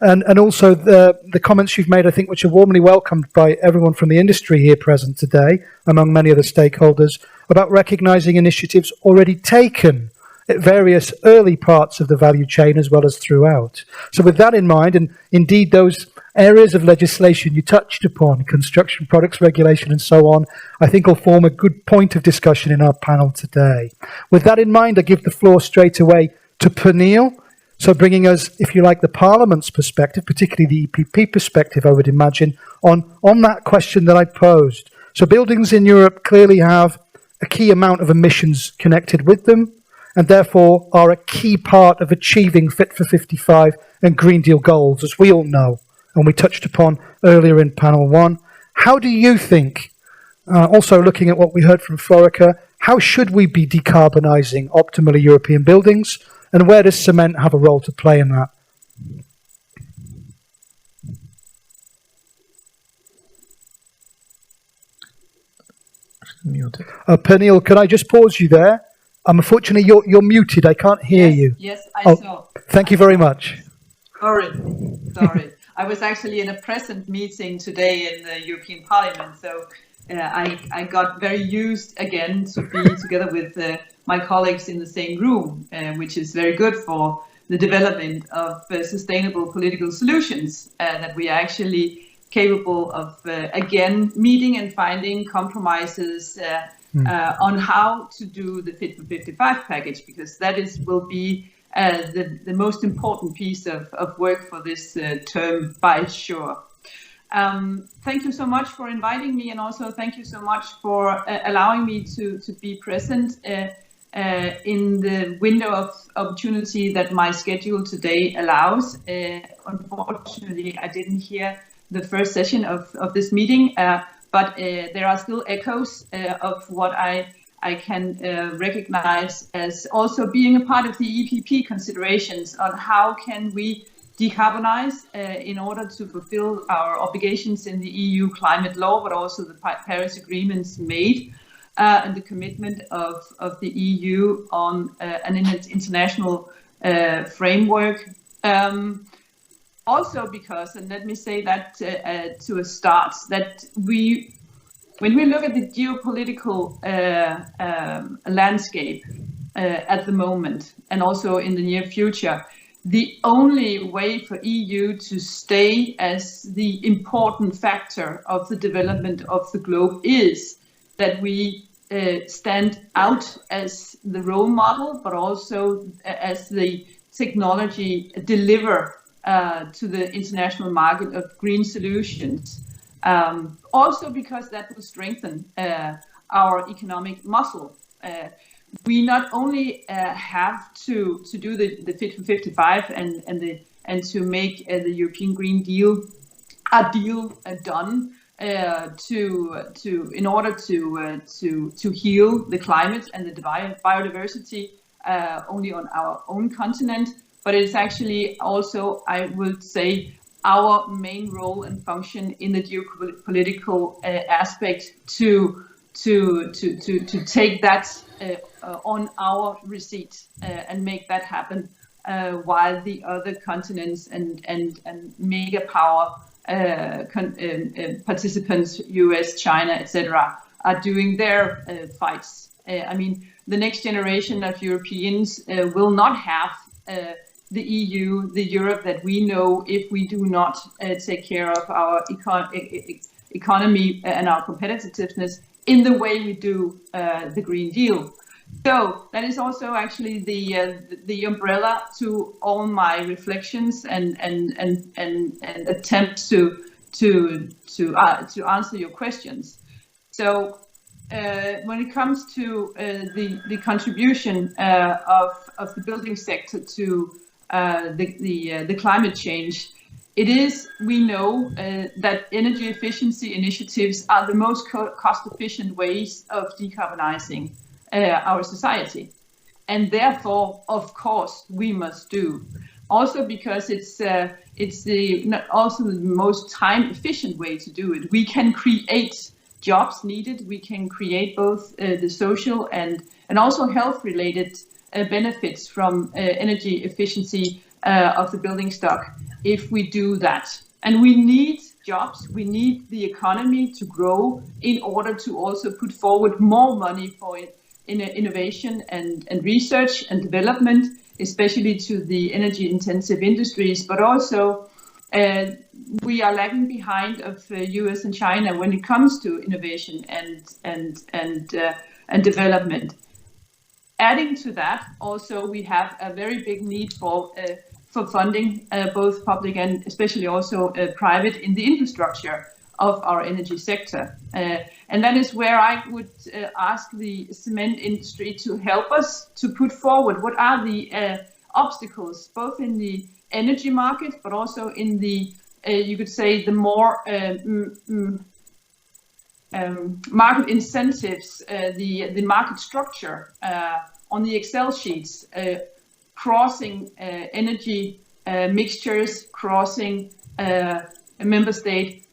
And also the comments you've made, I think, which are warmly welcomed by everyone from the industry here present today, among many other stakeholders, about recognising initiatives already taken at various early parts of the value chain as well as throughout. So with that in mind, and indeed those areas of legislation you touched upon, construction products regulation and so on, I think will form a good point of discussion in our panel today. With that in mind, I give the floor straight away to Pernille. So bringing us, if you like, the Parliament's perspective, particularly the EPP perspective, I would imagine, on that question that I posed. So buildings in Europe clearly have a key amount of emissions connected with them, and therefore are a key part of achieving Fit for 55 and Green Deal goals, as we all know, and we touched upon earlier in panel one. How do you think, also looking at what we heard from Florica, how should we be decarbonising optimally European buildings? And where does cement have a role to play in that? Pernille, can I just pause you there? Unfortunately, you're muted. I can't hear you. Yes, I saw. Thank you very much. Sorry. I was actually in a present meeting today in the European Parliament, so I got very used again to be together with my colleagues in the same room, which is very good for the development of sustainable political solutions, that we are actually capable of, again, meeting and finding compromises on how to do the Fit for 55 package, because that will be the most important piece of work for this term, by sure. Thank you so much for inviting me, and also thank you so much for allowing me to be present in the window of opportunity that my schedule today allows. Unfortunately, I didn't hear the first session of this meeting, but there are still echoes of what I can recognize as also being a part of the EPP considerations on how can we decarbonize in order to fulfill our obligations in the EU climate law, but also the Paris agreements made. and the commitment of the EU on an international framework. Also because, and let me say that to a start, that when we look at the geopolitical landscape at the moment, and also in the near future, the only way for EU to stay as the important factor of the development of the globe is that we stand out as the role model, but also as the technology deliver to the international market of green solutions. Also because that will strengthen our economic muscle. We not only have to do the Fit for 55 and to make the European Green Deal a deal done in order to heal the climate and the biodiversity only on our own continent, but it's actually also, I would say, our main role and function in the geopolitical aspect to take that on our receipt and make that happen, while the other continents and mega power participants, US, China, etc., are doing their fights. I mean, the next generation of Europeans will not have the EU, the Europe that we know, if we do not take care of our economy and our competitiveness in the way we do the Green Deal. So that is also actually the umbrella to all my reflections and attempts to answer your questions. So when it comes to the contribution of the building sector to the climate change, it is, we know that energy efficiency initiatives are the most cost-efficient ways of decarbonizing our society, and therefore, of course, we must do. Also because it's also the most time-efficient way to do it. We can create jobs needed. We can create both the social and also health-related benefits from energy efficiency of the building stock if we do that. And we need jobs, we need the economy to grow in order to also put forward more money for innovation and research and development, especially to the energy intensive industries, but also we are lagging behind of US and China when it comes to innovation and development. Adding to that, also we have a very big need for funding, both public and especially also private, in the infrastructure of our energy sector. And that is where I would ask the cement industry to help us to put forward what are the obstacles, both in the energy market, but also in the, you could say, the more market incentives, the market structure on the Excel sheets, crossing energy mixtures, crossing member state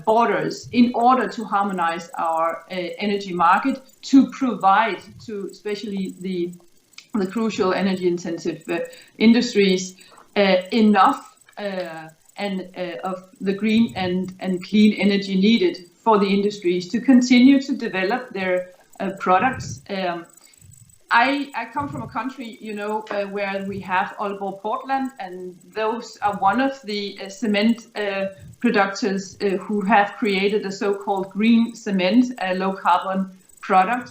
borders in order to harmonize our energy market to provide to especially the crucial energy intensive industries enough of the green and clean energy needed for the industries to continue to develop their products. I come from a country, you know, where we have Aalborg Portland, and those are one of the cement producers who have created a so-called green cement, a low carbon product.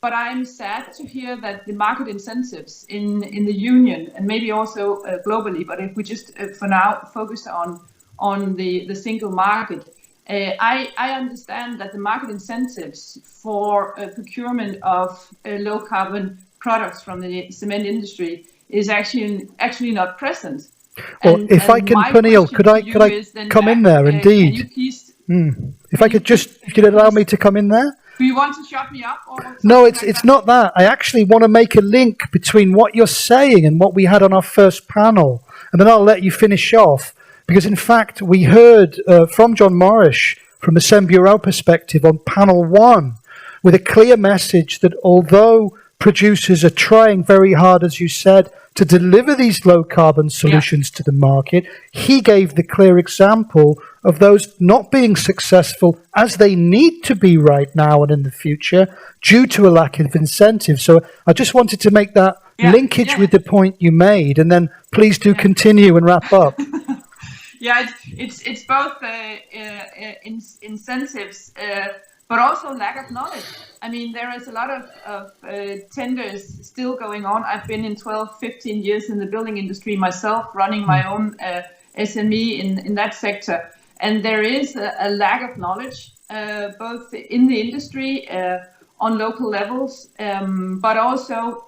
But I'm sad to hear that the market incentives in the union, and maybe also globally, but if we just for now focus on the single market, I understand that the market incentives for procurement of low carbon products from the cement industry is actually not present. Well, if I can, Pernille, could I come in there? Indeed. If I could just, if you'd allow me to come in there. Do you want to shut me up? Or no, it's not that. I actually want to make a link between what you're saying and what we had on our first panel, and then I'll let you finish off. Because in fact, we heard from John Morris from the SEM Bureau perspective on panel 1, with a clear message that although producers are trying very hard, as you said, to deliver these low carbon solutions to the market, he gave the clear example of those not being successful as they need to be right now and in the future due to a lack of incentive. So I just wanted to make that linkage with the point you made, and then please do continue and wrap up. Yeah, it's both incentives, but also lack of knowledge. I mean, there is a lot of tenders still going on. I've been in 12, 15 years in the building industry myself, running my own SME in that sector. And there is a lack of knowledge, both in the industry, on local levels, but also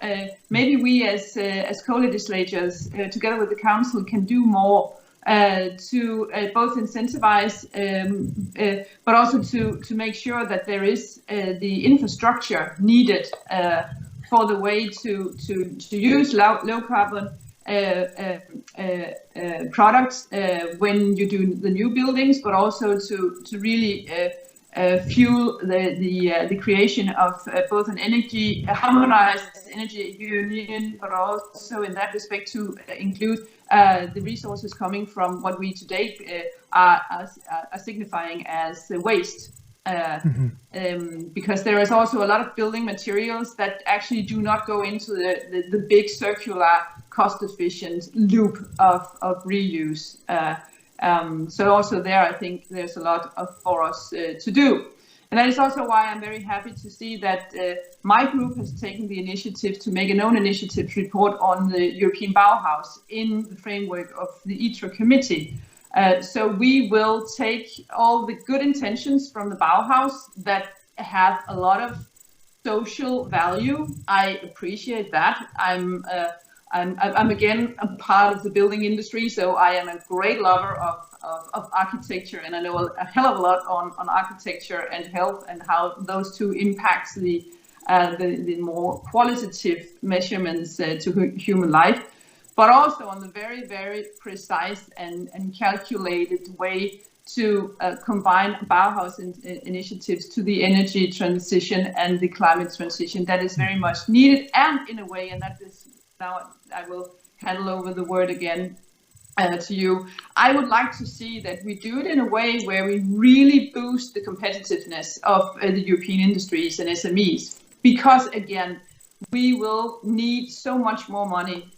maybe we as co-legislators, together with the council, can do more to both incentivize, but also to make sure that there is the infrastructure needed for the way to use low carbon products when you do the new buildings, but also to really fuel the creation of both a harmonized energy union, but also in that respect to include the resources coming from what we today are signifying as waste. Because there is also a lot of building materials that actually do not go into the big circular, cost-efficient loop of reuse. So also there, I think there's a lot for us to do. And that is also why I'm very happy to see that my group has taken the initiative to make an own initiative report on the European Bauhaus in the framework of the ITRE committee. So we will take all the good intentions from the Bauhaus that have a lot of social value. I appreciate that. I'm again a part of the building industry, so I am a great lover of architecture, and I know a hell of a lot on architecture and health and how those two impact the more qualitative measurements to human life, but also on the very, very precise and calculated way to combine Bauhaus initiatives to the energy transition and the climate transition that is very much needed, and in a way, and that is now I will handle over the word again to you. I would like to see that we do it in a way where we really boost the competitiveness of the European industries and SMEs, because again, we will need so much more money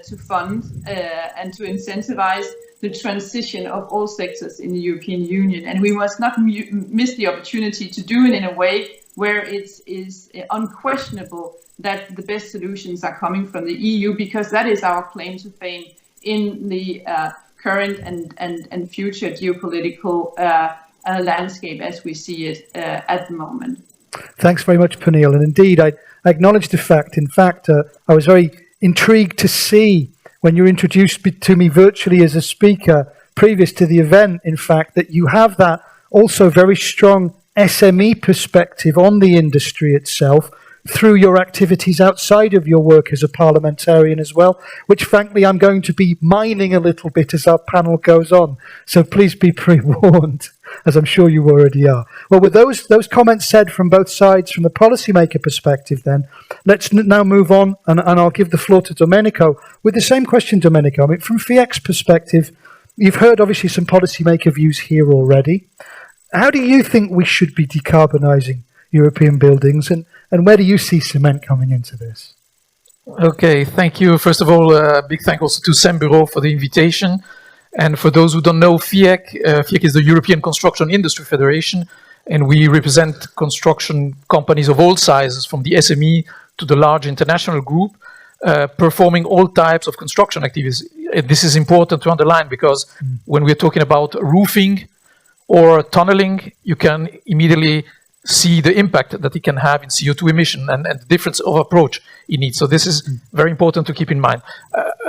to fund and to incentivize the transition of all sectors in the European Union. And we must not miss the opportunity to do it in a way where it is unquestionable that the best solutions are coming from the EU, because that is our claim to fame in the current and future geopolitical landscape as we see it at the moment. Thanks very much, Pernille. And indeed, I acknowledge the fact. In fact, I was very intrigued to see when you introduced to me virtually as a speaker previous to the event, in fact, that you have that also very strong SME perspective on the industry itself through your activities outside of your work as a parliamentarian as well, which frankly I'm going to be mining a little bit as our panel goes on. So please be pre-warned, as I'm sure you already are. Well, with those comments said from both sides, from the policymaker perspective then, let's now move on, and I'll give the floor to Domenico. With the same question, Domenico, I mean, from FIEC's perspective, you've heard obviously some policymaker views here already. How do you think we should be decarbonising European buildings, and where do you see cement coming into this? Okay, thank you. First of all, a big thank also to SEM Bureau for the invitation. And for those who don't know, FIEC is the European Construction Industry Federation, and we represent construction companies of all sizes, from the SME to the large international group, performing all types of construction activities. This is important to underline, because when we're talking about roofing or tunneling, you can immediately see the impact that it can have in CO2 emission and the difference of approach it needs. So this is very important to keep in mind.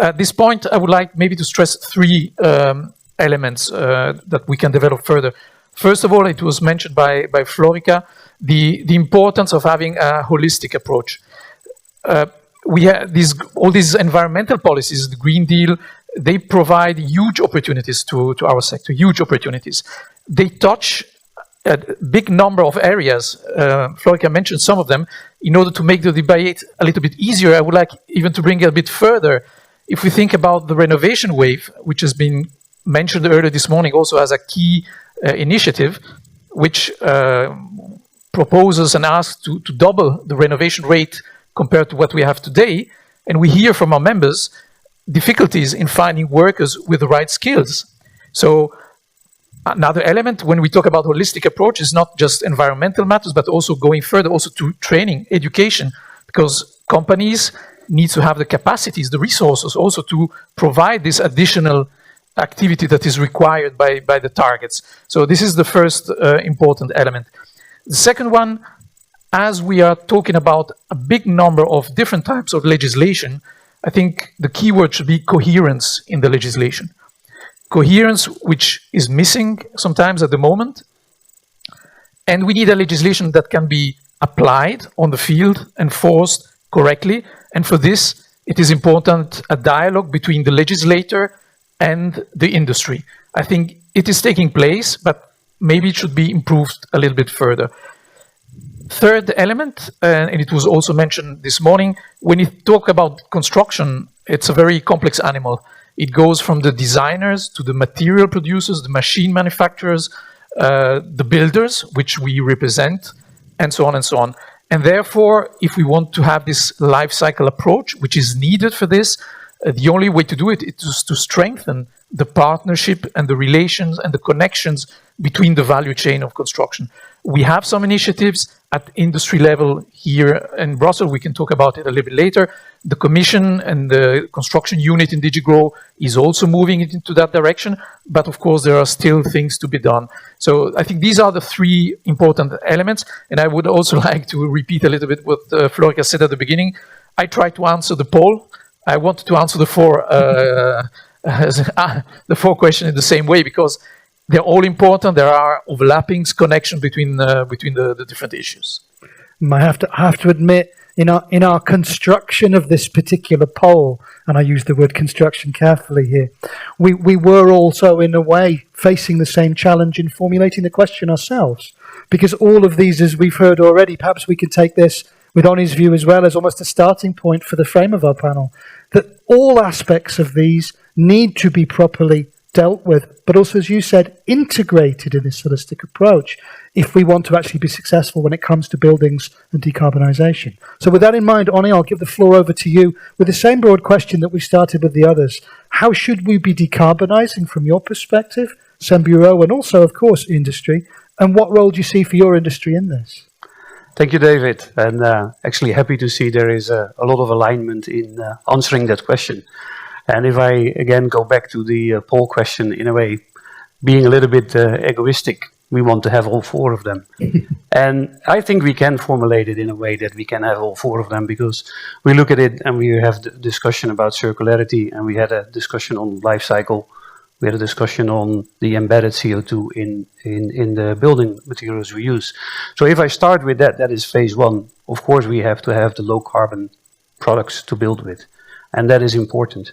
At this point, I would like maybe to stress three elements that we can develop further. First of all, it was mentioned by Florica, the importance of having a holistic approach. We have all these environmental policies, the Green Deal, they provide huge opportunities to our sector, huge opportunities. They touch a big number of areas. Florica mentioned some of them. In order to make the debate a little bit easier, I would like even to bring it a bit further. If we think about the renovation wave, which has been mentioned earlier this morning also as a key initiative, which proposes and asks to double the renovation rate compared to what we have today. And we hear from our members difficulties in finding workers with the right skills. So another element when we talk about holistic approach is not just environmental matters, but also going further also to training, education, because companies need to have the capacities, the resources also to provide this additional activity that is required by the targets. So this is the first important element. The second one, as we are talking about a big number of different types of legislation, I think the key word should be coherence in the legislation. Coherence, which is missing sometimes at the moment. And we need a legislation that can be applied on the field, enforced correctly. And for this, it is important a dialogue between the legislator and the industry. I think it is taking place, but maybe it should be improved a little bit further. Third element, and it was also mentioned this morning, when you talk about construction, it's a very complex animal. It goes from the designers to the material producers, the machine manufacturers, the builders, which we represent, and so on and so on. And therefore, if we want to have this life cycle approach, which is needed for this, the only way to do it is to strengthen the partnership and the relations and the connections between the value chain of construction. We have some initiatives at industry level here in Brussels. We can talk about it a little bit later. The Commission and the construction unit in DigiGrow is also moving into that direction. But of course, there are still things to be done. So I think these are the three important elements. And I would also like to repeat a little bit what Florica said at the beginning. I tried to answer the poll. I wanted to answer the four questions in the same way because they're all important. There are overlappings, connections between the different issues. I have to admit, in our construction of this particular poll, and I use the word construction carefully here, we were also in a way facing the same challenge in formulating the question ourselves, because all of these, as we've heard already, perhaps we could take this with Oni's view as well as almost a starting point for the frame of our panel, that all aspects of these need to be properly dealt with, but also, as you said, integrated in this holistic approach if we want to actually be successful when it comes to buildings and decarbonisation. So with that in mind, Oni, I'll give the floor over to you with the same broad question that we started with the others. How should we be decarbonising from your perspective, Sembureau, and also, of course, industry, and what role do you see for your industry in this? Thank you, David. And actually happy to see there is a lot of alignment in answering that question. And if I again go back to the poll question, in a way, being a little bit egoistic, we want to have all four of them. And I think we can formulate it in a way that we can have all four of them, because we look at it and we have the discussion about circularity, and we had a discussion on life cycle. We had a discussion on the embedded CO2 in the building materials we use. So if I start with that, that is phase one. Of course, we have to have the low carbon products to build with, and that is important.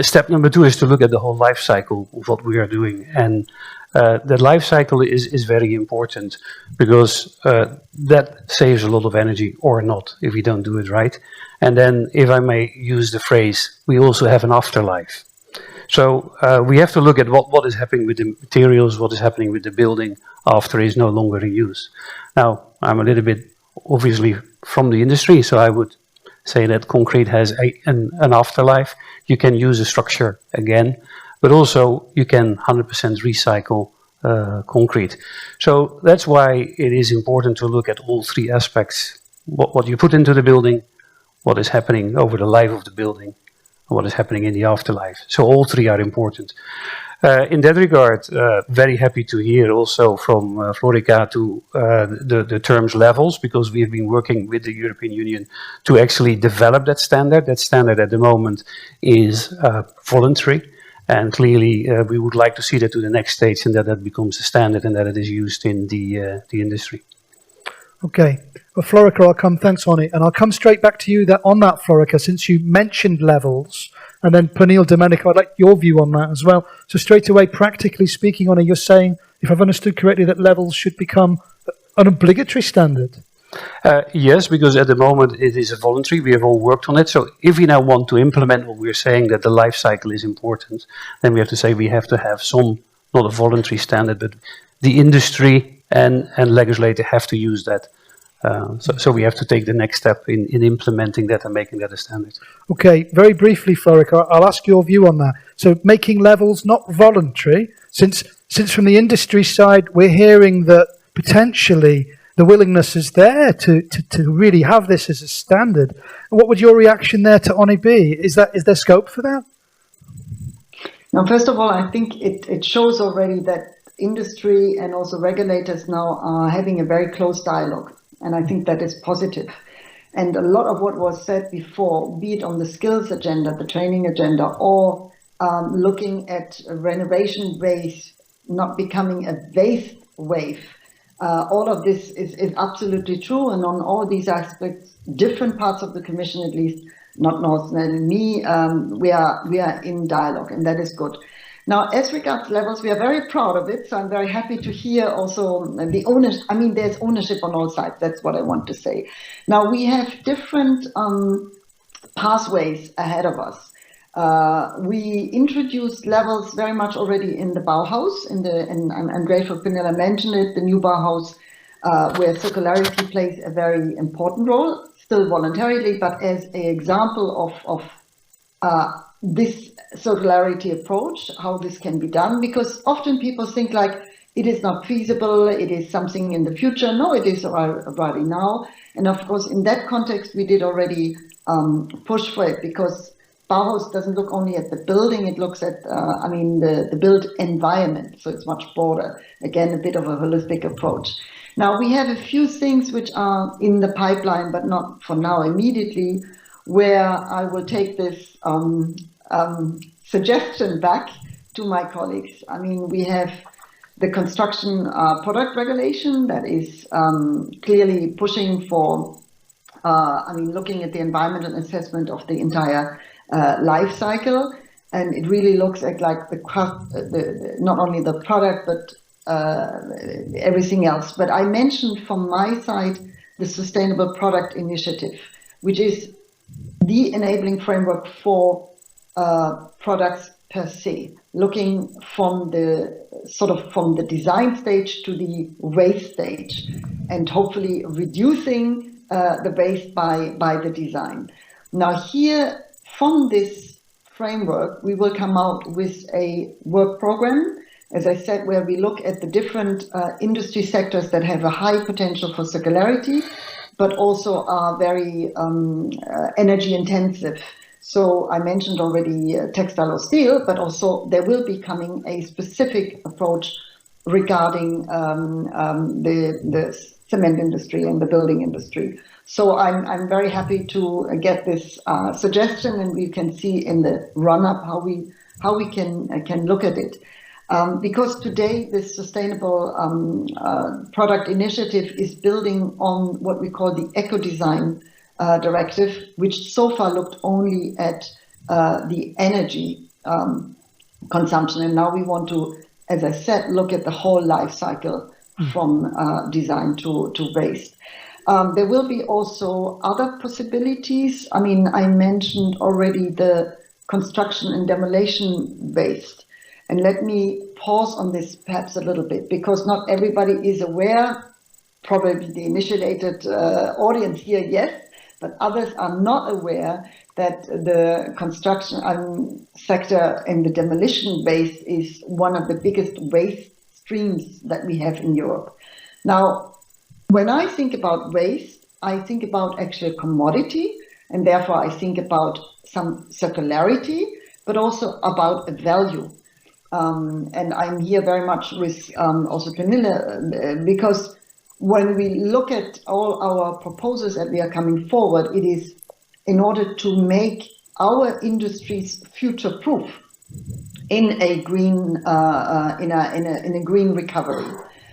Step number two is to look at the whole life cycle of what we are doing. And that life cycle is very important, because that saves a lot of energy or not if we don't do it right. And then, if I may use the phrase, we also have an afterlife. So we have to look at what is happening with the materials, what is happening with the building after it is no longer in use. Now, I'm a little bit obviously from the industry, so I would say that concrete has an afterlife. You can use a structure again, but also you can 100% recycle concrete. So that's why it is important to look at all three aspects. What you put into the building, what is happening over the life of the building, and what is happening in the afterlife. So all three are important. In that regard, very happy to hear also from Florica to the terms levels, because we have been working with the European Union to actually develop that standard. That standard at the moment is voluntary, and clearly we would like to see that to the next stage, and that becomes a standard and that it is used in the industry. Okay. Well, Florica, thanks on it, and I'll come straight back to you on that, Florica, since you mentioned levels. And then Pernille, Domenico, I'd like your view on that as well. So straight away, practically speaking, Anna, you're saying, if I've understood correctly, that levels should become an obligatory standard? Yes, because at the moment it is a voluntary. We have all worked on it. So if we now want to implement what we're saying, that the life cycle is important, then we have to say we have to have some, not a voluntary standard, but the industry and legislator have to use that. So we have to take the next step in implementing that and making that a standard. Okay, very briefly, Florik, I'll ask your view on that. So making levels not voluntary, since from the industry side we're hearing that potentially the willingness is there to really have this as a standard. What would your reaction there to Oni be? Is there scope for that? Now, first of all, I think it shows already that industry and also regulators now are having a very close dialogue. And I think that is positive. And a lot of what was said before, be it on the skills agenda, the training agenda, or looking at renovation waste not becoming a waste wave, all of this is absolutely true. And on all these aspects, different parts of the Commission, at least, not North and me, we are in dialogue, and that is good. Now, as regards levels, we are very proud of it. So I'm very happy to hear also the ownership. I mean, there's ownership on all sides. That's what I want to say. Now, we have different pathways ahead of us. We introduced levels very much already in the Bauhaus, and I'm grateful Pernille mentioned it, the new Bauhaus, where circularity plays a very important role, still voluntarily, but as an example of this circularity approach, how this can be done, because often people think like it is not feasible, it is something in the future. No, it is already now. And of course, in that context, we did already push for it, because Bauhaus doesn't look only at the building, it looks at, the built environment. So it's much broader. Again, a bit of a holistic approach. Now, we have a few things which are in the pipeline, but not for now immediately, where I will take this suggestion back to my colleagues. I mean, we have the construction product regulation that is clearly pushing for, looking at the environmental assessment of the entire life cycle. And it really looks at like the not only the product, but everything else. But I mentioned from my side the Sustainable Product Initiative, which is the enabling framework for products per se, looking from the design stage to the waste stage, and hopefully reducing the waste by the design. Now here, from this framework, we will come out with a work program, as I said, where we look at the different industry sectors that have a high potential for circularity, but also are very energy intensive. So I mentioned already textile or steel, but also there will be coming a specific approach regarding the cement industry and the building industry. So I'm very happy to get this suggestion, and we can see in the run-up how we can look at it. Because today this Sustainable Product Initiative is building on what we call the Eco-Design Directive, which so far looked only at the energy consumption. And now we want to, as I said, look at the whole life cycle from design to waste. There will be also other possibilities. I mean, I mentioned already the construction and demolition waste. And let me pause on this perhaps a little bit, because not everybody is aware, probably the initiated audience here, yes, but others are not aware that the construction sector and the demolition waste is one of the biggest waste streams that we have in Europe. Now, when I think about waste, I think about actually a commodity, and therefore I think about some circularity, but also about a value. And I'm here very much with also Pernille, because when we look at all our proposals that we are coming forward, it is in order to make our industries future-proof in a green in a green recovery.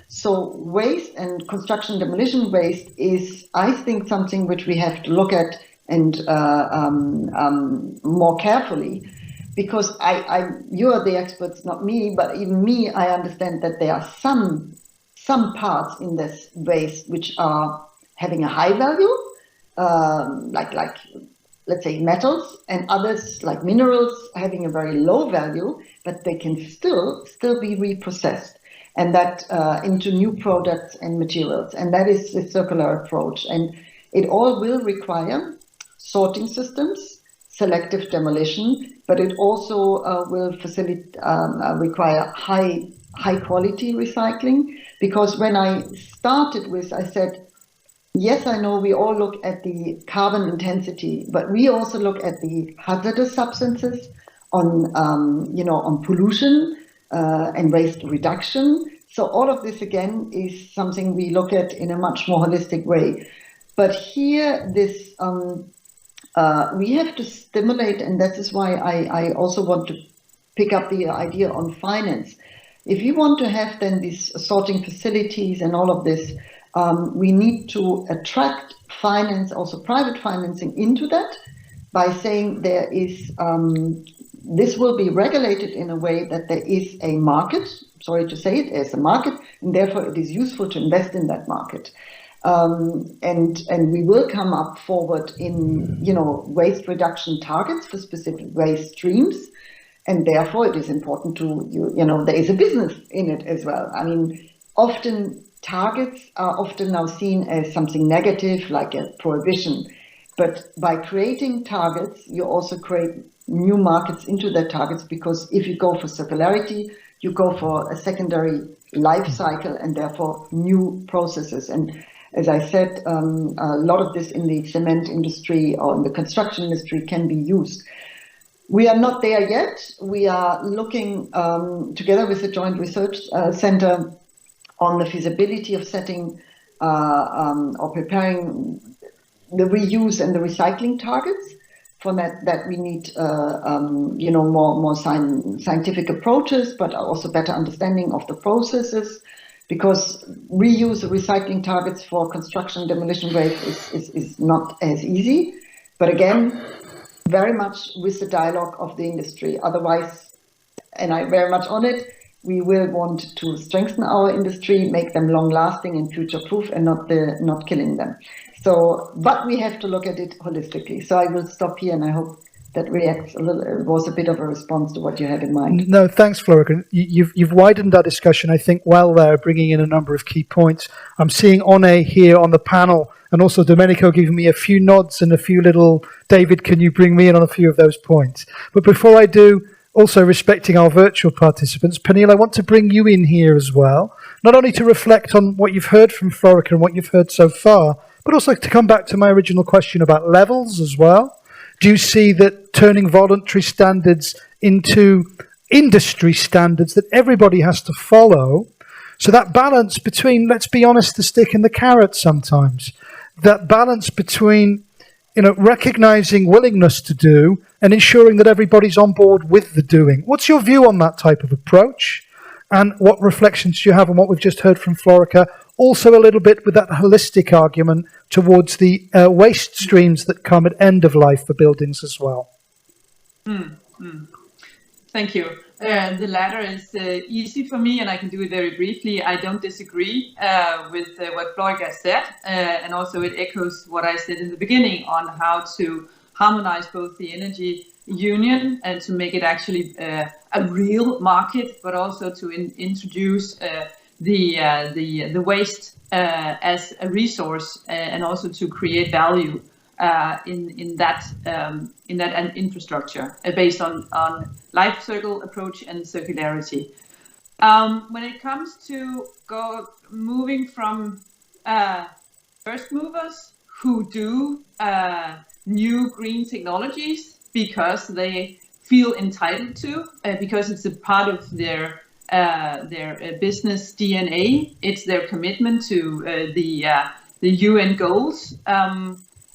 So waste and construction demolition waste is, I think, something which we have to look at and more carefully. because you are the experts, not me, but even me, I understand that there are some parts in this waste which are having a high value, like let's say metals, and others like minerals having a very low value, but they can still be reprocessed, and that into new products and materials. And that is the circular approach. And it all will require sorting systems, selective demolition, but it also will require high quality recycling. Because when I started with, I said, yes, I know we all look at the carbon intensity, but we also look at the hazardous substances, on pollution and waste reduction. So all of this again is something we look at in a much more holistic way. But here, this we have to stimulate, and that is why I also want to pick up the idea on finance. If you want to have then these sorting facilities and all of this, we need to attract finance, also private financing, into that by saying there is, this will be regulated in a way that there is a market. Sorry to say it, there's a market, and therefore it is useful to invest in that market. And we will come up forward in, waste reduction targets for specific waste streams. And therefore it is important to, there is a business in it as well. I mean, often targets are often now seen as something negative, like a prohibition. But by creating targets, you also create new markets into the targets, because if you go for circularity, you go for a secondary life cycle and therefore new processes. And as I said, a lot of this in the cement industry or in the construction industry can be used. We are not there yet. We are looking together with the Joint Research Center on the feasibility of setting or preparing the reuse and the recycling targets. For that we need more scientific approaches, but also better understanding of the processes, because reuse and recycling targets for construction demolition waste is not as easy. But again, very much with the dialogue of the industry. Otherwise, and I very much on it, we will want to strengthen our industry, make them long-lasting and future-proof, and not killing them. So, but we have to look at it holistically. So I will stop here, and I hope that was a bit of a response to what you had in mind. No, thanks, Florica. You've widened our discussion, I think, well there, bringing in a number of key points. I'm seeing One here on the panel, and also Domenico giving me a few nods and a few little, David, can you bring me in on a few of those points? But before I do, also respecting our virtual participants, Pernille, I want to bring you in here as well, not only to reflect on what you've heard from Florica and what you've heard so far, but also to come back to my original question about levels as well. Do you see that turning voluntary standards into industry standards that everybody has to follow? So that balance between, let's be honest, the stick and the carrot sometimes, that balance between, recognizing willingness to do and ensuring that everybody's on board with the doing. What's your view on that type of approach? And what reflections do you have on what we've just heard from Florica? Also a little bit with that holistic argument towards the waste streams that come at end of life for buildings as well. Thank you. The latter is easy for me, and I can do it very briefly. I don't disagree with what Florica said, and also it echoes what I said in the beginning on how to harmonize both the energy union and to make it actually a real market, but also to introduce the waste as a resource, and also to create value in that infrastructure based on life cycle approach and circularity. When it comes to moving from first movers who do new green technologies because they feel entitled to, because it's a part of their business DNA. It's their commitment to the UN goals.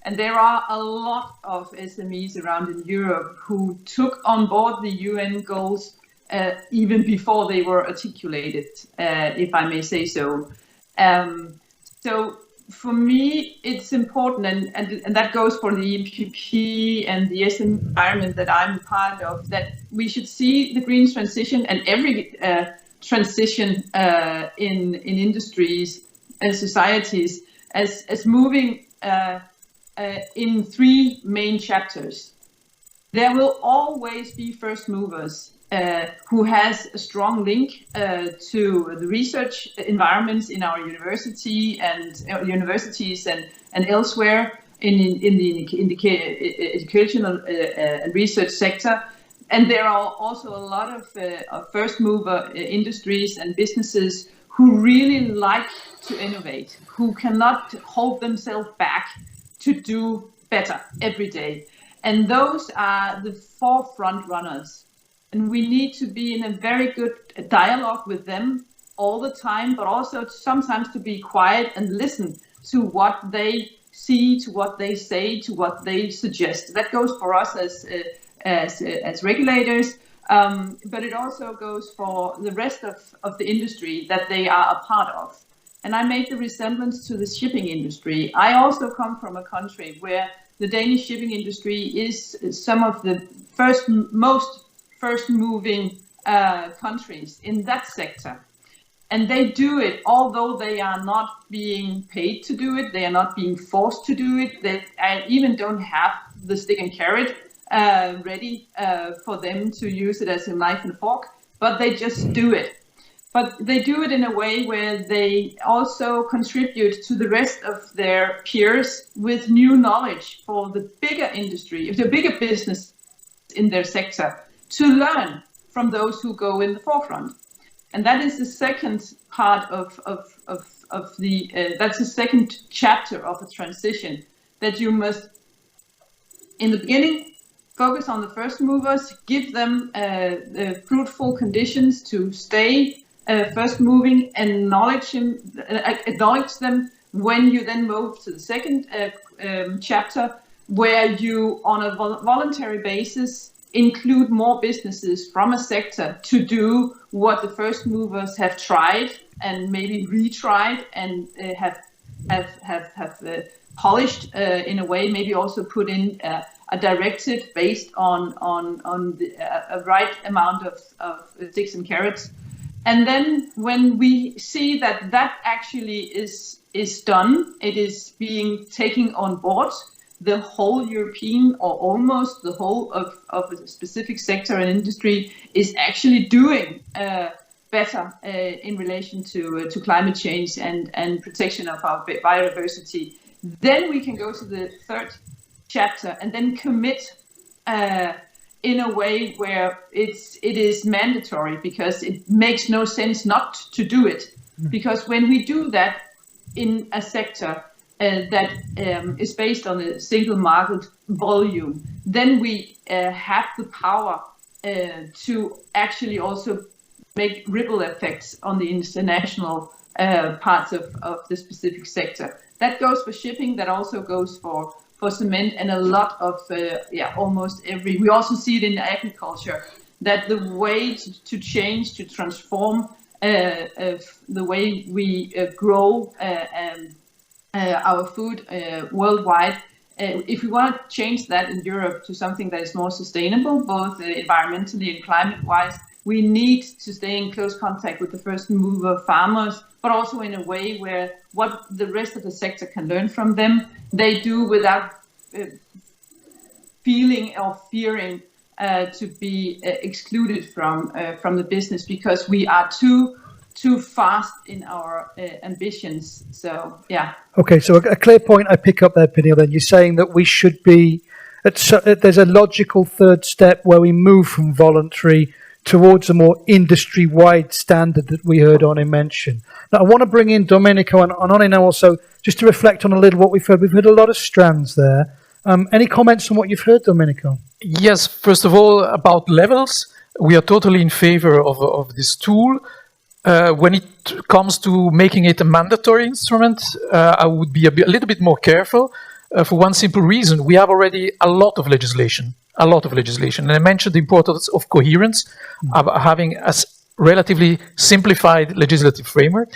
And there are a lot of SMEs around in Europe who took on board the UN goals even before they were articulated, if I may say so. So for me, it's important, and that goes for the EPP and the SM environment that I'm part of, that we should see the green transition and every transition in industries and societies as moving in three main chapters. There will always be first movers who has a strong link to the research environments in our universities and elsewhere in the educational and research sector. And there are also a lot of first mover industries and businesses who really like to innovate, who cannot hold themselves back to do better every day. And those are the forefront runners. And we need to be in a very good dialogue with them all the time, but also sometimes to be quiet and listen to what they see, to what they say, to what they suggest. That goes for us as regulators, but it also goes for the rest of the industry that they are a part of. And I make the resemblance to the shipping industry. I also come from a country where the Danish shipping industry is some of the most moving countries in that sector. And they do it, although they are not being paid to do it, they are not being forced to do it, they even don't have the stick and carrot ready for them to use it as a knife and fork, but they just do it. But they do it in a way where they also contribute to the rest of their peers with new knowledge for the bigger industry, the bigger business in their sector, to learn from those who go in the forefront. And that is the second part of the, that's the second chapter of a transition, that you must, in the beginning, focus on the first movers, give them the fruitful conditions to stay first moving, acknowledge them when you then move to the second chapter, where you, on a voluntary basis, include more businesses from a sector to do what the first movers have tried and maybe retried and have polished in a way, maybe also put in a directive based on a right amount of sticks and carrots. And then when we see that that actually is done, it is being taken on board, the whole European, or almost the whole of a specific sector and industry is actually doing better in relation to climate change and protection of our biodiversity. Then we can go to the third chapter and then commit in a way where it is mandatory, because it makes no sense not to do it. Because when we do that in a sector that is based on a single market volume, then we have the power to actually also make ripple effects on the international parts of the specific sector. That goes for shipping, that also goes for cement, and a lot of, almost every, we also see it in agriculture, that the way to change, to transform the way we grow our food worldwide, if we want to change that in Europe to something that is more sustainable, both environmentally and climate-wise, we need to stay in close contact with the first mover farmers, but also in a way where what the rest of the sector can learn from them, they do without feeling or fearing to be excluded from the business, because we are too fast in our ambitions. So, yeah. Okay, so a clear point I pick up there, Pernille, then. You're saying that we should be, there's a logical third step where we move from voluntary towards a more industry-wide standard that we heard Arne mention. Now, I want to bring in Domenico and Arne now also, just to reflect on a little what we've heard. We've heard a lot of strands there. Any comments on what you've heard, Domenico? Yes, first of all, about levels, we are totally in favor of this tool. When it comes to making it a mandatory instrument, I would be a little bit more careful for one simple reason. We have already a lot of legislation. And I mentioned the importance of coherence, of having a relatively simplified legislative framework.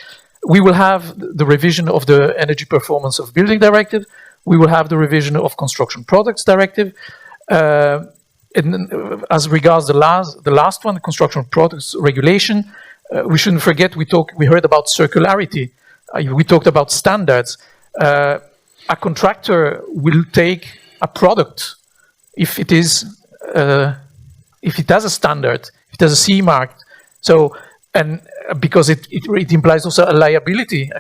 We will have the revision of the Energy Performance of Building Directive. We will have the revision of Construction Products Directive. And as regards the last one, the Construction Products Regulation, we shouldn't forget we heard about circularity. We talked about standards. A contractor will take a product if it has a standard, if it has a CE mark. So, and because it implies also a liability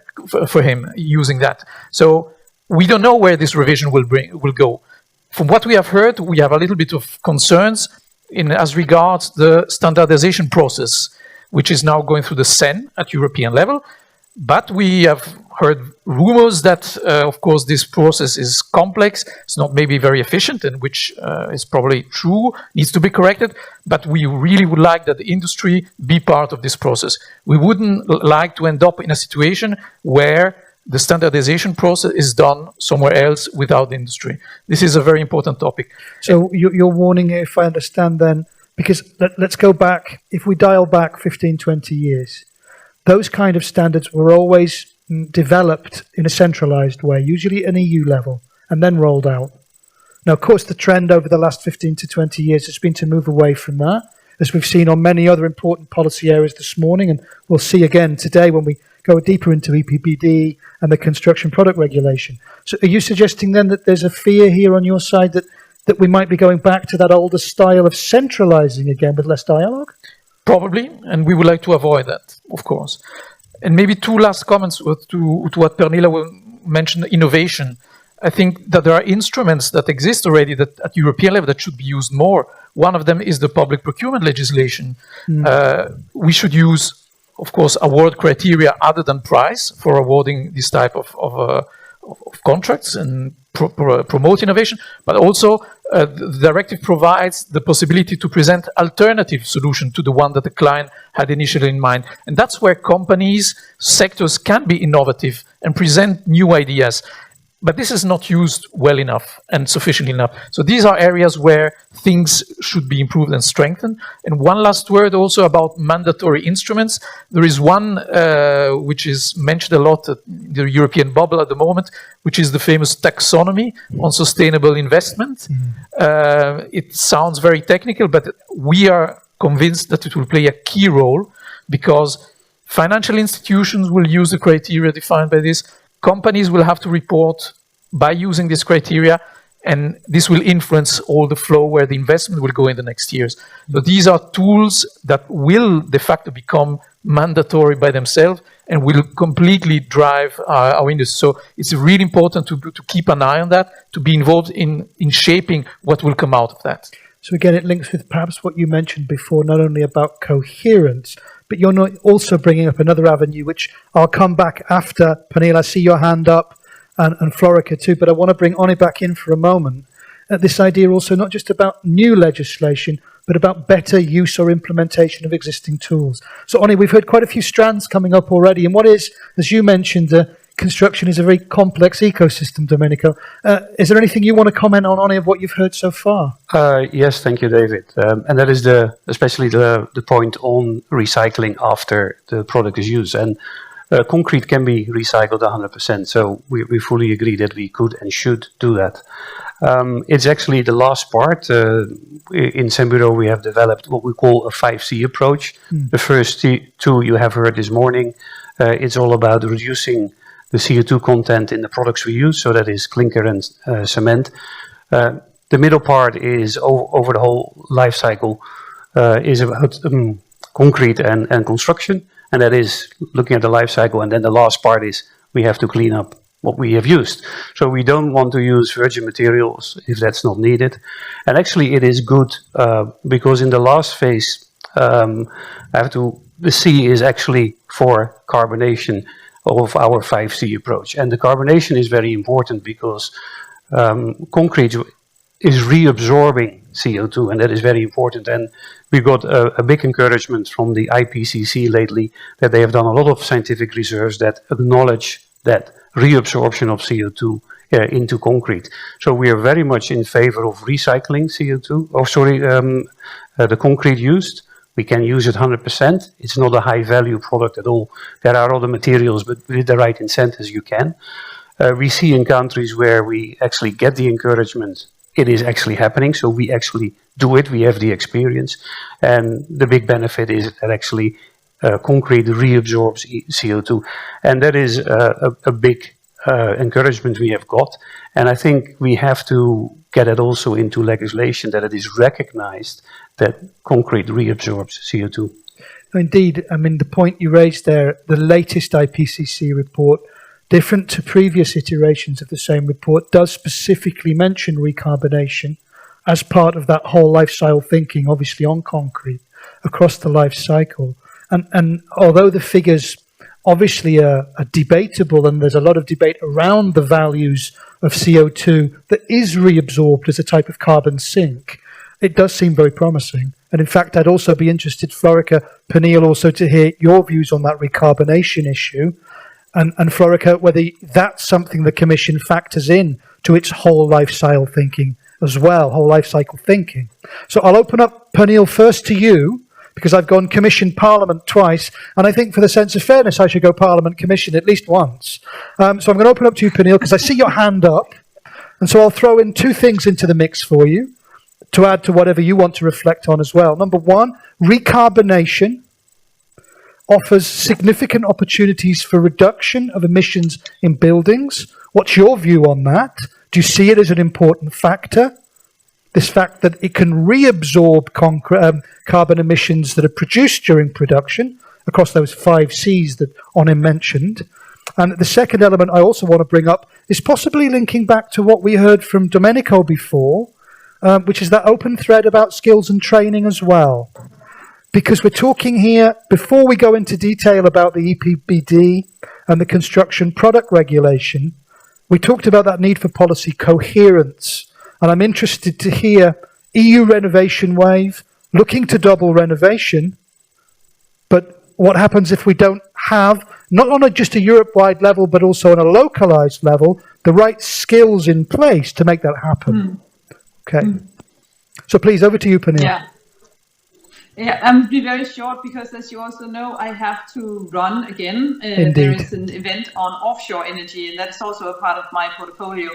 for him using that. So we don't know where this revision will go. From what we have heard, we have a little bit of concerns as regards the standardization process, which is now going through the CEN at European level. But we have heard rumors that, of course, this process is complex. It's not maybe very efficient, and which is probably true, needs to be corrected. But we really would like that the industry be part of this process. We wouldn't like to end up in a situation where the standardization process is done somewhere else without the industry. This is a very important topic. So you're warning, if I understand then, because let's go back, if we dial back 15, 20 years, those kind of standards were always developed in a centralized way, usually at an EU level, and then rolled out. Now, of course, the trend over the last 15 to 20 years has been to move away from that, as we've seen on many other important policy areas this morning, and we'll see again today when we go deeper into EPBD and the Construction Product Regulation. So are you suggesting then that there's a fear here on your side that we might be going back to that older style of centralizing again with less dialogue? Probably, and we would like to avoid that, of course. And maybe two last comments to what Pernilla mentioned, innovation. I think that there are instruments that exist already that at European level that should be used more. One of them is the public procurement legislation. We should use, of course, award criteria other than price for awarding this type of contracts and promote innovation, but also the directive provides the possibility to present alternative solution to the one that the client had initially in mind. And that's where companies, sectors can be innovative and present new ideas. But this is not used well enough and sufficiently enough. So these are areas where things should be improved and strengthened. And one last word also about mandatory instruments. There is one which is mentioned a lot in the European bubble at the moment, which is the famous taxonomy on sustainable investment. It sounds very technical, but we are convinced that it will play a key role because financial institutions will use the criteria defined by this. Companies will have to report by using this criteria, and this will influence all the flow where the investment will go in the next years. So these are tools that will de facto become mandatory by themselves and will completely drive our industry. So it's really important to keep an eye on that, to be involved in shaping what will come out of that. So again, it links with perhaps what you mentioned before, not only about coherence, but you're not also bringing up another avenue, which I'll come back after. Pernilla, I see your hand up, and Florica too, but I want to bring Oni back in for a moment. This idea also not just about new legislation, but about better use or implementation of existing tools. So Oni, we've heard quite a few strands coming up already, and what is, as you mentioned, construction is a very complex ecosystem, Domenico. Is there anything you want to comment on, Oni, of what you've heard so far? Yes, thank you, David. And that is especially the point on recycling after the product is used. And concrete can be recycled 100%, so we fully agree that we could and should do that. It's actually the last part. In Semburo, we have developed what we call a 5C approach. The first two you have heard this morning. It's all about reducing the CO2 content in the products we use, so that is clinker and cement. The middle part is over the whole life cycle, is about concrete and construction, and that is looking at the life cycle. And then the last part is we have to clean up what we have used. So we don't want to use virgin materials if that's not needed. And actually it is good because in the last phase, the C is actually for carbonation of our 5C approach. And the carbonation is very important because concrete is reabsorbing CO2, and that is very important. And we got a big encouragement from the IPCC lately that they have done a lot of scientific research that acknowledge that reabsorption of CO2 into concrete. So we are very much in favor of recycling CO2, the concrete used, we can use it 100%. It's not a high value product at all. There are other materials, but with the right incentives, you can. We see in countries where we actually get the encouragement, it is actually happening. So we actually do it. We have the experience. And the big benefit is that actually concrete reabsorbs CO2. And that is a big encouragement we have got. And I think we have to get it also into legislation that it is recognized that concrete reabsorbs CO2. Indeed, I mean, the point you raised there, the latest IPCC report, different to previous iterations of the same report, does specifically mention recarbonation as part of that whole life cycle thinking, obviously on concrete, across the life cycle. And although the figures obviously are debatable, and there's a lot of debate around the values of CO2 that is reabsorbed as a type of carbon sink, it does seem very promising. And in fact, I'd also be interested, Florica, Pernille, also to hear your views on that recarbonation issue. And Florica, whether that's something the Commission factors in to its whole life cycle thinking as well, whole life cycle thinking. So I'll open up, Pernille, first to you, because I've gone Commission Parliament twice, and I think for the sense of fairness, I should go Parliament Commission at least once. So I'm going to open up to you, Pernille, because I see your hand up, and so I'll throw in two things into the mix for you to add to whatever you want to reflect on as well. Number one, recarbonation offers significant opportunities for reduction of emissions in buildings. What's your view on that? Do you see it as an important factor? This fact that it can reabsorb carbon emissions that are produced during production across those 5 Cs that Onim mentioned. And the second element I also want to bring up is possibly linking back to what we heard from Domenico before, which is that open thread about skills and training as well. Because we're talking here, before we go into detail about the EPBD and the construction product regulation, we talked about that need for policy coherence. And I'm interested to hear EU renovation wave, looking to double renovation, but what happens if we don't have, not on just a Europe-wide level, but also on a localized level, the right skills in place to make that happen? Okay. So please, over to you, Pernille. Yeah, I'll be very short because, as you also know, I have to run again. There is an event on offshore energy, and that's also a part of my portfolio.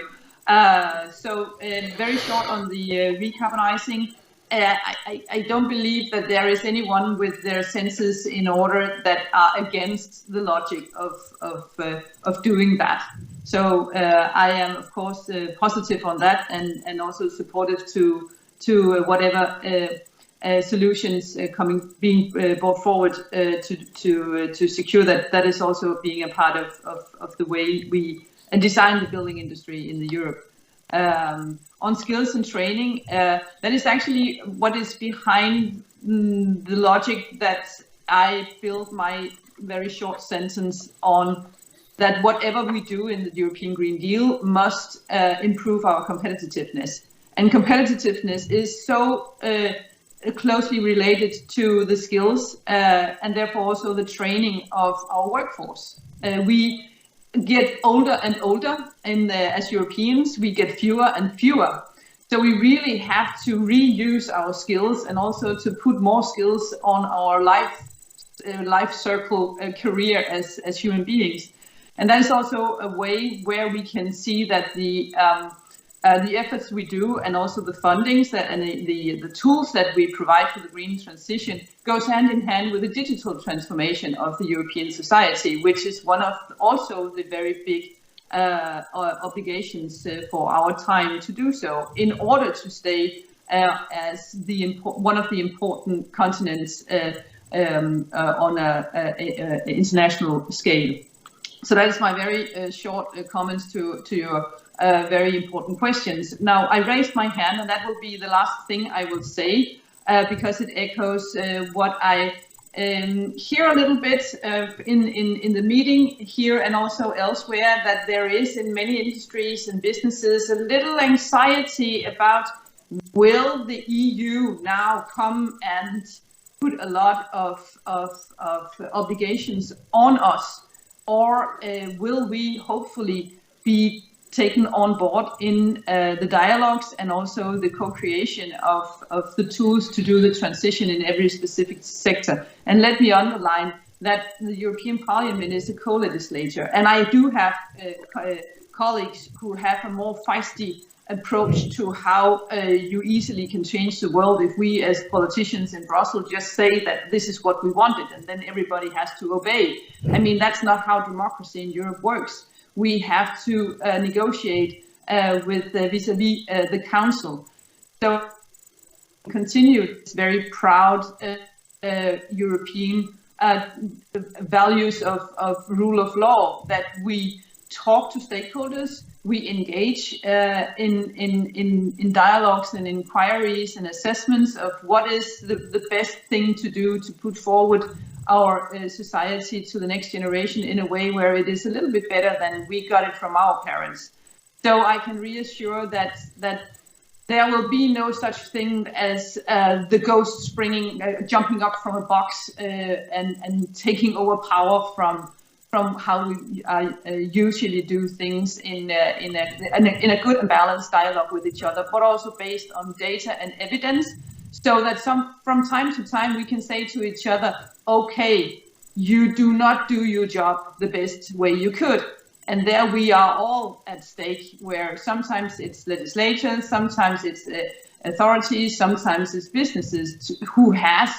So very short on the recarbonizing. I don't believe that there is anyone with their senses in order that are against the logic of doing that. So I am, of course, positive on that, and also supportive to whatever solutions being brought forward to secure that is also being a part of the way we design the building industry in Europe. On skills and training, that is actually what is behind the logic that I built my very short sentence on, that whatever we do in the European Green Deal must improve our competitiveness. And competitiveness is so closely related to the skills and therefore also the training of our workforce. We get older and older, and as Europeans, we get fewer and fewer. So we really have to reuse our skills and also to put more skills on our life circle career as human beings. And that is also a way where we can see that the efforts we do and also the fundings and the tools that we provide for the green transition goes hand in hand with the digital transformation of the European society, which is one of also the very big obligations for our time to do so in order to stay as one of the important continents on an international scale. So that is my very short comments to your very important questions. Now, I raised my hand, and that will be the last thing I will say, because it echoes what I hear a little bit in the meeting here and also elsewhere, that there is in many industries and businesses a little anxiety about, will the EU now come and put a lot of obligations on us, or will we hopefully be taken on board in the dialogues and also the co-creation of the tools to do the transition in every specific sector. And let me underline that the European Parliament is a co-legislator, and I do have colleagues who have a more feisty approach to how you easily can change the world if we as politicians in Brussels just say that this is what we wanted and then everybody has to obey. I mean, that's not how democracy in Europe works. We have to negotiate with vis-a-vis the Council. So continue this very proud European values of rule of law, that we talk to stakeholders, we engage in dialogues and inquiries and assessments of what is the best thing to do to put forward our society to the next generation in a way where it is a little bit better than we got it from our parents. So I can reassure that there will be no such thing as the ghost jumping up from a box and taking over power from how we usually do things in a good and balanced dialogue with each other, but also based on data and evidence, so that from time to time we can say to each other, okay, you do not do your job the best way you could. And there we are all at stake, where sometimes it's legislators, sometimes it's authorities, sometimes it's businesses who has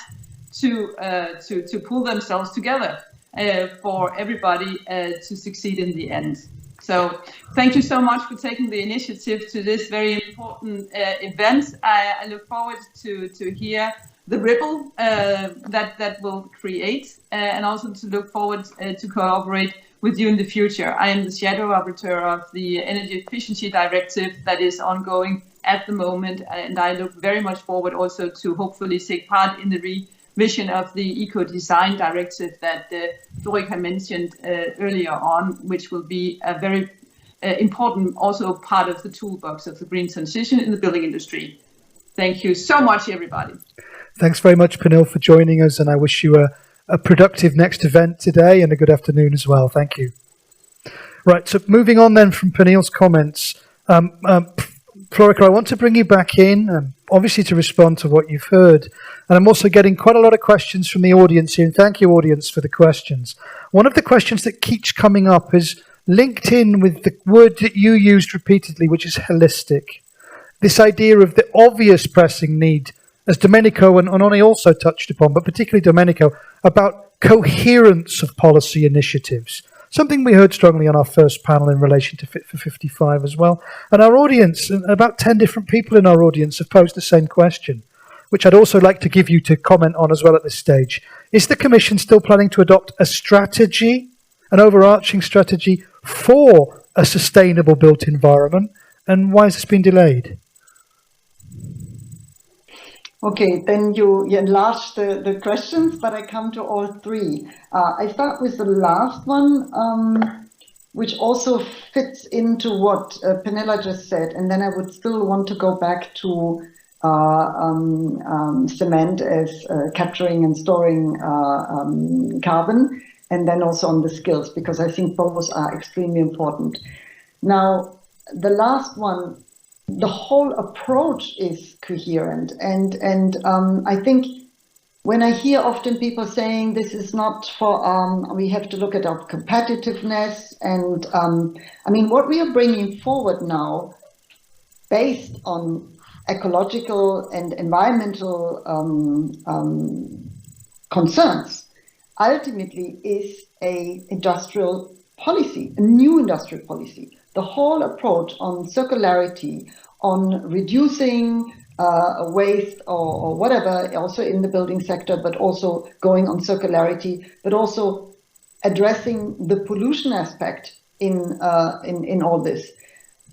to pull themselves together for everybody to succeed in the end. So thank you so much for taking the initiative to this very important event. I look forward to hear the ripple that will create, and also to look forward to cooperate with you in the future. I am the shadow rapporteur of the Energy Efficiency Directive that is ongoing at the moment, and I look very much forward also to hopefully take part in the revision of the Eco-Design Directive that Dorika mentioned earlier on, which will be a very important also part of the toolbox of the green transition in the building industry. Thank you so much, everybody. Thanks very much, Pernille, for joining us, and I wish you a productive next event today and a good afternoon as well. Thank you. Right, so moving on then from Pernille's comments, Florica, I want to bring you back in, obviously to respond to what you've heard. And I'm also getting quite a lot of questions from the audience here, and thank you, audience, for the questions. One of the questions that keeps coming up is linked in with the word that you used repeatedly, which is holistic. This idea of the obvious pressing need, as Domenico and Oni also touched upon, but particularly Domenico, about coherence of policy initiatives. Something we heard strongly on our first panel in relation to Fit for 55 as well. And our audience, about 10 different people in our audience have posed the same question, which I'd also like to give you to comment on as well at this stage. Is the Commission still planning to adopt a strategy, an overarching strategy for a sustainable built environment? And why has this been delayed? Okay, then you enlarge the questions, but I come to all three. I start with the last one, which also fits into what Pernille just said, and then I would still want to go back to cement as capturing and storing carbon, and then also on the skills, because I think both are extremely important. Now, the last one, the whole approach is coherent, and I think when I hear often people saying this is not for, we have to look at our competitiveness, and I mean, what we are bringing forward now, based on ecological and environmental concerns, ultimately is a industrial policy, a new industrial policy. The whole approach on circularity, on reducing waste or whatever, also in the building sector, but also going on circularity, but also addressing the pollution aspect in all this.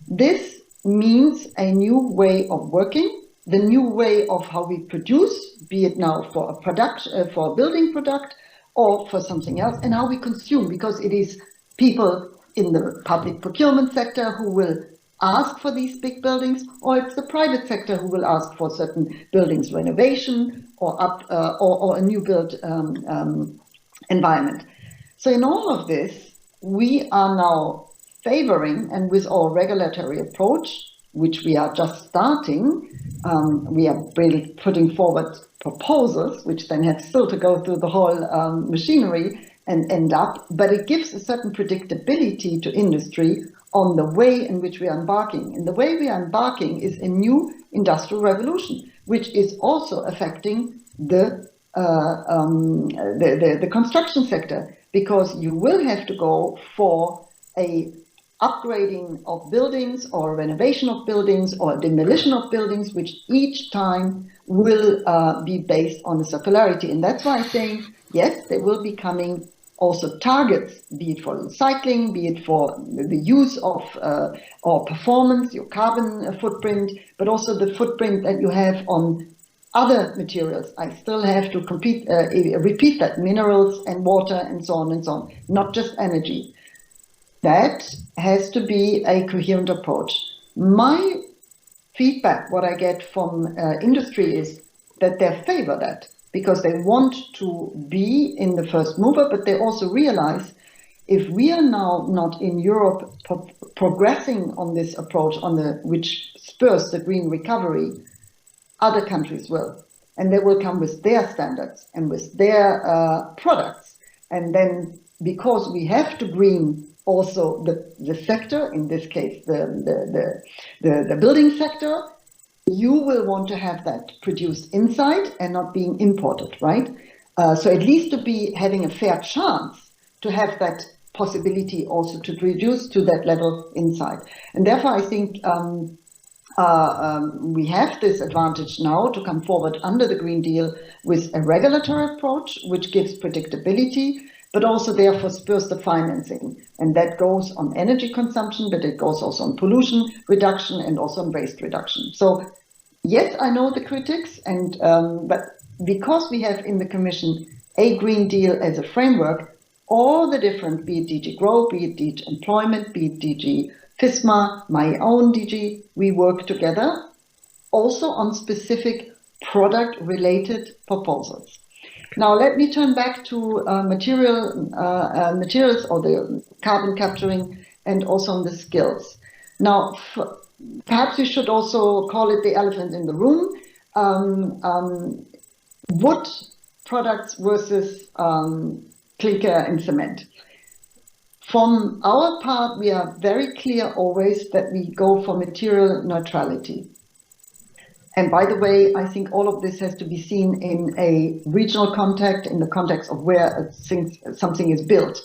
This means a new way of working, the new way of how we produce, be it now for a product, for a building product, or for something else, and how we consume, because it is people in the public procurement sector who will ask for these big buildings, or it's the private sector who will ask for certain buildings renovation or or a new build environment. So in all of this, we are now favoring, and with our regulatory approach, which we are just starting, we are really putting forward proposals, which then have still to go through the whole machinery and end up, but it gives a certain predictability to industry on the way in which we are embarking. And the way we are embarking is a new industrial revolution, which is also affecting the construction sector, because you will have to go for a upgrading of buildings or renovation of buildings or demolition of buildings, which each time will be based on the circularity. And that's why I'm saying, yes, there will be coming also targets, be it for recycling, be it for the use of or performance, your carbon footprint, but also the footprint that you have on other materials. I still have to repeat that, minerals and water and so on, not just energy. That has to be a coherent approach. My feedback, what I get from industry, is that they favor that because they want to be in the first mover, but they also realize if we are now not in Europe progressing on this approach, which spurs the green recovery, other countries will. And they will come with their standards and with their products. And then because we have to green also the sector, in this case, the building sector, you will want to have that produced inside and not being imported, right? So at least to be having a fair chance to have that possibility also to produce to that level inside. And therefore, I think we have this advantage now to come forward under the Green Deal with a regulatory approach, which gives predictability, but also therefore spurs the financing. And that goes on energy consumption, but it goes also on pollution reduction and also on waste reduction. So yes, I know the critics, and but because we have in the Commission a Green Deal as a framework, all the different, be it DG Grow, be it DG Employment, be it DG FISMA, my own DG, we work together also on specific product-related proposals. Now, let me turn back to materials or the carbon capturing and also on the skills. Now, perhaps we should also call it the elephant in the room. Wood products versus clinker and cement. From our part, we are very clear always that we go for material neutrality. And by the way, I think all of this has to be seen in a regional context, in the context of where something is built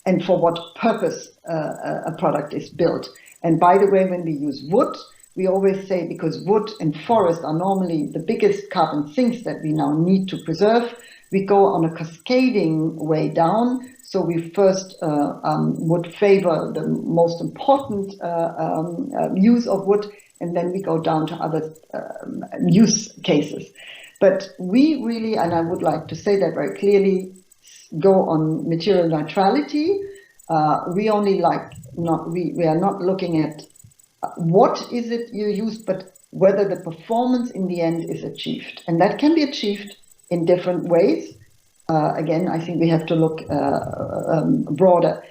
and for what purpose a product is built. And by the way, when we use wood, we always say, because wood and forest are normally the biggest carbon sinks that we now need to preserve, we go on a cascading way down. So we first would favor the most important use of wood, and then we go down to other use cases. But we really, and I would like to say that very clearly, go on material neutrality. We only we are not looking at what is it you use, but whether the performance in the end is achieved. And that can be achieved in different ways. Again, I think we have to look broader.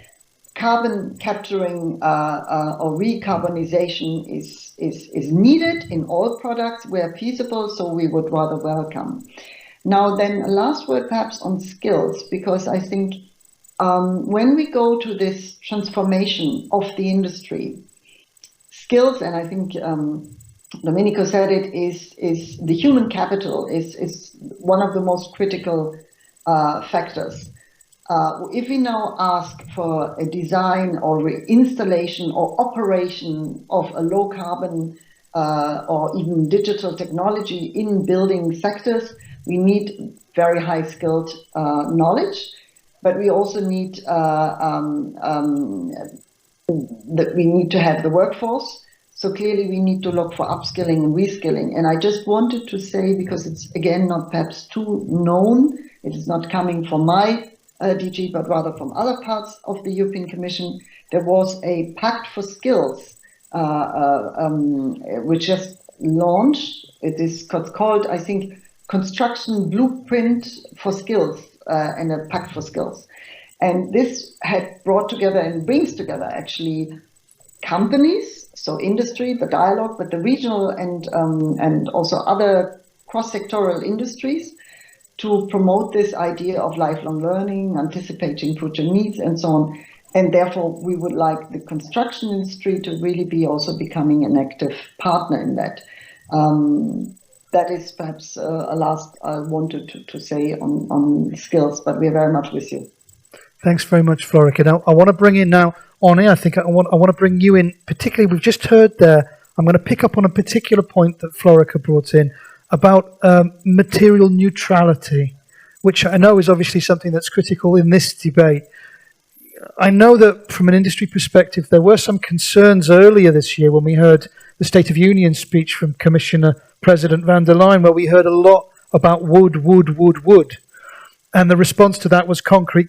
Carbon capturing or recarbonization is needed in all products where feasible, so we would rather welcome. Now then, a last word perhaps on skills, because I think when we go to this transformation of the industry, skills, and I think Domenico said it, is the human capital is one of the most critical factors. If we now ask for a design or installation or operation of a low carbon or even digital technology in building sectors, we need very high skilled knowledge, but we also need that we need to have the workforce. So clearly we need to look for upskilling and reskilling. And I just wanted to say, because it's again not perhaps too known, it is not coming from my DG, but rather from other parts of the European Commission, there was a Pact for Skills, which just launched. It is called, I think, Construction Blueprint for Skills and a Pact for Skills. And this had brought together and brings together actually companies, so industry, the dialogue with the regional and also other cross-sectoral industries to promote this idea of lifelong learning, anticipating future needs, and so on. And therefore, we would like the construction industry to really be also becoming an active partner in that. That is perhaps a last I wanted to say on skills, but we're very much with you. Thanks very much, Florica. Now, I want to bring in now, Oni, I think I want to bring you in, particularly, we've just heard there, I'm going to pick up on a particular point that Florica brought in about material neutrality, which I know is obviously something that's critical in this debate. I know that from an industry perspective, there were some concerns earlier this year when we heard the State of Union speech from Commissioner President van der Leyen, where we heard a lot about wood. And the response to that was concrete.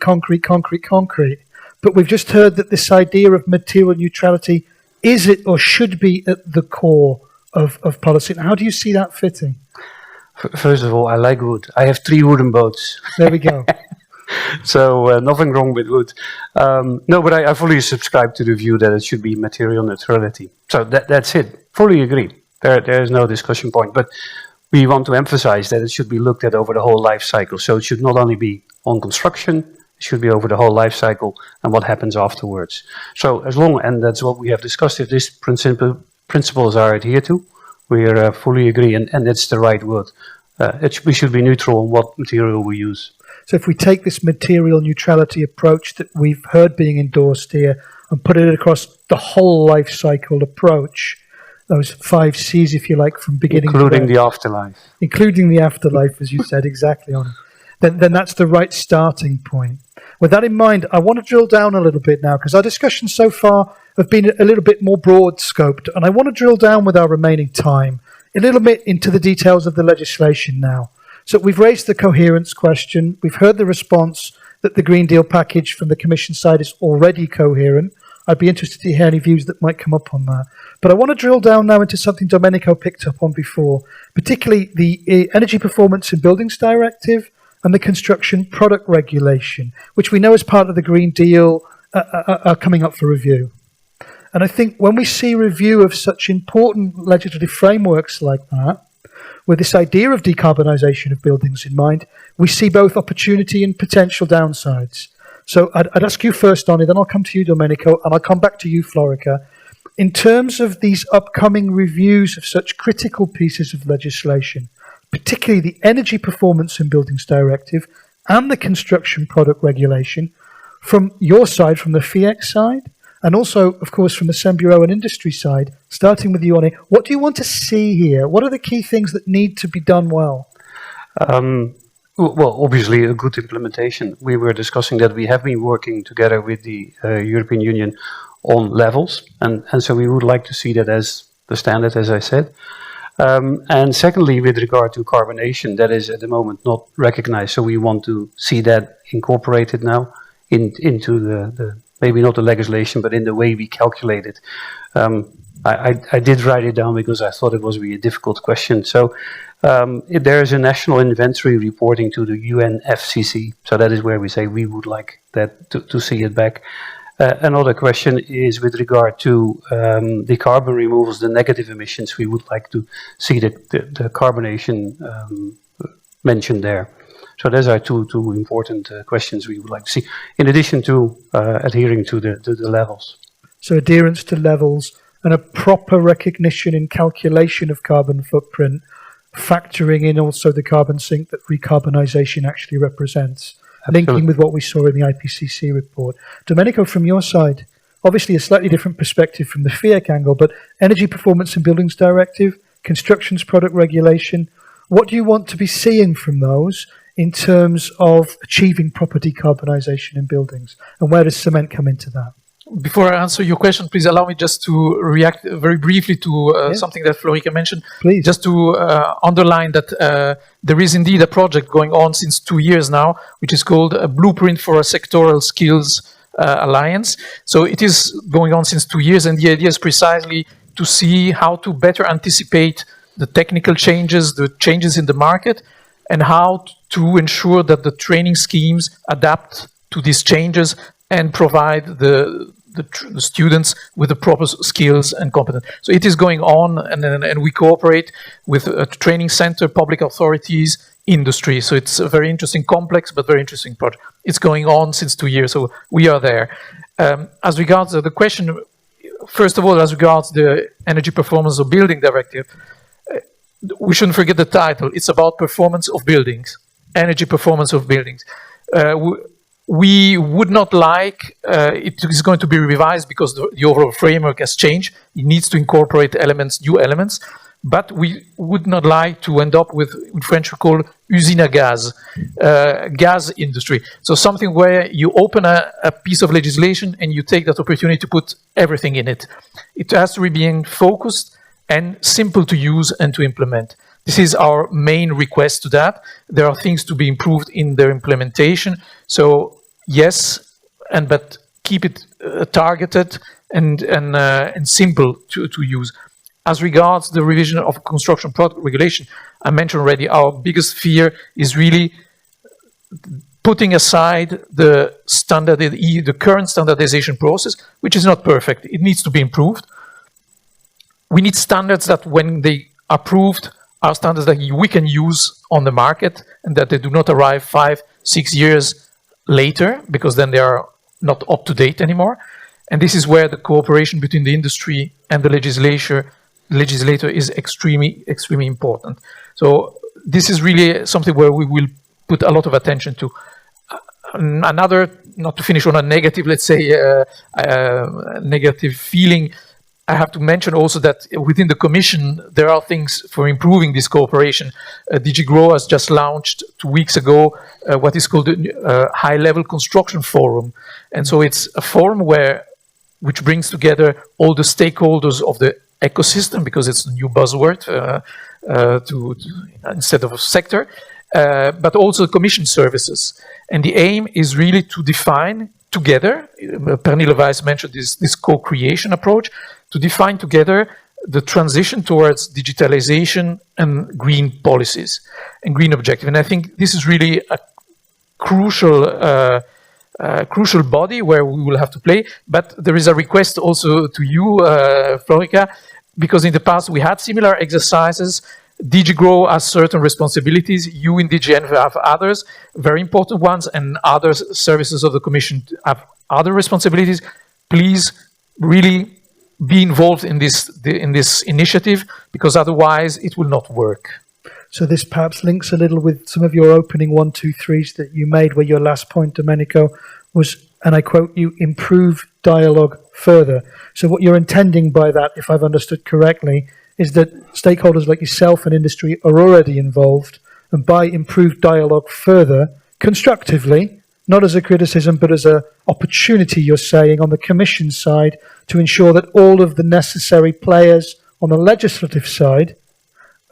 But we've just heard that this idea of material neutrality, is it or should be at the core of policy? How do you see that fitting? First of all, I like wood. I have 3 wooden boats. There we go. So nothing wrong with wood. No, but I fully subscribe to the view that it should be material neutrality. So that's it. Fully agree. There is no discussion point. But we want to emphasize that it should be looked at over the whole life cycle. So it should not only be on construction, it should be over the whole life cycle and what happens afterwards. So as long, and that's what we have discussed, if these principles are adhered to, we fully agree, and that's the right word. We should be neutral on what material we use. So if we take this material neutrality approach that we've heard being endorsed here and put it across the whole life cycle approach, those 5 C's, if you like, from beginning including to the afterlife. Including the afterlife, as you said, exactly on. Then that's the right starting point. With that in mind, I want to drill down a little bit now, because our discussions so far have been a little bit more broad scoped, and I want to drill down with our remaining time a little bit into the details of the legislation now. So we've raised the coherence question. We've heard the response that the Green Deal package from the Commission side is already coherent. I'd be interested to hear any views that might come up on that. But I want to drill down now into something Domenico picked up on before, particularly the Energy Performance in Buildings Directive and the Construction Product Regulation, which we know as part of the Green Deal are coming up for review. And I think when we see review of such important legislative frameworks like that, with this idea of decarbonisation of buildings in mind, we see both opportunity and potential downsides. So I'd ask you first, Donny, then I'll come to you, Domenico, and I'll come back to you, Florica. In terms of these upcoming reviews of such critical pieces of legislation, particularly the Energy Performance in Buildings Directive and the Construction Product Regulation, from your side, from the FIEC side, and also, of course, from the Sembureau and industry side, starting with you, Oni, what do you want to see here? What are the key things that need to be done well? Well, obviously, a good implementation. We were discussing that we have been working together with the European Union on levels, and so we would like to see that as the standard, as I said. And secondly, with regard to carbonation, that is at the moment not recognized, so we want to see that incorporated now into the maybe not the legislation, but in the way we calculate it. I did write it down because I thought it was really a difficult question. So there is a national inventory reporting to the UNFCCC. So that is where we say we would like that to see it back. Another question is with regard to the carbon removals, the negative emissions. We would like to see the carbonation mentioned there. So those are two important questions we would like to see, in addition to adhering to the levels. So adherence to levels and a proper recognition and calculation of carbon footprint, factoring in also the carbon sink that recarbonisation actually represents, Absolutely. Linking with what we saw in the IPCC report. Domenico, from your side, obviously a slightly different perspective from the FIEC angle, but Energy Performance in Buildings Directive, Construction's Product Regulation, what do you want to be seeing from those in terms of achieving proper decarbonisation in buildings? And where does cement come into that? Before I answer your question, please allow me just to react very briefly to something that Florica mentioned. Please. Just to underline that there is indeed a project going on since 2 years now, which is called a Blueprint for a Sectoral Skills Alliance. So it is going on since 2 years, and the idea is precisely to see how to better anticipate the technical changes, the changes in the market, and how to ensure that the training schemes adapt to these changes and provide the the students with the proper skills and competence. So it is going on, and we cooperate with a training center, public authorities, industry. So it's a very interesting, complex, but very interesting project. It's going on since 2 years, so we are there. As regards the question, first of all, as regards the Energy Performance of Building Directive, we shouldn't forget the title. It's about performance of buildings, energy performance of buildings. We would not like it is going to be revised because the overall framework has changed. It needs to incorporate elements, new elements, but we would not like to end up with, in French we call usine à gaz, gas industry. So something where you open a piece of legislation and you take that opportunity to put everything in it. It has to be being focused and simple to use and to implement. This is our main request to that. There are things to be improved in their implementation. So yes, but keep it targeted and simple to use. As regards the revision of construction product regulation, I mentioned already our biggest fear is really putting aside the current standardization process, which is not perfect. It needs to be improved. We need standards that when they are approved are standards that we can use on the market and that they do not arrive 5-6 years later, because then they are not up to date anymore. And this is where the cooperation between the industry and the legislator is extremely, extremely important. So this is really something where we will put a lot of attention to. Another, not to finish on a negative, let's say, negative feeling, I have to mention also that within the Commission, there are things for improving this cooperation. DG GROW has just launched 2 weeks ago what is called a high-level construction forum. And so it's a forum which brings together all the stakeholders of the ecosystem, because it's a new buzzword instead of a sector, but also Commission services. And the aim is really to define together, Pernille Weiss mentioned this co-creation approach, to define together the transition towards digitalization and green policies and green objective. And I think this is really a crucial body where we will have to play. But there is a request also to you, Florica, because in the past we had similar exercises. DG GROW has certain responsibilities. You in DG ENVI have others, very important ones, and other services of the Commission have other responsibilities. Please really be involved in this initiative, because otherwise it will not work. So this perhaps links a little with some of your opening 1, 2, 3s that you made, where your last point, Domenico, was, and I quote you, improve dialogue further. So what you're intending by that, if I've understood correctly, is that stakeholders like yourself and industry are already involved, and by improved dialogue further, constructively, not as a criticism, but as an opportunity, you're saying, on the Commission side, to ensure that all of the necessary players on the legislative side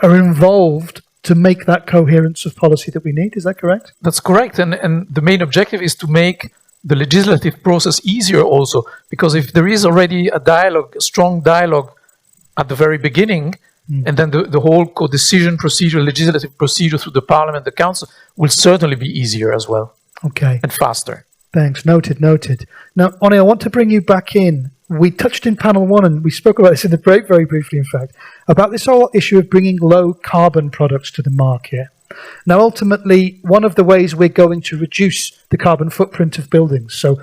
are involved to make that coherence of policy that we need. Is that correct? That's correct. And the main objective is to make the legislative process easier also, because if there is already a dialogue, a strong dialogue at the very beginning, and then the whole co-decision procedure, legislative procedure through the Parliament, the Council, will certainly be easier as well. Okay. And faster. Thanks. Noted. Now, Oni, I want to bring you back in. We touched in panel 1, and we spoke about this in the break very briefly, in fact, about this whole issue of bringing low carbon products to the market. Now, ultimately, one of the ways we're going to reduce the carbon footprint of buildings, so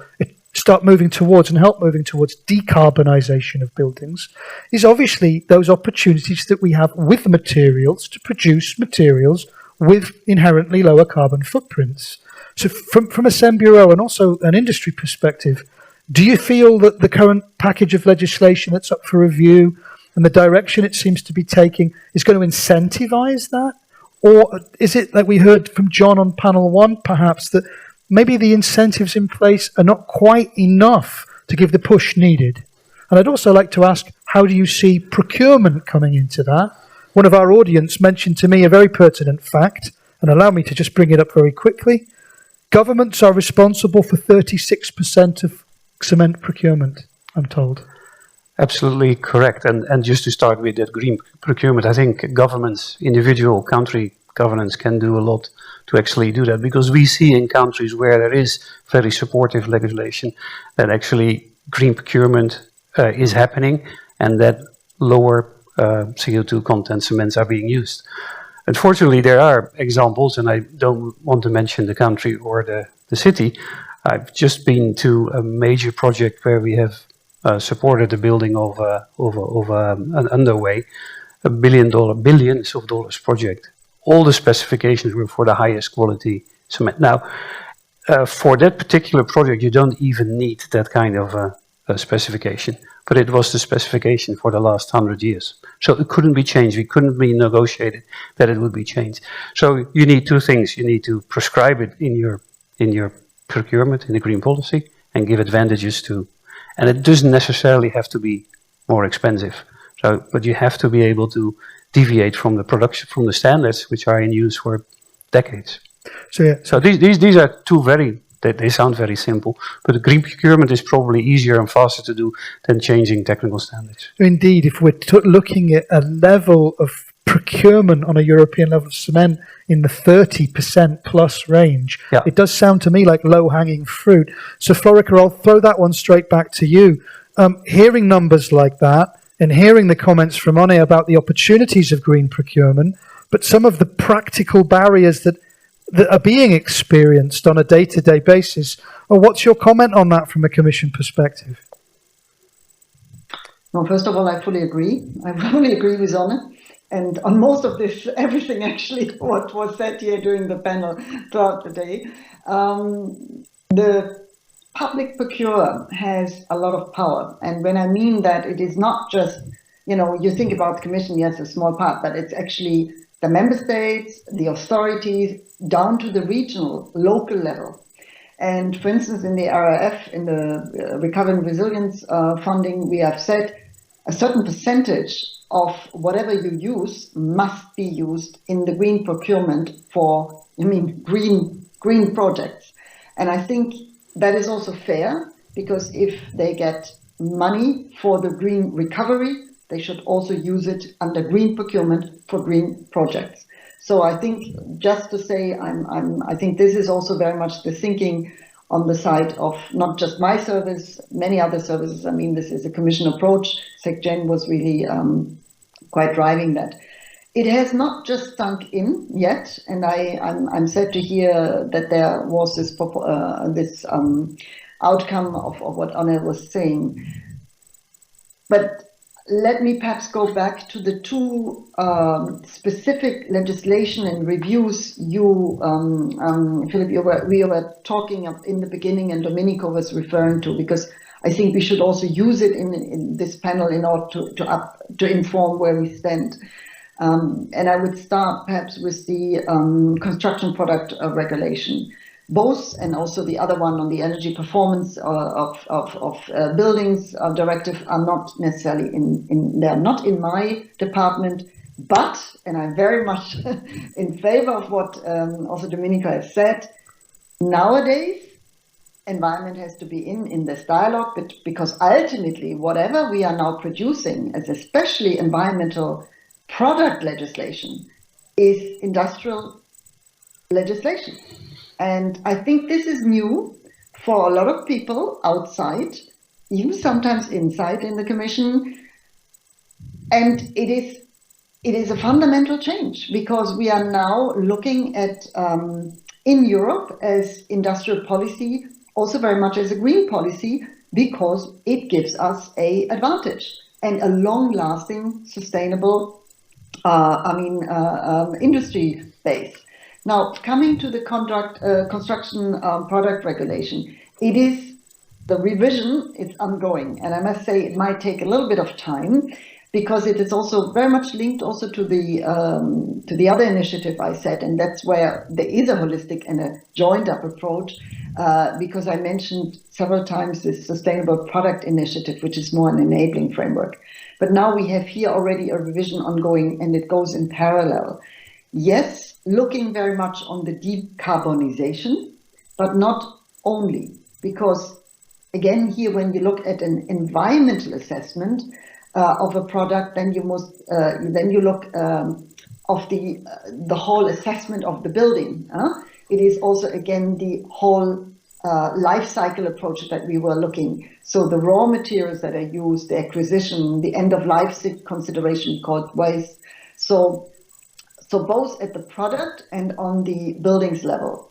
start moving towards and help moving towards decarbonisation of buildings, is obviously those opportunities that we have with materials to produce materials with inherently lower carbon footprints. So from a SEM Bureau and also an industry perspective, do you feel that the current package of legislation that's up for review and the direction it seems to be taking is going to incentivise that? Or is it, like we heard from John on panel 1, perhaps, that maybe the incentives in place are not quite enough to give the push needed? And I'd also like to ask, how do you see procurement coming into that? One of our audience mentioned to me a very pertinent fact, and allow me to just bring it up very quickly. Governments are responsible for 36% of cement procurement, I'm told. Absolutely correct. And just to start with that green procurement, I think governments, individual country governments can do a lot to actually do that, because we see in countries where there is very supportive legislation that actually green procurement is happening and that lower CO2 content cements are being used. Unfortunately, there are examples, and I don't want to mention the country or the city. I've just been to a major project where we have supported the building of an underway, billions of dollars project. All the specifications were for the highest quality cement. Now, for that particular project, you don't even need that kind of specification, but it was the specification for the last 100 years. So it couldn't be changed. We couldn't be negotiated that it would be changed. So you need two things. You need to prescribe it in your procurement, in the green policy, and give advantages to. And it doesn't necessarily have to be more expensive. So, but you have to be able to deviate from the production, from the standards which are in use for decades. So, yeah. So these are two they sound very simple, but the green procurement is probably easier and faster to do than changing technical standards. Indeed, if we're looking at a level of procurement on a European level of cement in the 30% plus range, Yeah. it does sound to me like low-hanging fruit. So, Florica, I'll throw that one straight back to you. Hearing numbers like that and hearing the comments from Anne about the opportunities of green procurement, but some of the practical barriers that are being experienced on a day-to-day basis. What's your comment on that from a Commission perspective? Well, first of all, I fully agree. I fully agree with Anne. And on most of this, everything actually what was said here during the panel throughout the day. The public procurer has a lot of power. And when I mean that, it is not just, you think about Commission, yes, a small part, but it's actually the member states, the authorities, down to the regional, local level. And for instance, in the RRF, in the Recovery and Resilience funding, we have said a certain percentage of whatever you use must be used in the green procurement for, green projects. And I think that is also fair, because if they get money for the green recovery, they should also use it under green procurement for green projects. So I think, just to say, I think this is also very much the thinking on the side of not just my service, many other services. I mean, this is a Commission approach. SecGen was really quite driving that. It has not just sunk in yet, and I'm sad to hear that there was this outcome of what Anne was saying. But let me perhaps go back to the two specific legislation and reviews you, Philip, we were talking in the beginning, and Domenico was referring to, because I think we should also use it in this panel in order to inform where we stand. And I would start perhaps with the construction product regulation. Both, and also the other one on the energy performance of buildings directive, are not necessarily they're not in my department, but, and I'm very much in favor of what also Domenico has said, nowadays environment has to be in this dialogue, but because ultimately whatever we are now producing, as especially environmental product legislation, is industrial legislation. And I think this is new for a lot of people outside, even sometimes inside in the Commission. And it is a fundamental change, because we are now looking at, in Europe, as industrial policy, also very much as a green policy, because it gives us an advantage and a long-lasting, sustainable, industry base. Now, coming to the construction product regulation, the revision is ongoing, and I must say it might take a little bit of time, because it is also very much linked also to the other initiative I said, and that's where there is a holistic and a joined-up approach, because I mentioned several times this Sustainable Product Initiative, which is more an enabling framework. But now we have here already a revision ongoing, and it goes in parallel. Yes, looking very much on the decarbonization, but not only, because again here, when you look at an environmental assessment of a product, then you look of the whole assessment of the building. It is also again the whole life cycle approach that we were looking. So the raw materials that are used, the acquisition, the end of life consideration called waste. So both at the product and on the buildings level.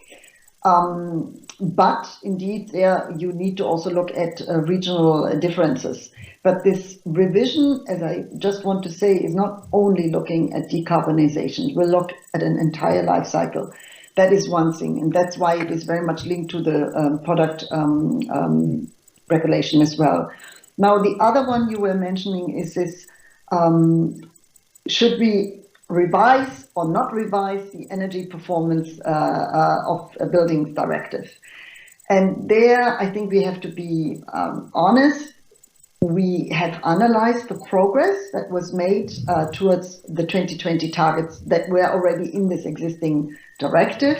But indeed, there you need to also look at regional differences. But this revision, as I just want to say, is not only looking at decarbonization. We'll look at an entire life cycle. That is one thing, and that's why it is very much linked to the product regulation as well. Now, the other one you were mentioning is this, should we revise or not revise the energy performance of a buildings directive? And there, I think we have to be honest. We have analyzed the progress that was made towards the 2020 targets that were already in this existing directive,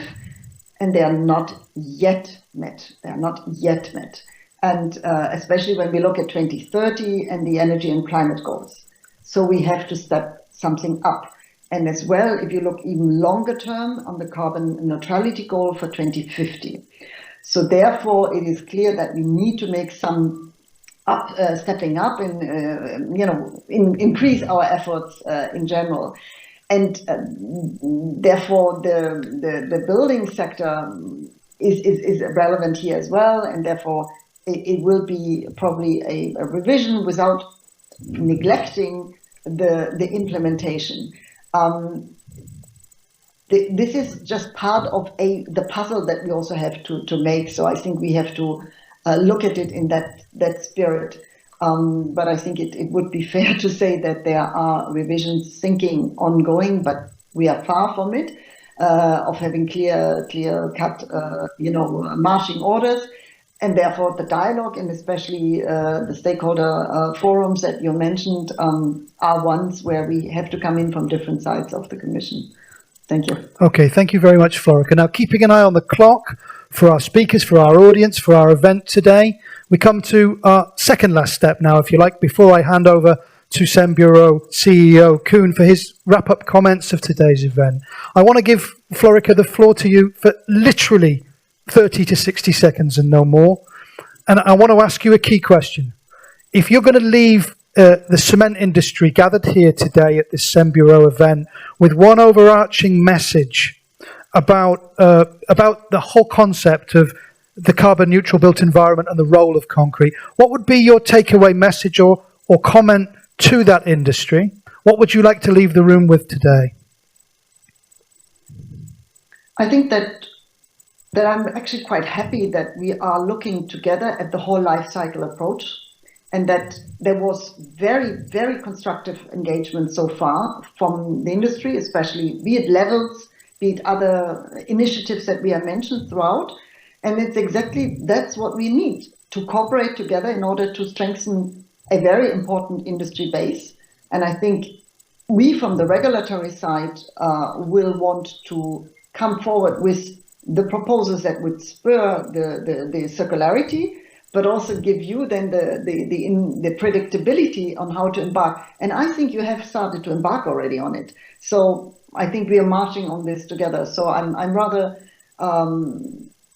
and they are not yet met. They are not yet met. And especially when we look at 2030 and the energy and climate goals. So we have to step something up. And as well, if you look even longer term on the carbon neutrality goal for 2050. So therefore, it is clear that we need to make some stepping up and increase our efforts in general. And therefore, the building sector is relevant here as well. And therefore, it will be probably a revision without neglecting the implementation. This is just part of the puzzle that we also have to make. So I think we have to look at it in that spirit. But I think it would be fair to say that there are revisions thinking ongoing, but we are far from it, of having clear cut, marching orders. And therefore the dialogue and especially the stakeholder forums that you mentioned are ones where we have to come in from different sides of the Commission. Thank you. Okay, thank you very much, Florica. Now, keeping an eye on the clock for our speakers, for our audience, for our event today, we come to our second last step now, if you like, before I hand over to SEM Bureau CEO Koen for his wrap-up comments of today's event. I want to give, Florica, the floor to you for literally 30 to 60 seconds and no more. And I want to ask you a key question. If you're going to leave the cement industry gathered here today at this SEM Bureau event with one overarching message about the whole concept of the carbon neutral built environment and the role of concrete, what would be your takeaway message or comment to that industry? What would you like to leave the room with today? I think that I'm actually quite happy that we are looking together at the whole life cycle approach, and that there was very, very constructive engagement so far from the industry, especially be it levels, be it other initiatives that we have mentioned throughout. And it's exactly, that's what we need, to cooperate together in order to strengthen a very important industry base. And I think we from the regulatory side will want to come forward with the proposals that would spur the circularity, but also give you then the predictability on how to embark. And I think you have started to embark already on it. So I think we are marching on this together. So I'm rather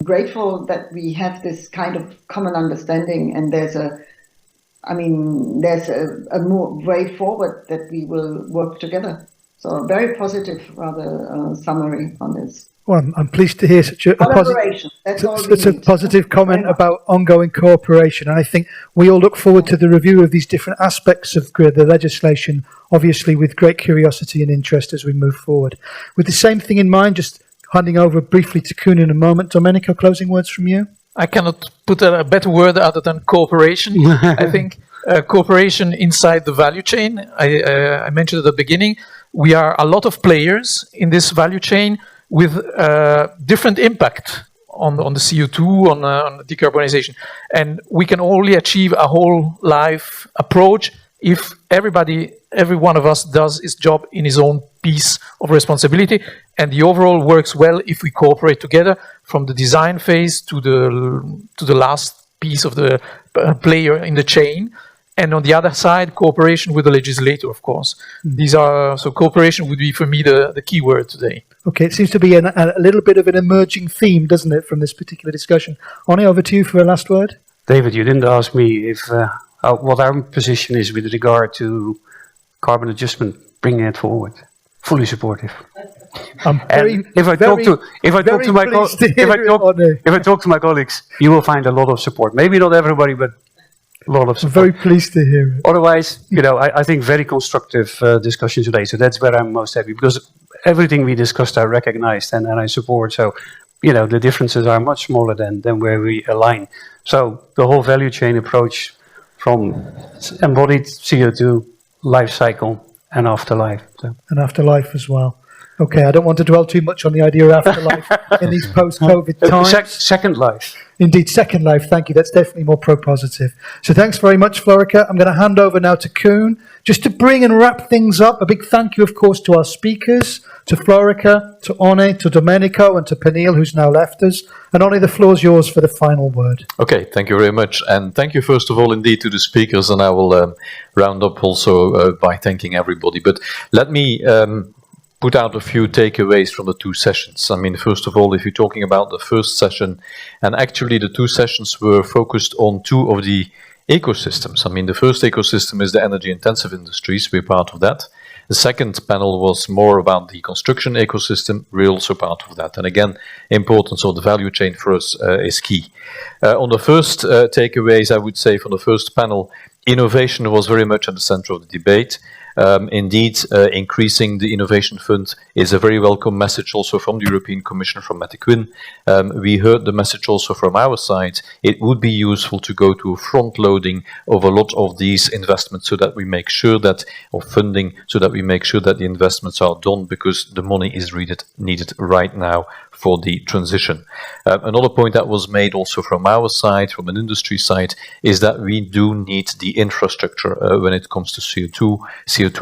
grateful that we have this kind of common understanding, and there's a more way forward that we will work together. So a very positive, rather, summary on this. Well, I'm pleased to hear such a positive comment about ongoing cooperation. And I think we all look forward to the review of these different aspects of the legislation, obviously with great curiosity and interest as we move forward. With the same thing in mind, just handing over briefly to Koen in a moment. Domenico, closing words from you? I cannot put a better word other than cooperation. I think cooperation inside the value chain. I mentioned at the beginning, we are a lot of players in this value chain with different impact on the CO2, on decarbonization. And we can only achieve a whole life approach if every one of us does his job in his own piece of responsibility. And the overall works well if we cooperate together from the design phase to the last piece of the player in the chain. And on the other side, cooperation with the legislator, of course. So cooperation would be for me the key word today. Okay, it seems to be a little bit of an emerging theme, doesn't it, from this particular discussion? Arne, over to you for a last word. David, you didn't ask me if what our position is with regard to carbon adjustment, bringing it forward. Fully supportive. If I talk to my colleagues, you will find a lot of support. Maybe not everybody, but a lot of support. I'm very pleased to hear it. Otherwise, I think very constructive discussion today. So that's where I'm most happy, because everything we discussed I recognized and I support. So, the differences are much smaller than where we align. So the whole value chain approach from embodied CO2, life cycle, and afterlife. So. And afterlife as well. Okay, I don't want to dwell too much on the idea of afterlife in these post-COVID times. Second life. Indeed, second life, thank you. That's definitely more pro-positive. So thanks very much, Florica. I'm going to hand over now to Koen. Just to bring and wrap things up, a big thank you, of course, to our speakers, to Florica, to Arne, to Domenico, and to Peniel, who's now left us. And Arne, the floor's yours for the final word. Okay, thank you very much. And thank you, first of all, indeed, to the speakers. And I will round up also by thanking everybody. But let me put out a few takeaways from the two sessions. I mean, first of all, if you're talking about the first session, and actually the two sessions were focused on two of the ecosystems. I mean, the first ecosystem is the energy-intensive industries. We're part of that. The second panel was more about the construction ecosystem. We're also part of that. And again, importance of the value chain for us is key. On the first takeaways, I would say for the first panel, innovation was very much at the center of the debate. Indeed, increasing the innovation fund is a very welcome message also from the European Commission, from Mette Quinn. We heard the message also from our side. It would be useful to go to a front loading of a lot of these investments so that we make sure that, or funding, so that we make sure that the investments are done, because the money is needed right now for the transition. Another point that was made also from our side, from an industry side, is that we do need the infrastructure when it comes to CO2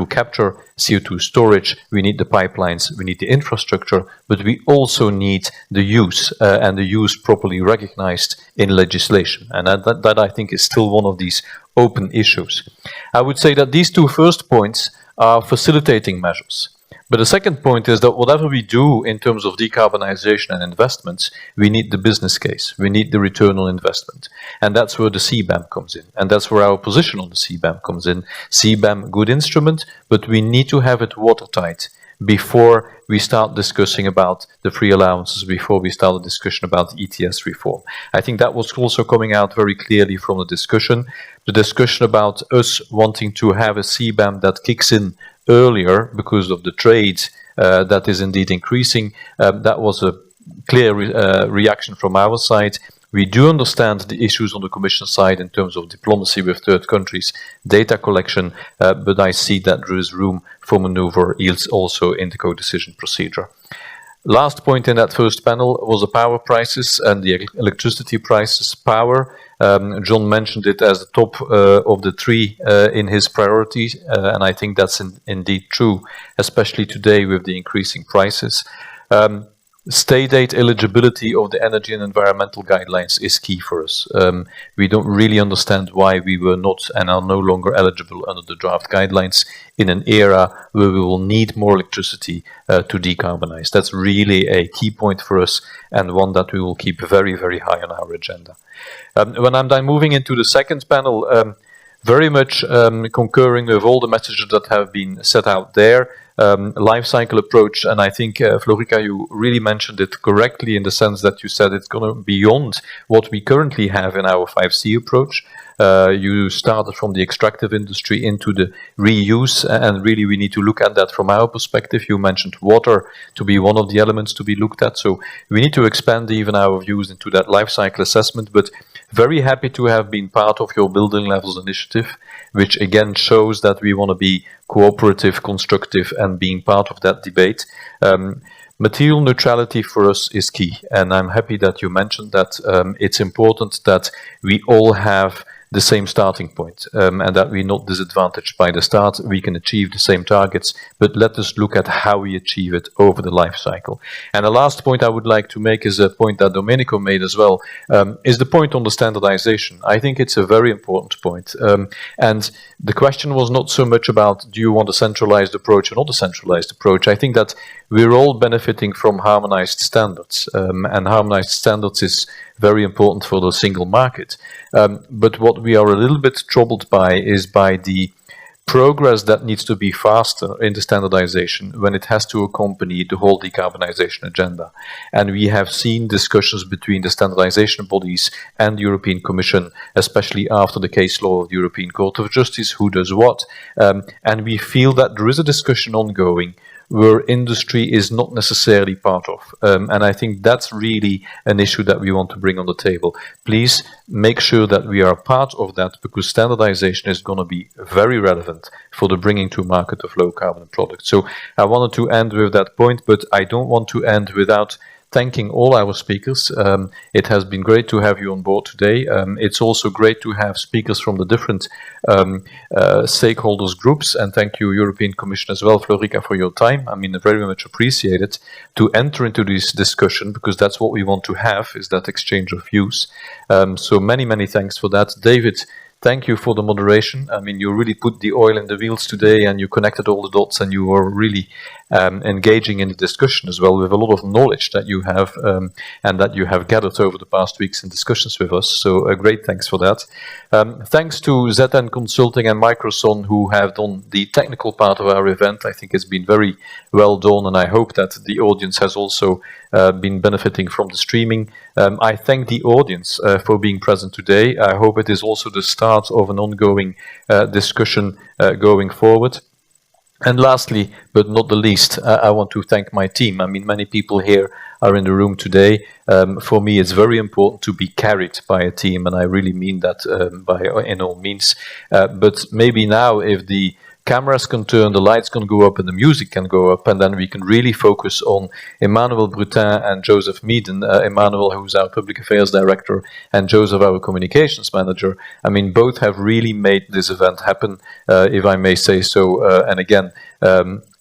capture, CO2 storage. We need the pipelines, we need the infrastructure, but we also need the use, and the use properly recognized in legislation. And that I think is still one of these open issues. I would say that these two first points are facilitating measures. But the second point is that whatever we do in terms of decarbonization and investments, we need the business case. We need the return on investment. And that's where the CBAM comes in. And that's where our position on the CBAM comes in. CBAM, good instrument, but we need to have it watertight before we start discussing about the free allowances, before we start a discussion about the ETS reform. I think that was also coming out very clearly from the discussion about us wanting to have a CBAM that kicks in earlier because of the trade that is indeed increasing. That was a clear reaction from our side. We do understand the issues on the Commission side in terms of diplomacy with third countries, data collection, but I see that there is room for maneuver also in the co-decision procedure. Last point in that first panel was the power prices and the electricity prices. Power, John mentioned it as the top of the three in his priorities, and I think that's indeed true, especially today with the increasing prices. State aid eligibility of the energy and environmental guidelines is key for us. We don't really understand why we were not and are no longer eligible under the draft guidelines in an era where we will need more electricity to decarbonize. That's really a key point for us, and one that we will keep very, very high on our agenda. When I'm then moving into the second panel, very much concurring with all the messages that have been set out there. Life cycle approach, and I think, Florica, you really mentioned it correctly in the sense that you said it's going to beyond what we currently have in our 5C approach. You started from the extractive industry into the reuse, and really we need to look at that from our perspective. You mentioned water to be one of the elements to be looked at, so we need to expand even our views into that life cycle assessment, but very happy to have been part of your building levels initiative, which again shows that we want to be cooperative, constructive, and being part of that debate. Material neutrality for us is key, and I'm happy that you mentioned that. It's important that we all have the same starting point, and that we're not disadvantaged by the start. We can achieve the same targets, but let us look at how we achieve it over the life cycle. And the last point I would like to make is a point that Domenico made as well, is the point on the standardization. I think it's a very important point. And the question was not so much about, do you want a centralized approach or not a centralized approach? I think that we're all benefiting from harmonized standards, and harmonized standards is very important for the single market. But what we are a little bit troubled by is by the progress that needs to be faster in the standardization when it has to accompany the whole decarbonization agenda. And we have seen discussions between the standardization bodies and the European Commission, especially after the case law of the European Court of Justice, who does what. And we feel that there is a discussion ongoing where industry is not necessarily part of. And I think that's really an issue that we want to bring on the table. Please make sure that we are part of that, because standardization is going to be very relevant for the bringing to market of low carbon products. So I wanted to end with that point, but I don't want to end without thanking all our speakers. It has been great to have you on board today. It's also great to have speakers from the different stakeholders groups, and thank you, European Commission as well, Florica, for your time. I mean, very much appreciated to enter into this discussion, because that's what we want to have, is that exchange of views. So many thanks for that. David, thank you for the moderation. I mean, you really put the oil in the wheels today, and you connected all the dots, and you were really engaging in the discussion as well with a lot of knowledge that you have and that you have gathered over the past weeks in discussions with us. So a great thanks for that. Thanks to ZN Consulting and Microson, who have done the technical part of our event. I think it's been very well done, and I hope that the audience has also been benefiting from the streaming. I thank the audience for being present today. I hope it is also the start of an ongoing discussion going forward. And lastly, but not the least, I want to thank my team. I mean, many people here are in the room today. For me, it's very important to be carried by a team, and I really mean that in all means. But maybe now, if the cameras can turn, the lights can go up, and the music can go up, and then we can really focus on Emmanuel Brutin and Joseph Meaden. Emmanuel, who's our Public Affairs Director, and Joseph, our Communications Manager. I mean, both have really made this event happen, if I may say so. And again,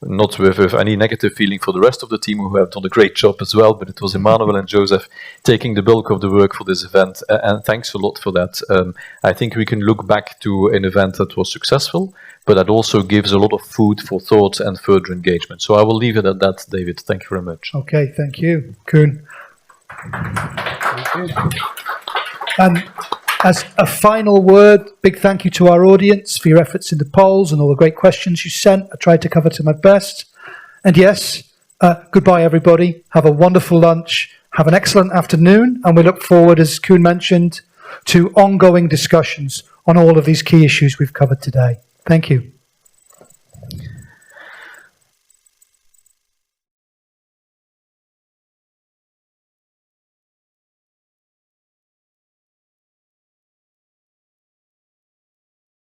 not with any negative feeling for the rest of the team, who have done a great job as well, but it was Emmanuel and Joseph taking the bulk of the work for this event, and thanks a lot for that. I think we can look back to an event that was successful, but that also gives a lot of food for thought and further engagement. So I will leave it at that, David. Thank you very much. Okay, thank you, Koen. Thank you. And as a final word, big thank you to our audience for your efforts in the polls and all the great questions you sent. I tried to cover to my best. And yes, goodbye, everybody. Have a wonderful lunch. Have an excellent afternoon. And we look forward, as Koen mentioned, to ongoing discussions on all of these key issues we've covered today. Thank you.